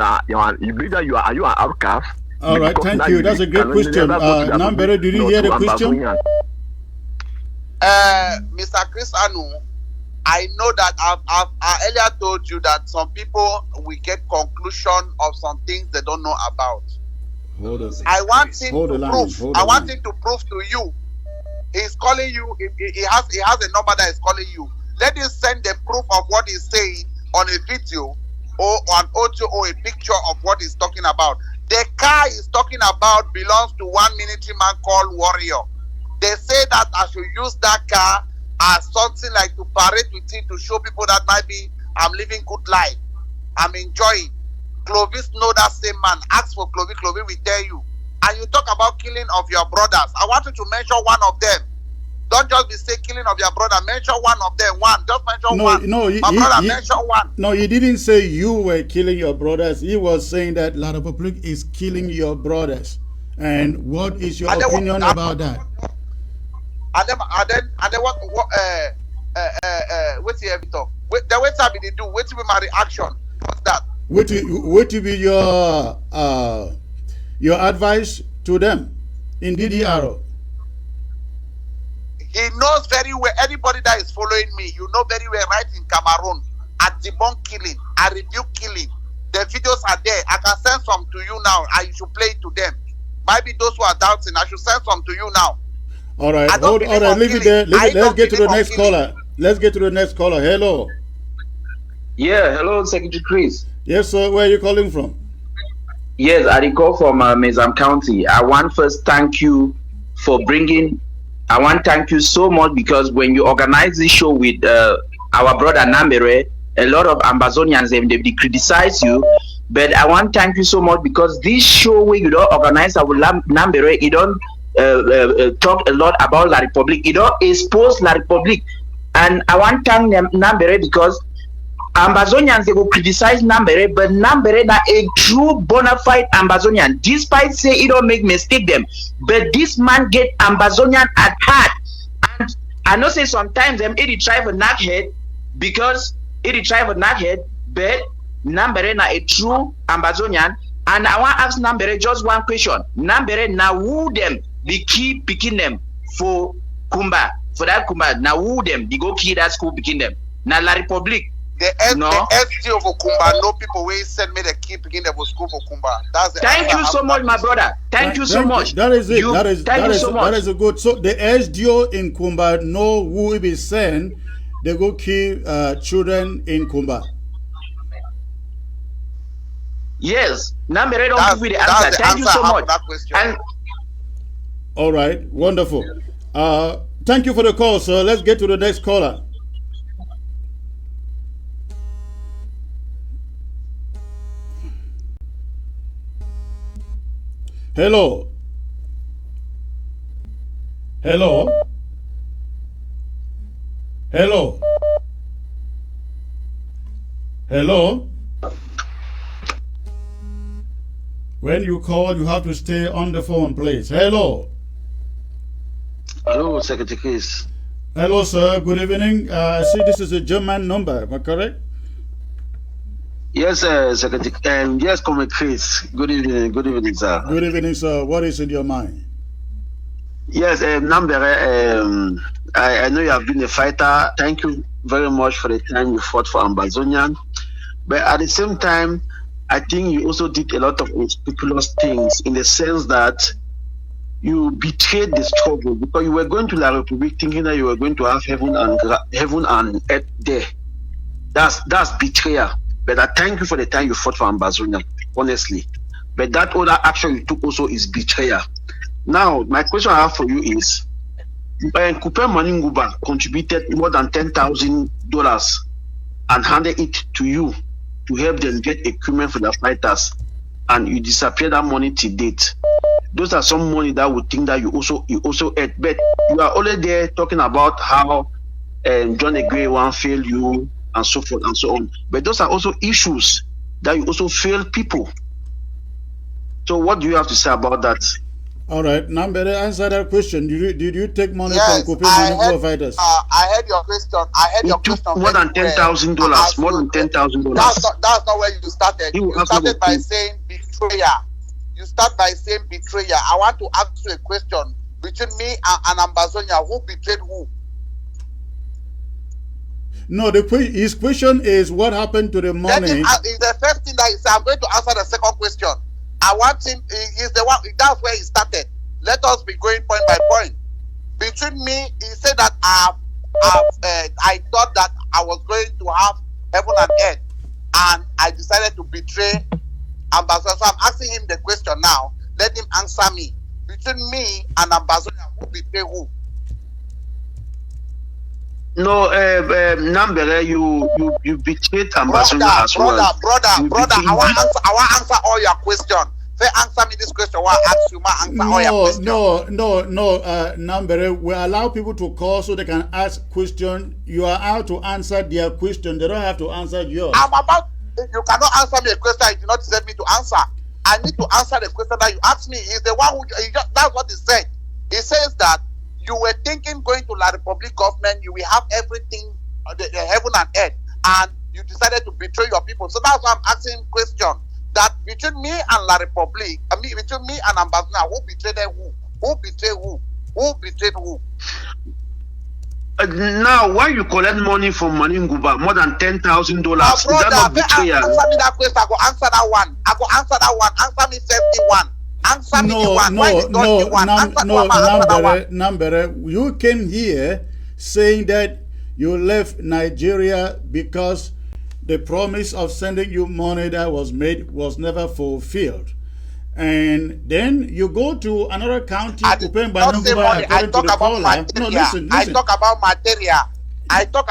you believe that are you an outcast? All right, Because thank now you. That's a great question. Nambere, did you hear the question? Mr. Chris Anu, I know that I earlier told you that some people will get conclusion of some things they don't know about. Hold on. I want him Hold to the line. prove. Hold I the want line. him to prove to you. He's calling you. He has a number that is calling you. Let him send the proof of what he's saying on a video or an audio or a picture of what he's talking about. The car he's talking about belongs to one military man called Warrior. They say that I should use that car as something like to parade with it to show people that maybe I'm living good life. I'm enjoying. Clovis know that same man. Ask for Clovis. Clovis will tell you. And you talk about killing of your brothers. I want you to mention one of them. Don't just be saying killing of your brother. Mention one of them. One. Just mention one. My brother, mention one. No, he didn't say you were killing your brothers. He was saying that La Republique is killing your brothers. And what is your opinion about that? And then what what's the talk? The way time they do, what will be my reaction? What's that? What will be your advice to them in DDR? He knows very well. Anybody that is following me, you know very well. Right in Cameroon, I debunk killing, I rebuke killing. The videos are there. I can send some to you now, and you should play it to them. Maybe those who are doubting, I should send some to you now. All right, hold on, leave it there. Let's get to the next caller. Let's get to the next caller. Hello. Yeah, hello, Secretary Chris. Yes, sir. Where are you calling from? Yes, I call from Mezam County. I want first thank you for bringing. I want to thank you so much because when you organize this show with our brother Nambere, a lot of Ambazonians they criticize you. But I want to thank you so much because this show where you don't organize our Nambere, you don't talk a lot about La Republique. You don't expose La Republique. And I want to thank Nambere because Ambazonians they will criticize Nambere, but Nambere is a true bona fide Ambazonian. Despite say he don't make mistake them, but this man get Ambazonian at heart. And I know say sometimes them he try for knock head because he try for knock head, but Nambere na a true Ambazonian. And I want to ask Nambere just one question. Nambere now who them they keep picking them for Kumba for that Kumba now who them they go kill that school picking them now La Republique. The ST of Okumba, no people will send me the key picking the school for Kumba. That's the Thank you so much, my brother. Thank you so much. That is it. That is a good. So the SDO in Kumba know who will be sent. They go kill children in Kumba. Yes, Nambere don't give me the answer. Thank you so much. All right, wonderful. Thank you for the call, sir. Let's get to the next caller. Hello. Hello. Hello. Hello. When you call, you have to stay on the phone, please. Hello. Hello, Secretary Chris. Hello, sir. Good evening. I see this is a German number. Am I correct? Yes, Secretary. Yes, Comrade Chris. Good evening. Good evening, sir. Good evening, sir. What is in your mind? Yes, Nambere, I know you have been a fighter. Thank you very much for the time you fought for Ambazonian. But at the same time, I think you also did a lot of unscrupulous things in the sense that you betrayed the struggle because you were going to La Republique thinking that you were going to have heaven and earth there. That's betrayal. But I thank you for the time you fought for Ambazonia, honestly. But that other action you took also is betrayal. Now, my question I have for you is, Coupe Maninguba contributed more than $10,000 and handed it to you to help them get equipment for the fighters, and you disappear that money to date. Those are some money that would think that you also ate. But you are already there talking about how John Egre one failed you and so forth and so on. But those are also issues that you also fail people. So what do you have to say about that? All right, Nambere, answer that question. Did you take money from Coupe Maninguba fighters? I heard your question. More than $10,000. More than $10,000. That's not where you started. You started by saying betrayal. you start by saying betrayer. I want to ask you a question. Between me and Ambazonia, who betrayed who? No, his question is what happened to the money. It's the first thing that he said. I'm going to answer the second question. I want him. He's the one. That's where he started. Let us be going point by point. Between me, he said that I thought that I was going to have heaven and earth, and I decided to betray Ambassador. So I'm asking him the question now. Let him answer me. Between me and Ambassador, who betrayed who? No, Nambere, you betrayed Ambassador as well. Brother, I want answer all your questions. Answer me this question. What I ask you, answer all your questions. No, Nambere, we allow people to call so they can ask questions. You are out to answer their question. They don't have to answer yours. You cannot answer me a question you did not deserve me to answer. I need to answer the question that you asked me. He's the one who, that's what he said. He says that you were thinking going to La Republic government, you will have everything, the heaven and earth, and you decided to betray your people. So that's why I'm asking question. That between me and La Republic, between me and Ambassador, who betrayed who? Who betrayed who? Who betrayed who? Now, why you collect money from Maninguba, more than $10,000? Is that not betrayal? Answer me that question. I go answer that one. Answer me 51. Answer me the one. Nambere, you came here saying that you left Nigeria because the promise of sending you money that was made was never fulfilled. And then you go to another county. I talk about material. I talk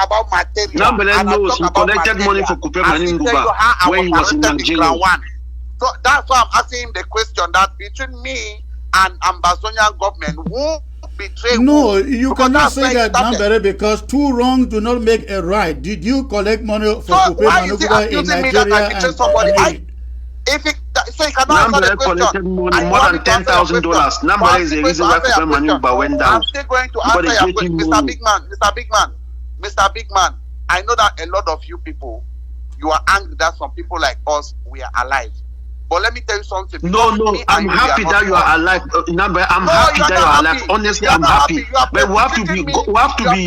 about material. Nambere knows you collected money for Kupe Maninguba when he was in Nigeria. So that's why I'm asking him the question that between me and Ambazonian government, who betrayed No, who? you cannot say that, Nambere, because two wrongs do not make a right. Did you collect money for Kupe Maninguba in Nigeria? So you cannot answer the question. Collected money more than $10,000. Nambere is the reason why Kupe Maninguba went down. I'm still going to answer your question, Mr. Big Man. I know that a lot of you people, you are angry that some people like us, we are alive. But let me tell you something. No, I'm happy that you are alive. I'm happy that you are alive. Honestly, I'm happy. But we have to be.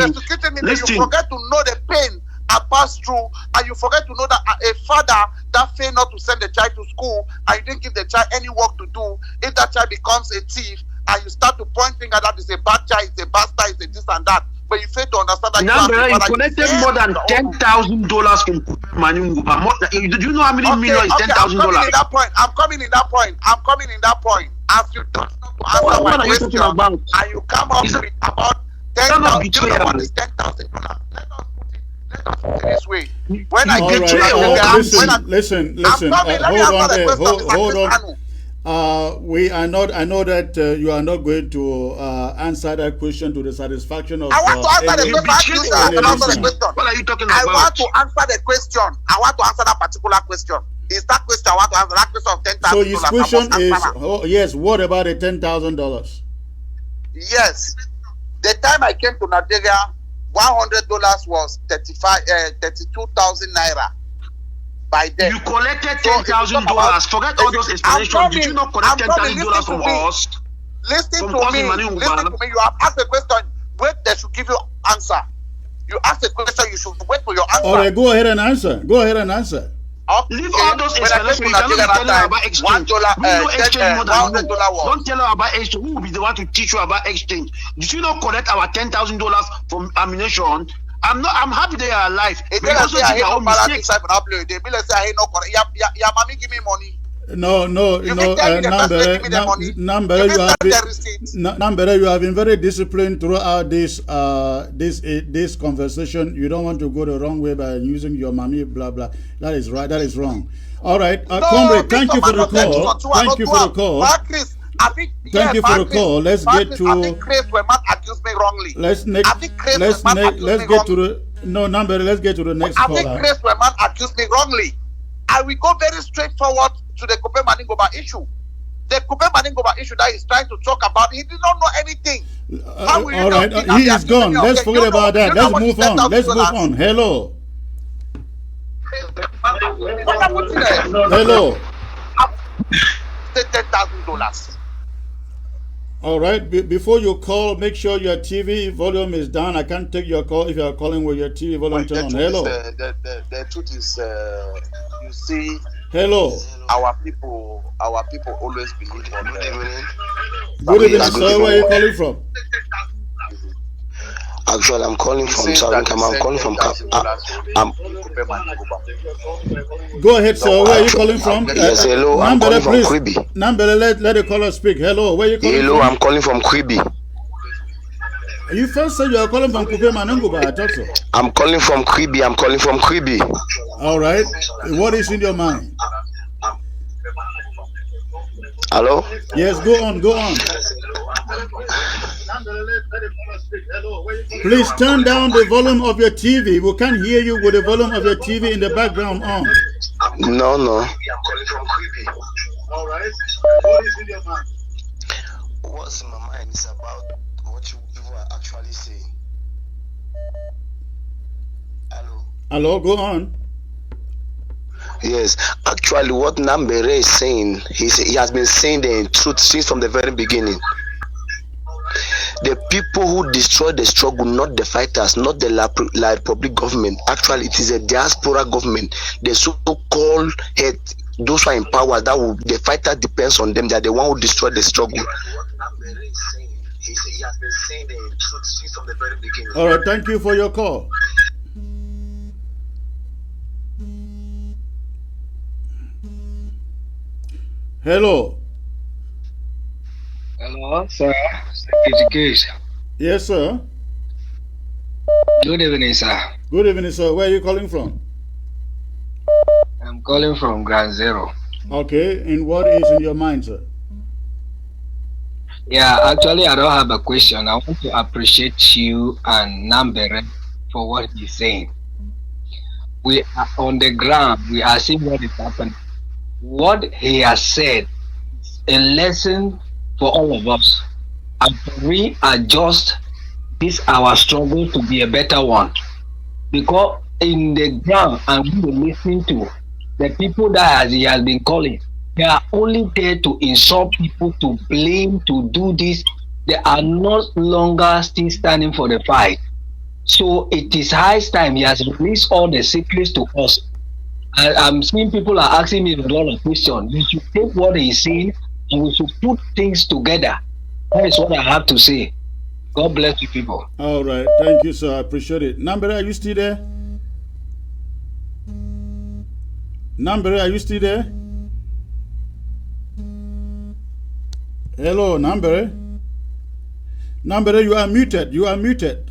Listen. You forget to know the pain I passed through, and you forget to know that a father that failed not to send the child to school, and you didn't give the child any work to do. If that child becomes a thief, and you start to point finger that is a bad child, it's a bastard, it's a this and that. But you fail to understand that you collected more than $10,000 from Maninguba. Do you know how many million is $10,000? I'm coming in that point. As you don't know to answer my question, and you come up with about $10,000. You know what is $10,000? Let us put it this way. When I get to listen. Hold on. I know that you are not going to answer that question to the satisfaction of. I want to answer the question. What are you talking about? I want to answer the question. I want to answer that particular question. Is that question I want to answer? That question of $10,000. So his question is, yes. What about the $10,000? Yes. The time I came to Nigeria, $100 was 32,000 naira. By then. You collected $10,000. Forget all those explanations. Did you not collect $10,000 from us? Listen to me. You have asked a question. Wait, they should give you answer. You ask a question. You should wait for your answer. All right, go ahead and answer. Okay. Leave all those explanations. You cannot be telling her about exchange. We know exchange more than you. Don't tell her about exchange. Who will be the one to teach you about exchange? Did you not collect our $10,000 from ammunition? I'm happy they are alive. They also say I mistakes. They be like say I no correct. Your mommy give me money. No, Nambere, you have been very disciplined throughout this conversation. You don't want to go the wrong way by using your mommy, blah blah. That is right. That is wrong. All right, Comrade, thank you for the call. Thank you for the call. Thank you for the call. Let's get to. I think Chris Weman accused me wrongly. Let's get to the. No, Nambere, let's get to the next caller. I think Chris Weman accused me wrongly. I will go very straightforward to the Kupe Maninguba issue. The Kupe Maninguba issue that he's trying to talk about, he did not know anything. All right, he is gone. Let's forget about that. Let's move on. Let's move on. Hello. say $10,000. All right. Before you call, make sure your TV volume is down. I can't take your call if you are calling with your TV volume turned on. Hello. The truth is, you see, hello. Our people always believe on Good evening, sir. Where are you calling from? Actually, I'm calling from South. I'm calling from. Go ahead, sir. Where are you calling from? Yes, hello. I'm calling from Kribi. Nambere, let the caller speak. Hello. Where are you calling from? Hello, I'm calling from Kribi. You first said you are calling from Kupe Mananguba. I thought so. I'm calling from Kribi. I'm calling from Kribi. All right. What is in your mind? Hello? Yes, go on, go on. Please turn down the volume of your TV. We can't hear you with the volume of your TV in the background on. No. All right. What is in your mind? What's in my mind is about what you people are actually saying. Hello, go on. Yes, actually, what Nambere is saying, he has been saying the truth since from the very beginning. The people who destroy the struggle, not the fighters, not the La Republic government. Actually, it is a diaspora government. The so-called head, those who are in power, the fighter depends on them. They are the one who destroy the struggle. He has been saying the truth since from the very beginning. All right, thank you for your call. Hello. Hello, sir. Education. Yes, sir. Good evening, sir. Good evening, sir. Where are you calling from? I'm calling from Ground Zero. Okay, and what is in your mind, sir? Yeah, actually, I don't have a question. I want to appreciate you and Nambere for what he's saying. We are on the ground. We are seeing what is happening. What he has said is a lesson for all of us. And we adjust this our struggle to be a better one. Because in the ground, and we were listening to the people that he has been calling, they are only there to insult people, to blame, to do this. They are no longer still standing for the fight. So it is high time he has released all the secrets to us. I'm seeing people are asking me a lot of questions. We should take what he's saying and we should put things together. That is what I have to say. God bless you people. All right. Thank you, sir. I appreciate it. Nambere, are you still there? Nambere, are you still there? Hello, Nambere. Nambere, you are muted. You are muted.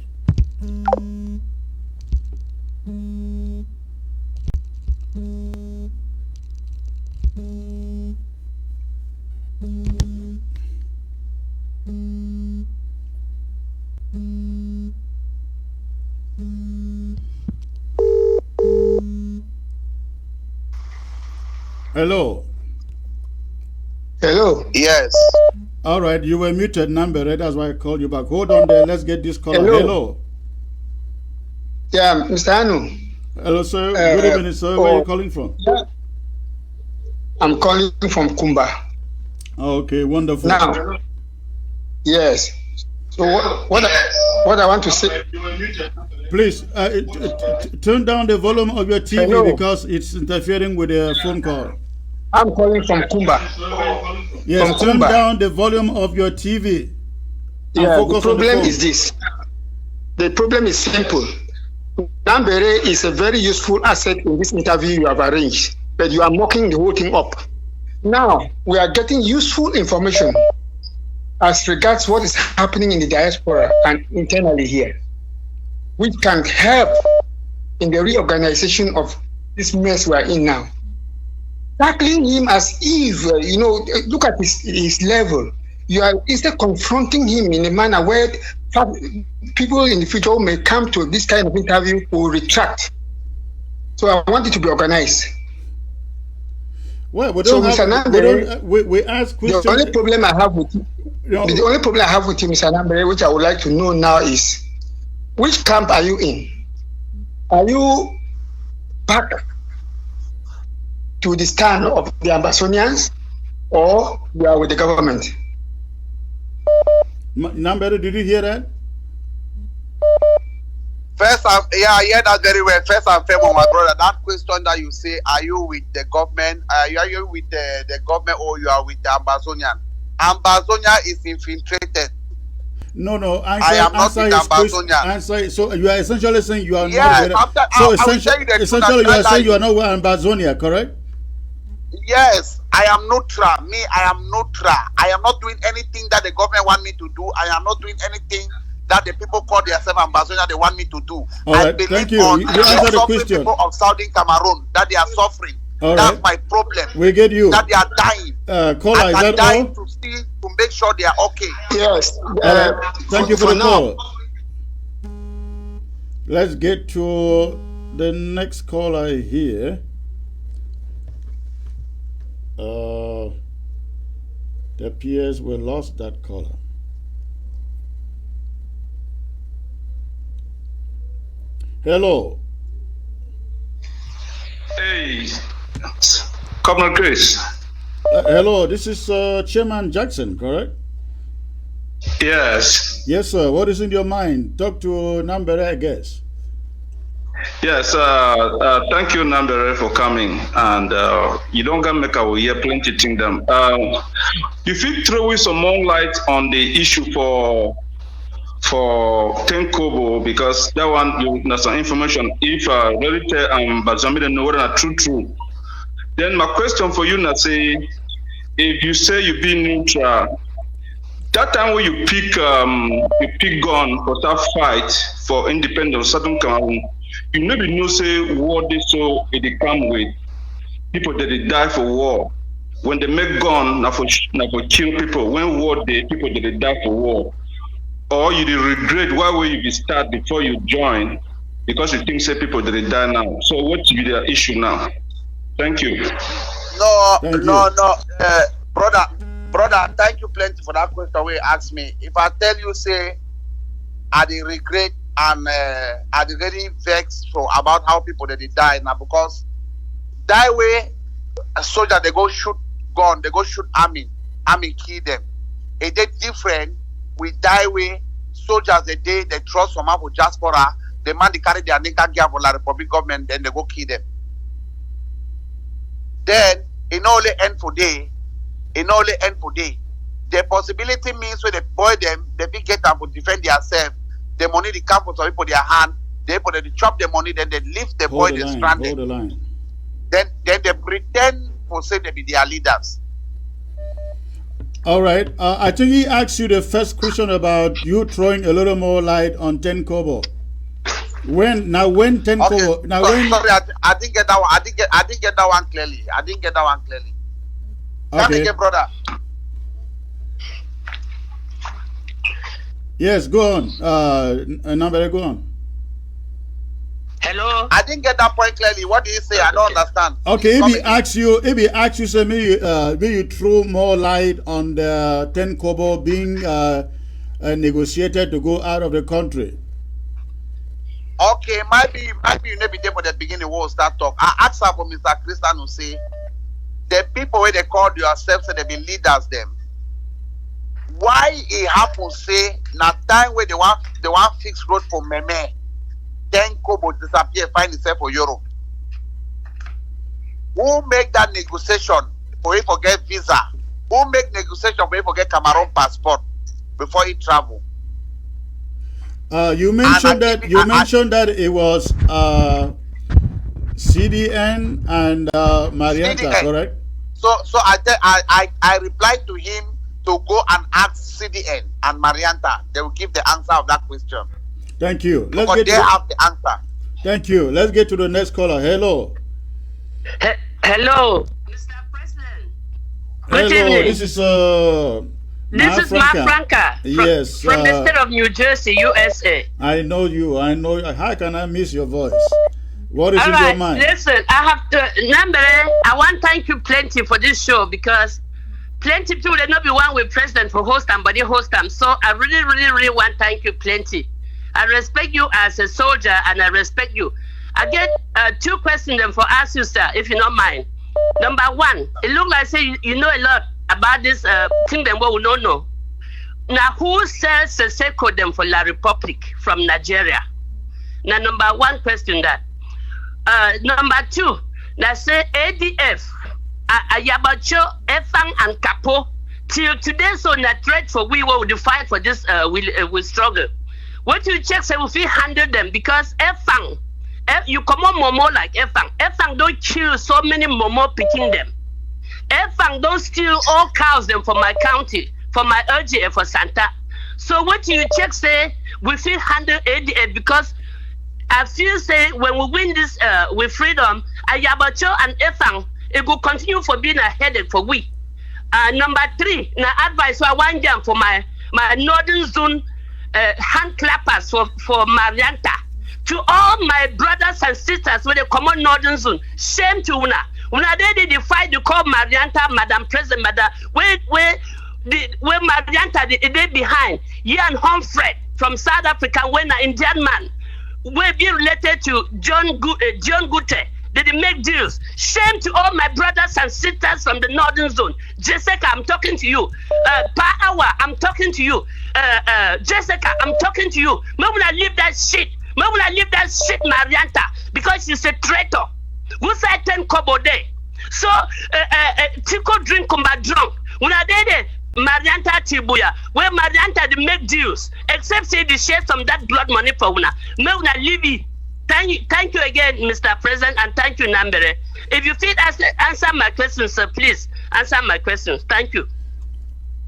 Hello. Hello. Yes. All right, you were muted, Nambere. That's why I called you back. Hold on there. Let's get this caller. Hello. Yeah, Mr. Anu. Hello, sir. Good evening, sir. Where are you calling from? I'm calling from Kumba. Okay, wonderful. Now, yes. So what I want to say. Please turn down the volume of your TV. Hello. Because it's interfering with the phone call. I'm calling from Kumba. Yes, from turn Kumba. down the volume of your TV. Yeah, the problem is this. The problem is simple. Nambere is a very useful asset in this interview you have arranged, but you are mocking the whole thing up. Now, we are getting useful information as regards what is happening in the diaspora and internally here, which can help in the reorganization of this mess we are in now. Tackling him as if, look at his level. You are instead confronting him in a manner where people in the future may come to this kind of interview will retract. So I want it to be organized. Well, we ask questions. The only problem I have with the only problem I have with you, Mr. Nambere, which I would like to know now is, which camp are you in? Are you back to the stand of the Ambazonians, or you are with the government. Nambere, did you hear that? First, I hear that very well. First and foremost, my brother, that question that you say, are you with the government? Are you with the government or you are with the Ambazonian? Ambazonia is infiltrated. No. I am not with Ambazonian. Answer. So you are essentially saying you are yes, not with. So essentially, you are saying you are not with Ambazonia, correct? Yes, I am neutral. Me, I am neutral. I am not doing anything that the government want me to do. I am not doing anything that the people call themselves Ambazonia they want me to do. All right, thank you. You answer the question. People of Southern Cameroon that they are suffering. All That's right. my problem. We get you. That they are dying. Caller, is that dying all? to make sure they are okay. Yes. Thank you for the call. Let's get to the next caller here. It appears we lost that caller. Hello. Hey, Comrade Chris. Hello, this is Chairman Jackson, correct? Yes. Yes, sir. What is in your mind? Talk to Nambere, I guess. Yes, thank you, Nambere, for coming. And you don't gonna make our hear plenty things. If you throw some more light on the issue for Tenkobo, because that one there's some information. If really tell Bazami don't know what are true. Then my question for you now say, if you say you be neutral, that time when you pick gun for that fight for independence, Southern Cameroon, you maybe know say war they so it come with people that they die for war. When they make gun, now for kill people. When war they people that they die for war. Or you regret why will you be start before you join because you think say people that they die now. So what's the issue now? Thank you. No, brother, thank you plenty for that question where you asked me. If I tell you say I dey regret and I dey very vexed for about how people that they die now because that way a soldier they go shoot gun, they go shoot army kill them. It dey different. We die way soldiers they trust some for diaspora, the man they carry their nigga gear for the Republic government, then they go kill them. Then it only end for day. The possibility means when they boy them, they be get them to defend themselves. The money they come for some people their hand, they put they chop the money, then they leave the boy they stranded. Hold the line. Then they pretend for say they be their leaders. All right. I think he asked you the first question about you throwing a little more light on Tenkobo. When Tenkobo Sorry, I didn't get that one. I didn't get that one clearly. Okay. Come again, brother. Yes, go on. Nambere, go on. Hello. I didn't get that point clearly. What did you say? I don't understand. Okay, if he asks you, say may you throw more light on the Tenkobo being negotiated to go out of the country. Okay, maybe you never there for the beginning. We'll start talk. I asked her for Mr. Chris Anu say the people where they call themselves say they be leaders them. Why it happen say na time where they want fix road for Meme, then Kobo disappear find itself for Europe. Who make that negotiation for him to get visa? Who make negotiation for him to get Cameroon passport before he travel? You mentioned that it was CDN and Marianta, CDN. correct? So I replied to him to go and ask CDN and Marianta. They will give the answer of that question. Thank you. Because they have the answer. Thank you. Let's get to the next caller. Hello. Hello. Good evening. This is This is Mark Franca. Yes. From the state of New Jersey, USA. I know you. How can I miss your voice? What is in your mind? Listen, I have to Nambere, I want to thank you plenty for this show because plenty people will not be one with president for host them, but they host them. So I really want to thank you plenty. I respect you as a soldier and I respect you. I get two questions for ask you, sir, if you don't mind. Number one, it looks like say you know a lot about this thing them what we don't know. Now who sells Seseko them for La Republic from Nigeria? Now number one question that. Number two, now say ADF, Ayabacho, Efang and Kapo. Till today, so na threat for we will fight for this. We struggle. What you check say if we handle them because Efang, you come on Momo like Efang. Efang don't kill so many Momo picking them. Efang don't steal all cows them from my county, for my LGA for Santa. So what you check say we feel handle ADF because I feel say when we win this with freedom, Ayabacho and Efang it will continue for being a headache for we. Number three, now advice for one jam for my northern zone hand clappers for Marianta. To all my brothers and sisters with the common northern zone, shame to una. Una they fight to call Marianta, Madam President, Madam. Where Marianta they behind. Ian Humphrey from South Africa, when an Indian man, will be related to John Gute. They make deals. Shame to all my brothers and sisters from the northern zone. Jessica, I'm talking to you. Paawa, I'm talking to you. Jessica, I'm talking to you. Maybe I leave that shit. Maybe I leave that shit, Marianta, because she's a traitor. Who said 10 kobo day? So, Tico drink kumba drunk. When I did Marianta Tibuya, where Marianta they make deals, except say they share some that blood money for una. Maybe I leave it. Thank you again, Mr. President, and thank you, Nambere. If you feel answer my questions, sir, please answer my questions. Thank you.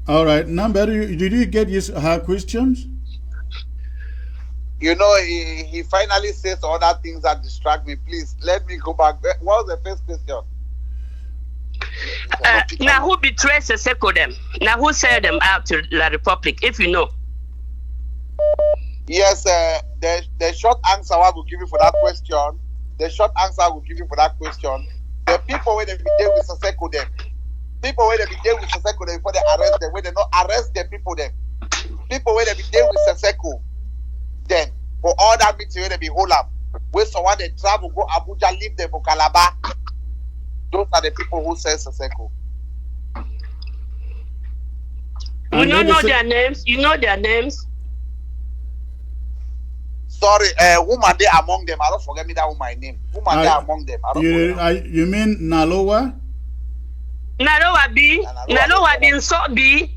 All right, Nambere, did you get her questions? You know, he finally says other things that distract me. Please, let me go back. What was the first question? Now, who betrays Seseko them? Now, who sell them out to La Republic, if you know? Yes, the short answer I will give you for that question. The short answer I will give you for that question. The people where they be there with Seseko them. People where they be there with Seseko them before they arrest them. Where they not arrest the people them. People where they be there with Seseko then. For all that meeting where they be hold up. Where someone they travel, go Abuja, leave them for Calabar. Those are the people who sell Seseko. You don't know their names? You know their names? Sorry, woman there among them. I don't forget me that woman name. Woman there among them. I don't you mean Nalowa? Nalowa B. Nalowa B in so B.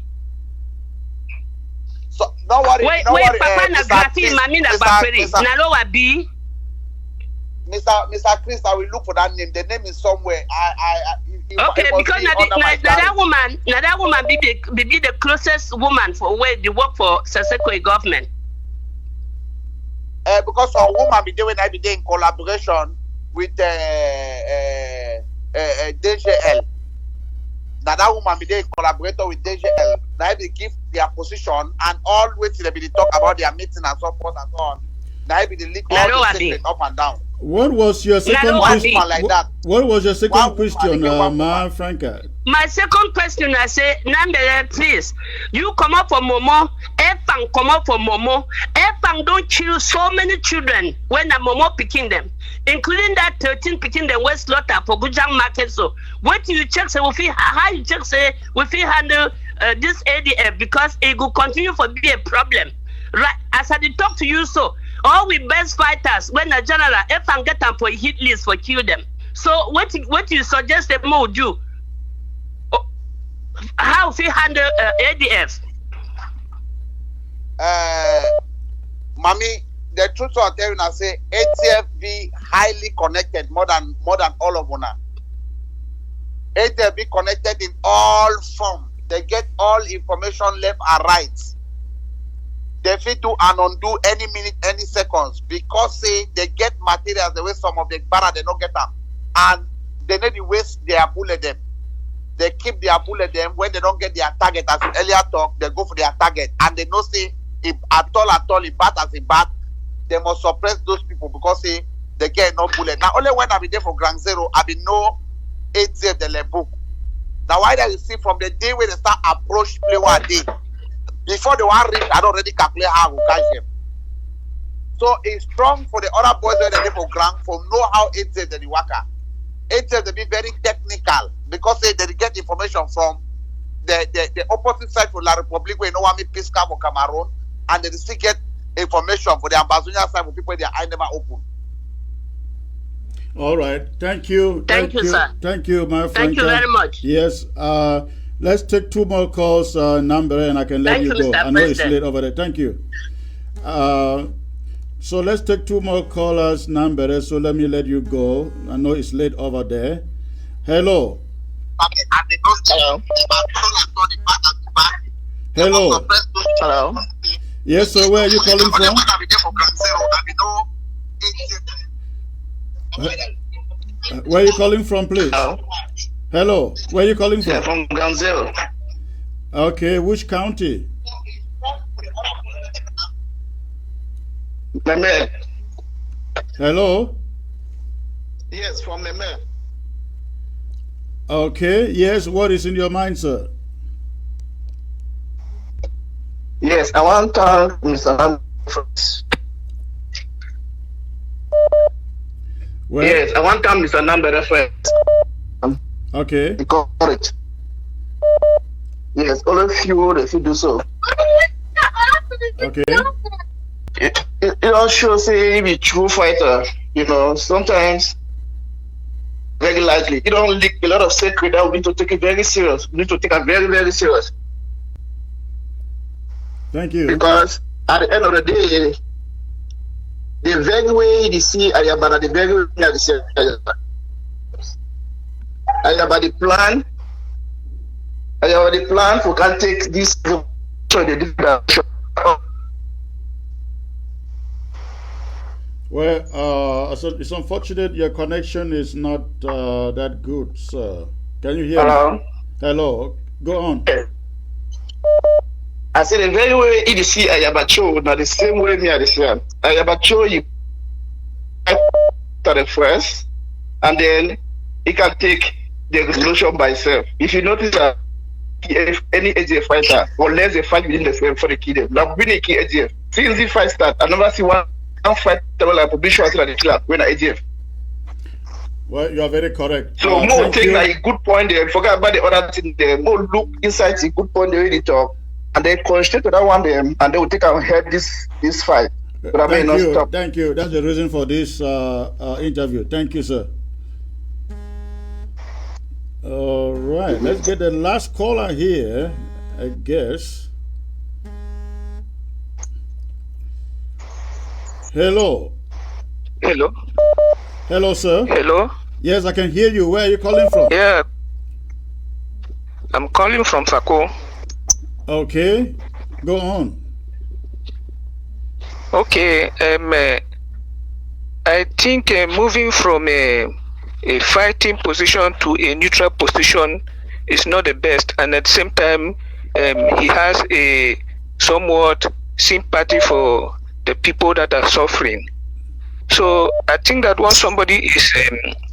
So don't worry. Wait, Papa na grafi, Mami na Baperi. Nalowa B. Mr. Chris, I will look for that name. The name is somewhere. Okay, because that woman be the closest woman for where they work for Seseko government. Because a woman be doing I be there in collaboration with DGL. Now that woman be there in collaborator with DGL. Now they give their position and always they be talk about their meeting and so forth and so on. Now be the leak all the secret up and down. What was your second question? Like that. What was your second question, Ma Franca? My second question, I say, Nambere, please, you come up for Momo, Efang come up for Momo. Efang don't kill so many children when a Momo picking them, including that 13 picking them West Slaughter for Gujang Market. So, what do you check? Say, how you check? Say, we handle this ADF because it will continue to be a problem. Right? As I did talk to you, so all we best fighters when a general Efang get them for a hit list for kill them. So, what you suggest them more do? How we handle ADF? Mommy, the truth I'll tell you now say ATF be highly connected more than all of una. ATF be connected in all form. They get all information left and right. They fit do and undo any minute, any seconds because say they get materials the way some of the barra they don't get them, and they need to waste their bullet them. They keep their bullet them when they don't get their target. As earlier talk, they go for their target, and they know say if at all, if bad as a bad, they must suppress those people because say they get no bullet. Now only when I be there for Grand Zero, I be no 8 the le book. Now why do you see from the day when they start approach play one day before the one reach, I don't already calculate how I will catch them. So it's strong for the other boys when they there for Grand for know how 8 the worker. 8 they be very technical because they get information from the opposite side for La Republic where no one me peace camp for Cameroon, and they still get information for the Ambazonia side for people their eye never open. All right. Thank you. Thank you, sir. Thank you, my friend. Thank you very much. Yes. Let's take 2 more calls, Nambere, and I can let you go. Mr. I know it's President. late over there. Thank you. So let's take 2 more callers, Nambere. So let me let you go. I know it's late over there. Hello. Hello. Hello. Yes, sir. Where are you calling from? Where are you calling from, please? Hello. Where are you calling from? Yeah, from Ground Zero. Okay. Which county? Meme. Hello. Yes, from Meme. Okay. Yes. What is in your mind, sir? Yes, I want to thank Mr. Nambere. Well, yes, I want to thank Mr. Nambere first. Okay. Encourage. Yes, all of you, if you do so. Okay. It all shows say be true fighter. You know, sometimes very lightly. You don't leak a lot of secret that we need to take it very serious. We need to take it very, very serious. Thank you. Because at the end of the day, the very way they see Ayabana, the very way they see Ayabana, the plan, for can take this to the different. Well, so it's unfortunate your connection is not that good, sir. Can you hear Hello? me? Hello. Go on. I said the very way it see Ayabacho, not the same way me I see Ayabacho, you to the first, and then he can take the resolution by itself. If you notice that if any AJF fighter, unless they fight within the same for the kill them, like when they kill AJF, since the fight start, I never see one fight like publish until the killer when AJF. Well, you are very correct. So more take like a good point there, forget about the other thing there, more look inside the good point they really talk. And then concentrate to that one them, and they will take our head this fight. But I may not stop. Thank you. That's the reason for this interview. Thank you, sir. All right, let's get the last caller here, I guess. Hello. Hello. Hello, sir. Hello. Yes, I can hear you. Where are you calling from? Yeah. I'm calling from Sako. Okay, go on. Okay, I think moving from a fighting position to a neutral position is not the best, and at the same time, he has a somewhat sympathy for the people that are suffering. So I think that once somebody is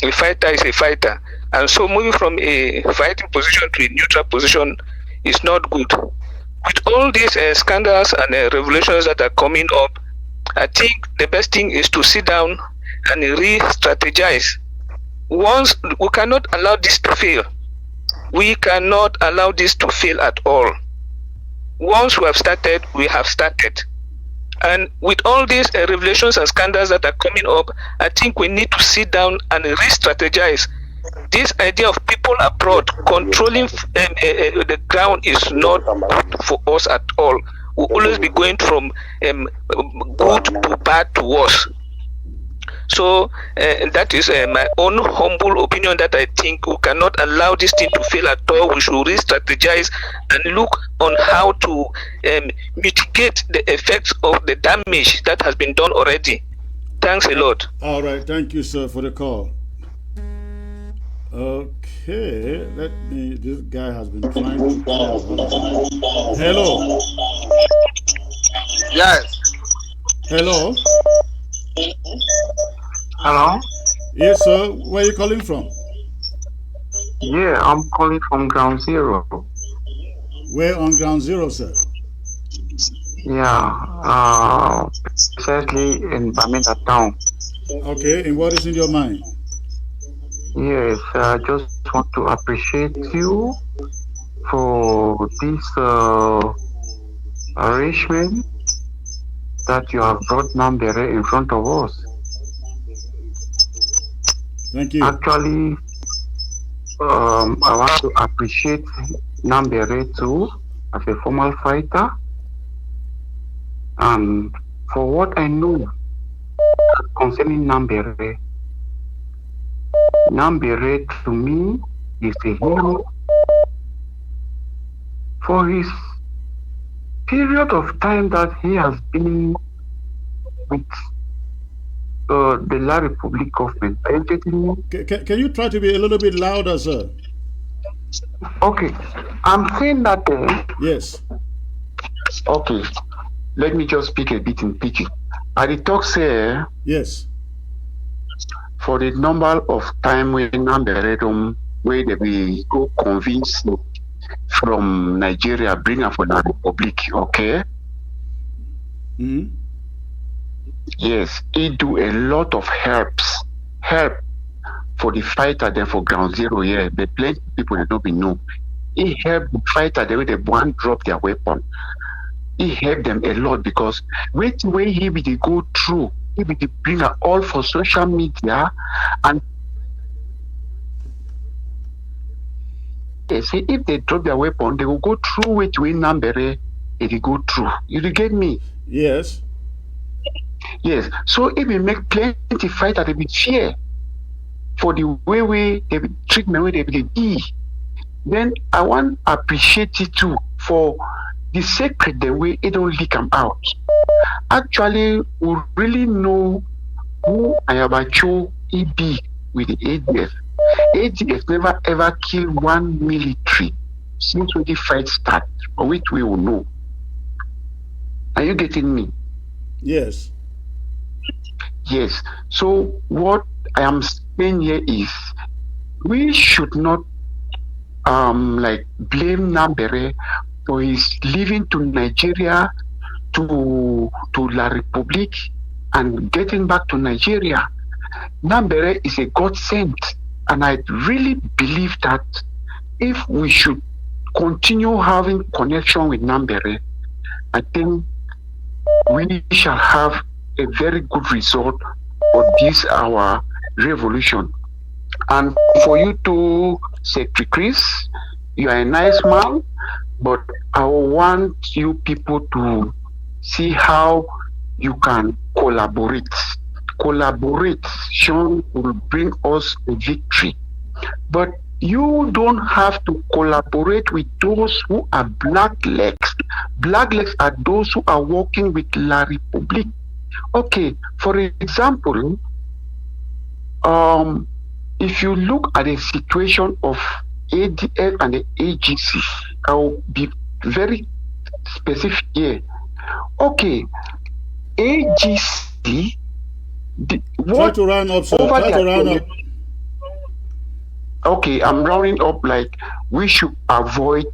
a fighter, is a fighter, and so moving from a fighting position to a neutral position is not good. With all these scandals and revelations that are coming up, I think the best thing is to sit down and re-strategize. Once we cannot allow this to fail. We cannot allow this to fail at all. Once we have started, we have started. And with all these revelations and scandals that are coming up, I think we need to sit down and re-strategize. This idea of people abroad controlling the ground is not good for us at all. We'll always be going from good to bad to worse. So that is my own humble opinion, that I think we cannot allow this thing to fail at all. We should re-strategize and look on how to mitigate the effects of the damage that has been done already. Thanks a lot. All right, thank you, sir, for the call. Okay, this guy has been trying to call. Hello. Yes. Hello. Hello? Yes, sir. Where are you calling from? Yeah, I'm calling from Ground Zero. Where on Ground Zero, sir? Yeah, precisely in Bamenda town. Okay, and what is in your mind? Yes, I just want to appreciate you for this arrangement that you have brought Nambere in front of us. Thank you. Actually, I want to appreciate Nambere too as a former fighter. And for what I know concerning Nambere to me is a hero for his period of time that he has been with the La Republic government. Are you getting me? Can you try to be a little bit louder, sir? Okay, I'm saying that. Yes. Okay, let me just speak a bit in pidgin. I did talk say. Yes. For the number of time when Nambere where they will go convince from Nigeria, bring her for the Republic, okay? Mm-hmm. Yes, he do a lot of help for the fighter then for ground zero here. But plenty of people that don't be know. He helped the fighter the way they one drop their weapon. He helped them a lot because when he will go through, he will bring her all for social media and they say if they drop their weapon, they will go through which way Nambere they go through. You get me? Yes. Yes. So if we make plenty fighter, they will fear for the way they will treatment where they will be. Then I want to appreciate it too for the secret the way it don't leak them out. Actually, we really know who Ayabacho be with the ADF. ADF never ever killed one military since when the fight started, for which we will know. Are you getting me? Yes. Yes. So what I am saying here is we should not blame Nambere for his leaving to Nigeria to La Republic and getting back to Nigeria. Nambere is a godsend, and I really believe that if we should continue having connection with Nambere, I think we shall have a very good result of this our revolution. And for you to Secretary Chris, you are a nice man, but I want you people to see how you can collaborate. Collaboration will bring us a victory. But you don't have to collaborate with those who are blacklegs. Blacklegs are those who are working with La Republique. Okay, for example, if you look at the situation of ADF and the AGC, I will be very specific here. Okay, AGC. Try to round up, sir. Try to round up. Okay, I'm rounding up like we should avoid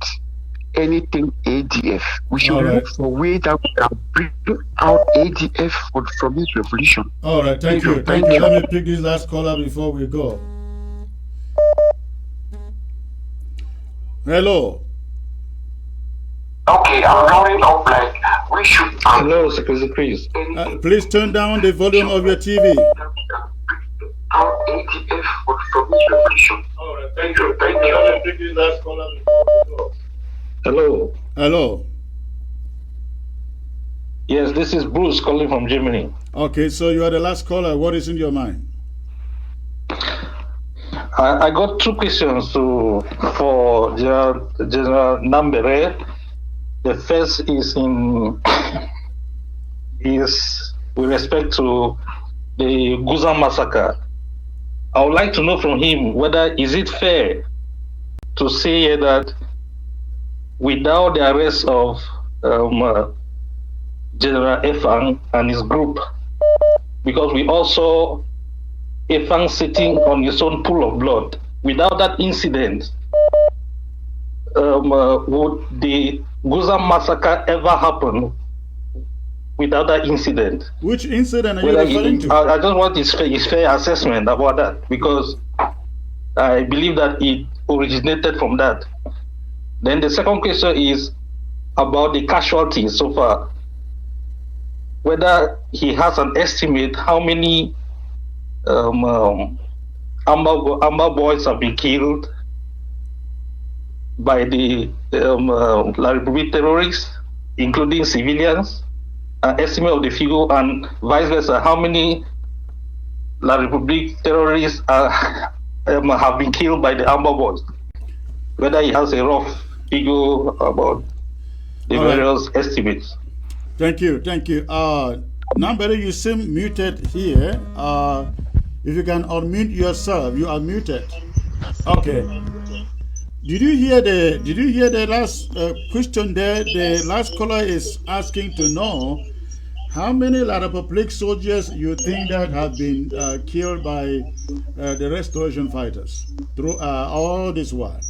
anything ADF. We should look for a way that we can bring out ADF from this revolution. All right, thank you. Thank you. Let me pick this last caller before we go. Hello. Okay, I'm rounding up like we should. Hello, Secretary Chris. Please turn down the volume of your TV. Out ADF from this revolution. All right, thank you. Thank you. Let me pick this last caller before we go. Hello. Hello. Yes, this is Bruce calling from Germany. Okay, so you are the last caller. What is in your mind? I got two questions for General Nambere. The first is with respect to the Guzan massacre. I would like to know from him whether is it fair to say that without the arrest of General Efang and his group, because we also Efang sitting on his own pool of blood, without that incident, would the Guzan massacre ever happen without that incident? Which incident are you referring to? I just want his fair assessment about that, because I believe that it originated from that. Then the second question is about the casualties so far. Whether he has an estimate how many Amber boys have been killed by the La Republic terrorists, including civilians, an estimate of the figure, and vice versa, how many La Republic terrorists have been killed by the Amber boys. Whether he has a rough figure about the various estimates. Thank you. Nambere, you seem muted here. If you can unmute yourself, you are muted. Okay. Did you hear the last question there? The last caller is asking to know how many La Republic soldiers you think that have been killed by the restoration fighters through all this while.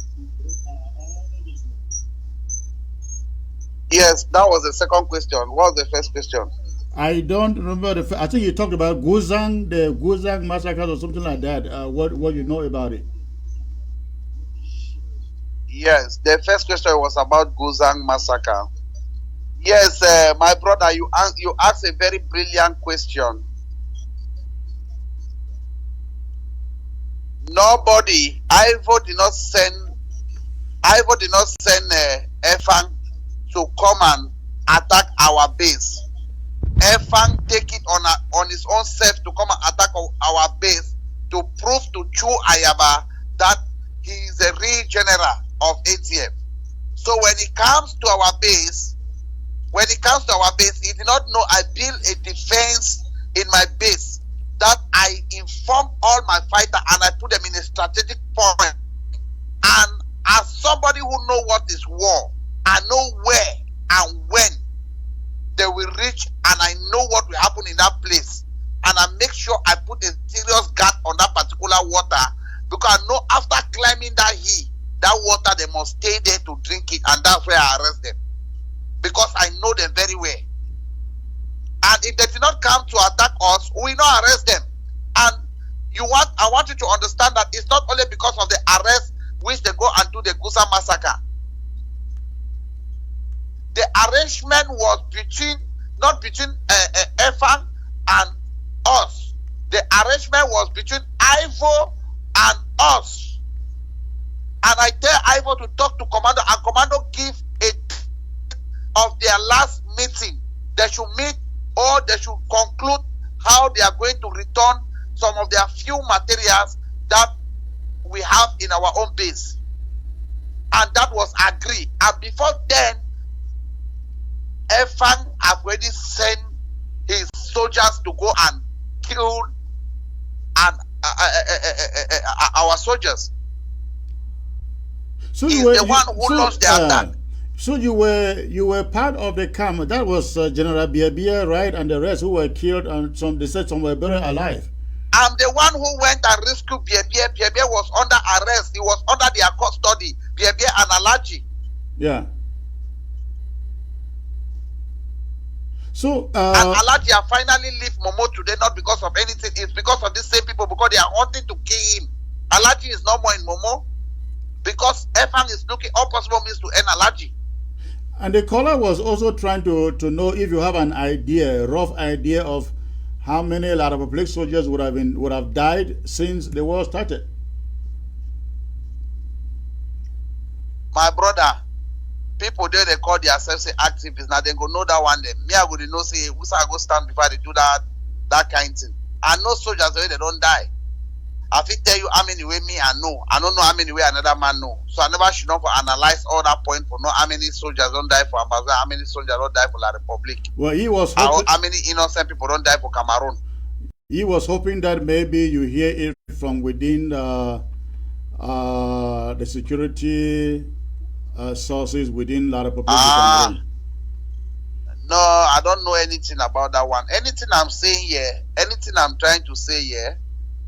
Yes, that was the second question. What was the first question? I don't remember. I think you talked about Guzang, the Guzang massacre or something like that. What you know about it? Yes, the first question was about Guzang massacre. Yes, my brother, you asked a very brilliant question. Nobody, Ivo did not send Efang to come and attack our base. Efang take it on his own self to come and attack our base to prove to Chu Ayaba that he is a real general of ATF. So when he comes to our base, he did not know I built a defense in my base that I inform all my fighters and I put them in a strategic point. And as somebody who know what is war, I know where and when they will reach, and I know what will happen in that place. And I make sure I put a serious guard on that particular water, because I know after climbing that hill, that water, they must stay there to drink it, and that's where I arrest them. Because I know them very well. And if they did not come to attack us, we will not arrest them. And I want you to understand that it's not only because of the arrest which they go and do the Gusa massacre. The arrangement was not between Efang and us. The arrangement was between Ivo and us. And I tell Ivo to talk to Commando, and Commando give of their last meeting. They should meet, or they should conclude how they are going to return some of their few materials that we have in our own base. And that was agreed. And before then, Efang have already sent his soldiers to go and kill our soldiers. So he's the one who launched the attack. So you were part of the camp. That was General Biabia, right, and the rest who were killed, and they said some were buried alive. I'm the one who went and rescued Biabia. Biabia was under arrest. He was under their custody. Biabia and Alaji. Yeah. So and Alaji have finally left Momo today, not because of anything. It's because of these same people, because they are wanting to kill him. Alaji is no more in Momo because Efang is looking all possible means to end Alaji. And the caller was also trying to know if you have an idea, a rough idea of how many La Republic soldiers would have died since the war started. My brother, people there, they call themselves activists. Now they go know that one day. Me, I go to know say who's I go stand before they do that kind of thing. I know soldiers where they don't die. I fit tell you how many way me I know. I don't know how many way another man know. So I never should not for analyze all that point for know how many soldiers don't die for Amazon, how many soldiers don't die for La Republic. Well, he was how many innocent people don't die for Cameroon. He was hoping that maybe you hear it from within the security sources within La Republic of Cameroon. No, I don't know anything about that one. Anything I'm saying here, anything I'm trying to say here,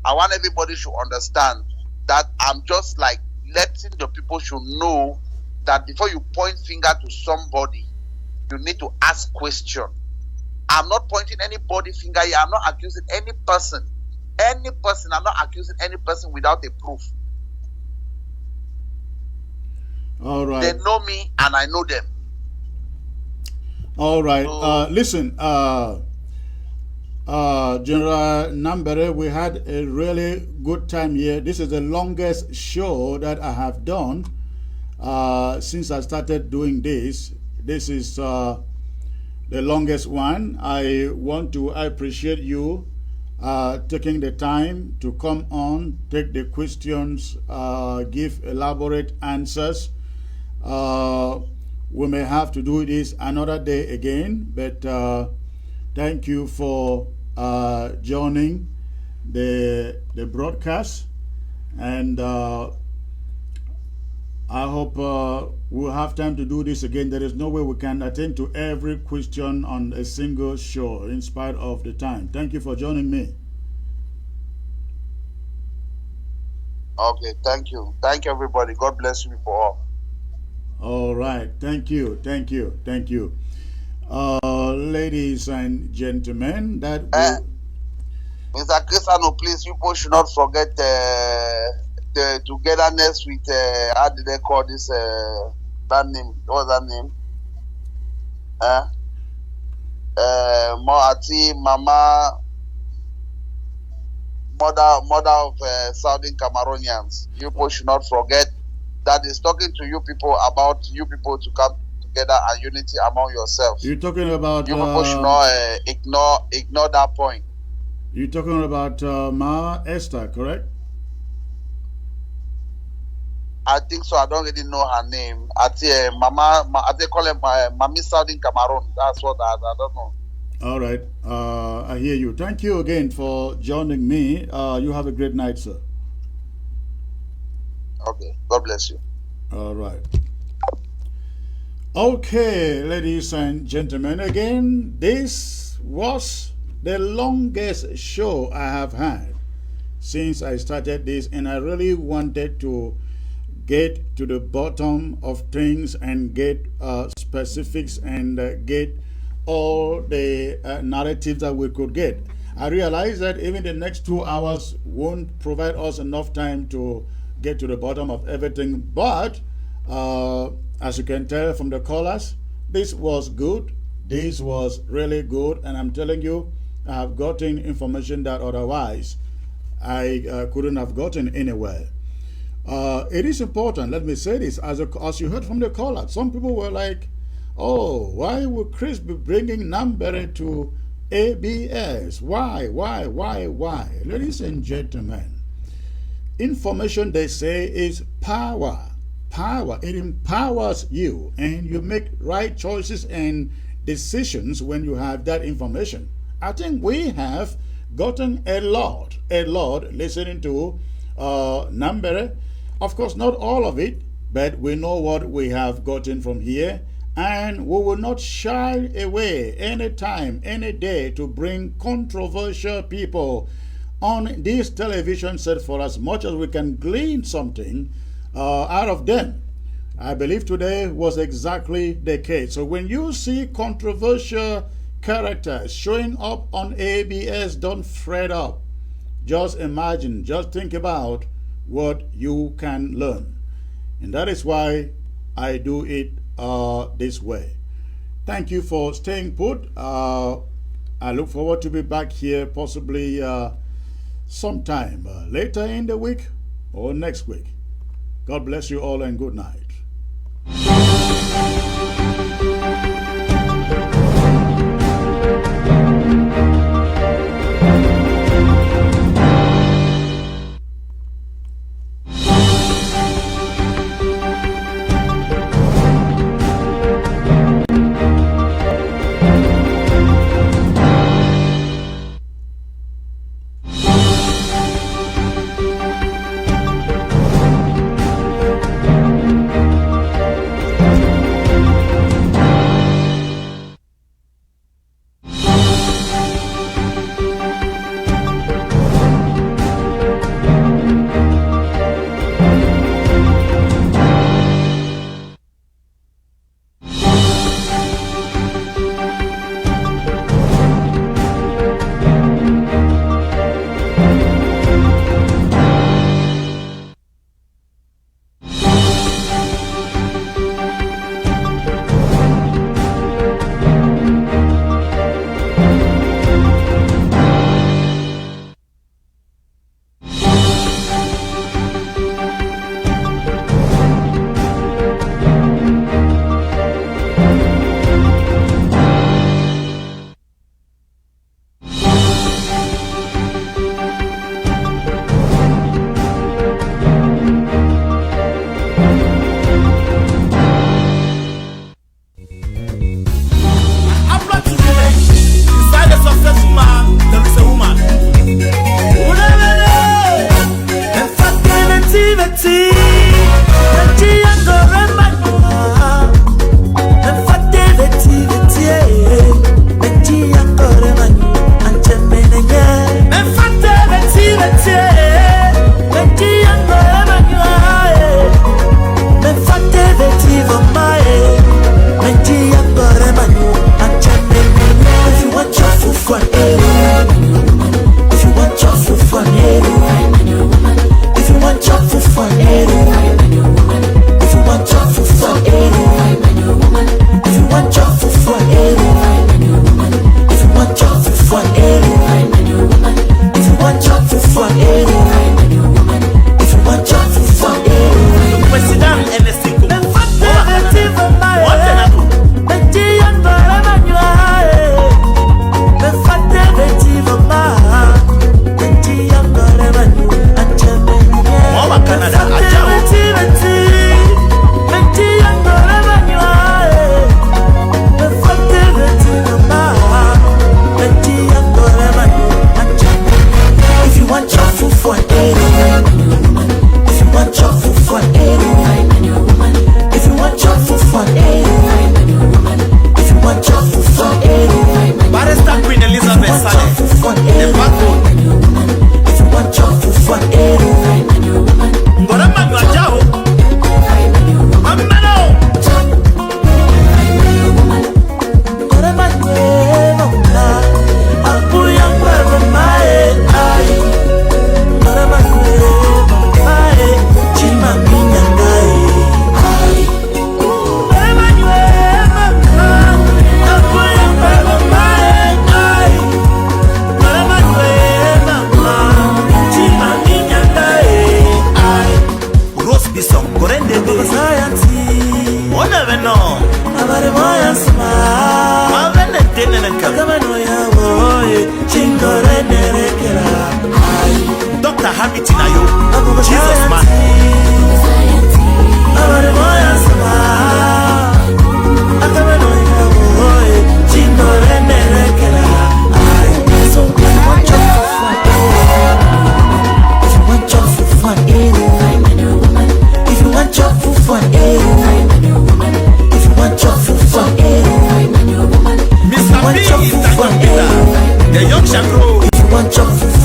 I want everybody to understand that I'm just like letting the people should know that before you point finger to somebody, you need to ask question. I'm not pointing anybody finger here. I'm not accusing any person. I'm not accusing any person without a proof. All right. They know me and I know them. All right. Listen, General Nambere, we had a really good time here. This is the longest show that I have done since I started doing this. This is the longest one. I appreciate you taking the time to come on, take the questions, give elaborate answers. We may have to do this another day again, but thank you for joining the broadcast, and I hope we'll have time to do this again. There is no way we can attend to every question on a single show in spite of the time. Thank you for joining me. Okay, thank you. Thank you, everybody. God bless you for all. All right. Thank you. Thank you. Thank you. Ladies and gentlemen, that will... Mr. Chris Anu, please, you both should not forget the togetherness with, how did they call this, that name? What was that name? Moati, Mama, mother of Southern Cameroonians. You both should not forget that is talking to you people about you people to come together and unity among yourselves. You're talking about... You people should not ignore that point. You're talking about Ma Esther, correct? I think so. I don't really know her name. I think they call her Mami Southern Cameroon. That's what I don't know. All right. I hear you. Thank you again for joining me. You have a great night, sir. Okay. God bless you. All right. Okay, ladies and gentlemen, again, this was the longest show I have had since I started this, and I really wanted to get to the bottom of things and get specifics and get all the narratives that we could get. I realized that even the next 2 hours won't provide us enough time to get to the bottom of everything, but as you can tell from the callers, this was good. This was really good, and I'm telling you, I have gotten information that otherwise I couldn't have gotten anywhere. It is important, let me say this, as you heard from the caller, some people were like, oh, why would Chris be bringing Nambere to ABS? Why? Ladies and gentlemen, information, they say, is power. It empowers you, and you make right choices and decisions when you have that information. I think we have gotten a lot listening to Nambere. Of course, not all of it, but we know what we have gotten from here, and we will not shy away any time, any day to bring controversial people on this television set for as much as we can glean something out of them. I believe today was exactly the case. So when you see controversial characters showing up on ABS, don't fret up. Just imagine, just think about what you can learn. And that is why I do it this way. Thank you for staying put. I look forward to be back here possibly sometime later in the week or next week. God bless you all and good night.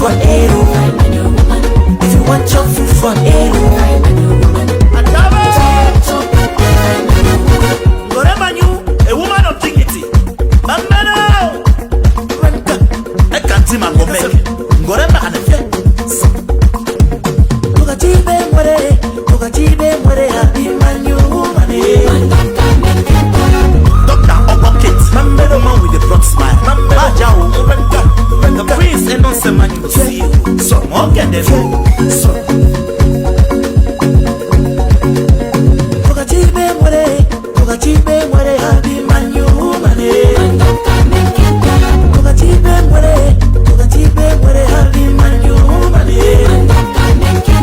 for Eru. If you want your food for Eru. Whatever you, a woman of dignity. Mameno. I can't see my go back. Gorema and Togajibe mwere happy manu mane. Doctor Obokit, Mamelo man with the broad smile. Mamelo Jao, the prince and non se man to see you. So more get them. So Togajibe mwere happy manu mane. Togajibe mwere happy manu mane.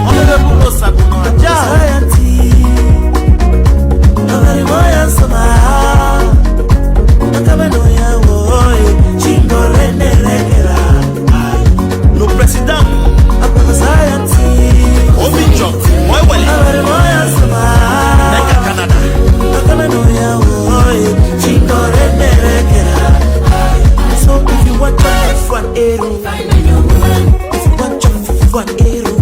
Honorable Sabuno Society, nobody wants to buy. Nakabanoya woy, chingo rene rekera. No president, up on society. Obi Jock, moi wale. Nobody wants to buy. Neka Canada. Nakabanoya woy, chingo rene rekera. So if you want your fun eru, if you want your fun eru.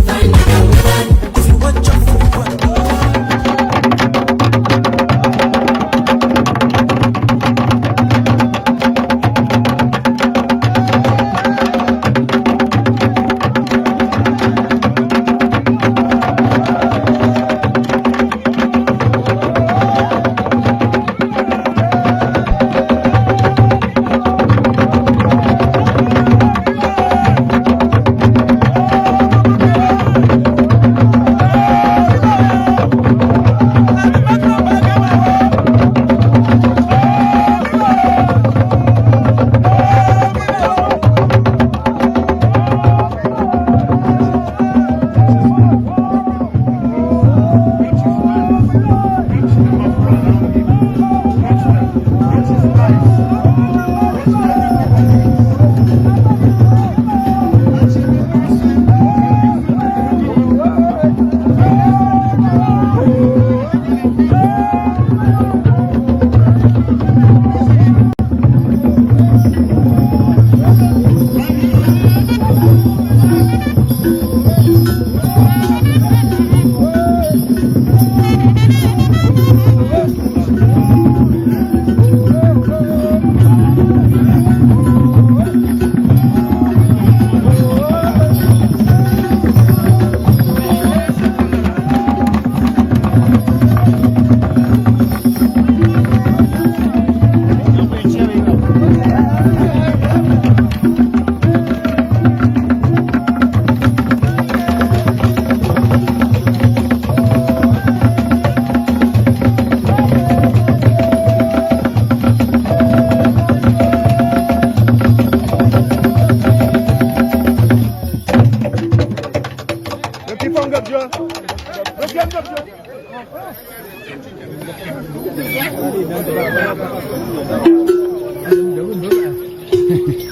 Đúng